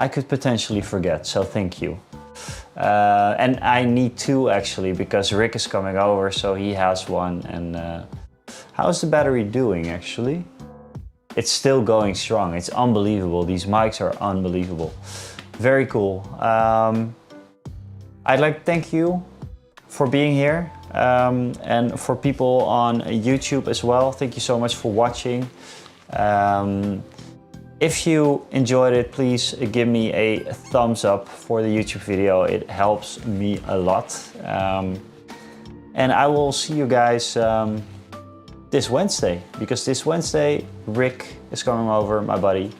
could potentially forget, so thank you. And I need two actually, because Rick is coming over, so he has one. And how's the battery doing actually? It's still going strong. It's unbelievable. These mics are unbelievable. Very cool. I'd like to thank you for being here, and for people on YouTube as well. Thank you so much for watching. If you enjoyed it, please give me a thumbs up for the YouTube video. It helps me a lot. And I will see you guys this Wednesday, because this Wednesday Rick is coming over, my buddy.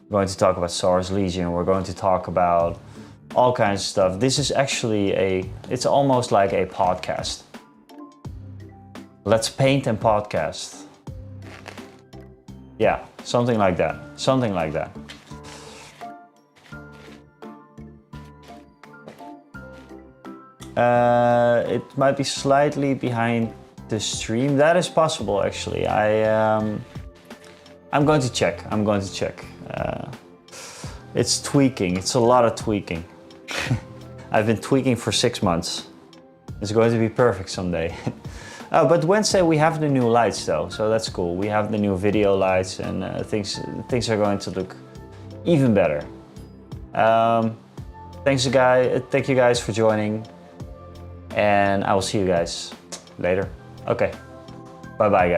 We're going to talk about Star Wars Legion. We're going to talk about all kinds of stuff. This is actually it's almost like a podcast. Let's paint and podcast. Yeah, something like that. Something like that. It might be slightly behind the stream. That is possible actually. I'm going to check. It's tweaking. It's a lot of tweaking. I've been tweaking for 6 months. It's going to be perfect someday. But Wednesday we have the new lights though, so that's cool. We have the new video lights and things are going to look even better. Thank you guys for joining, and I will see you guys later. Okay, bye bye guys.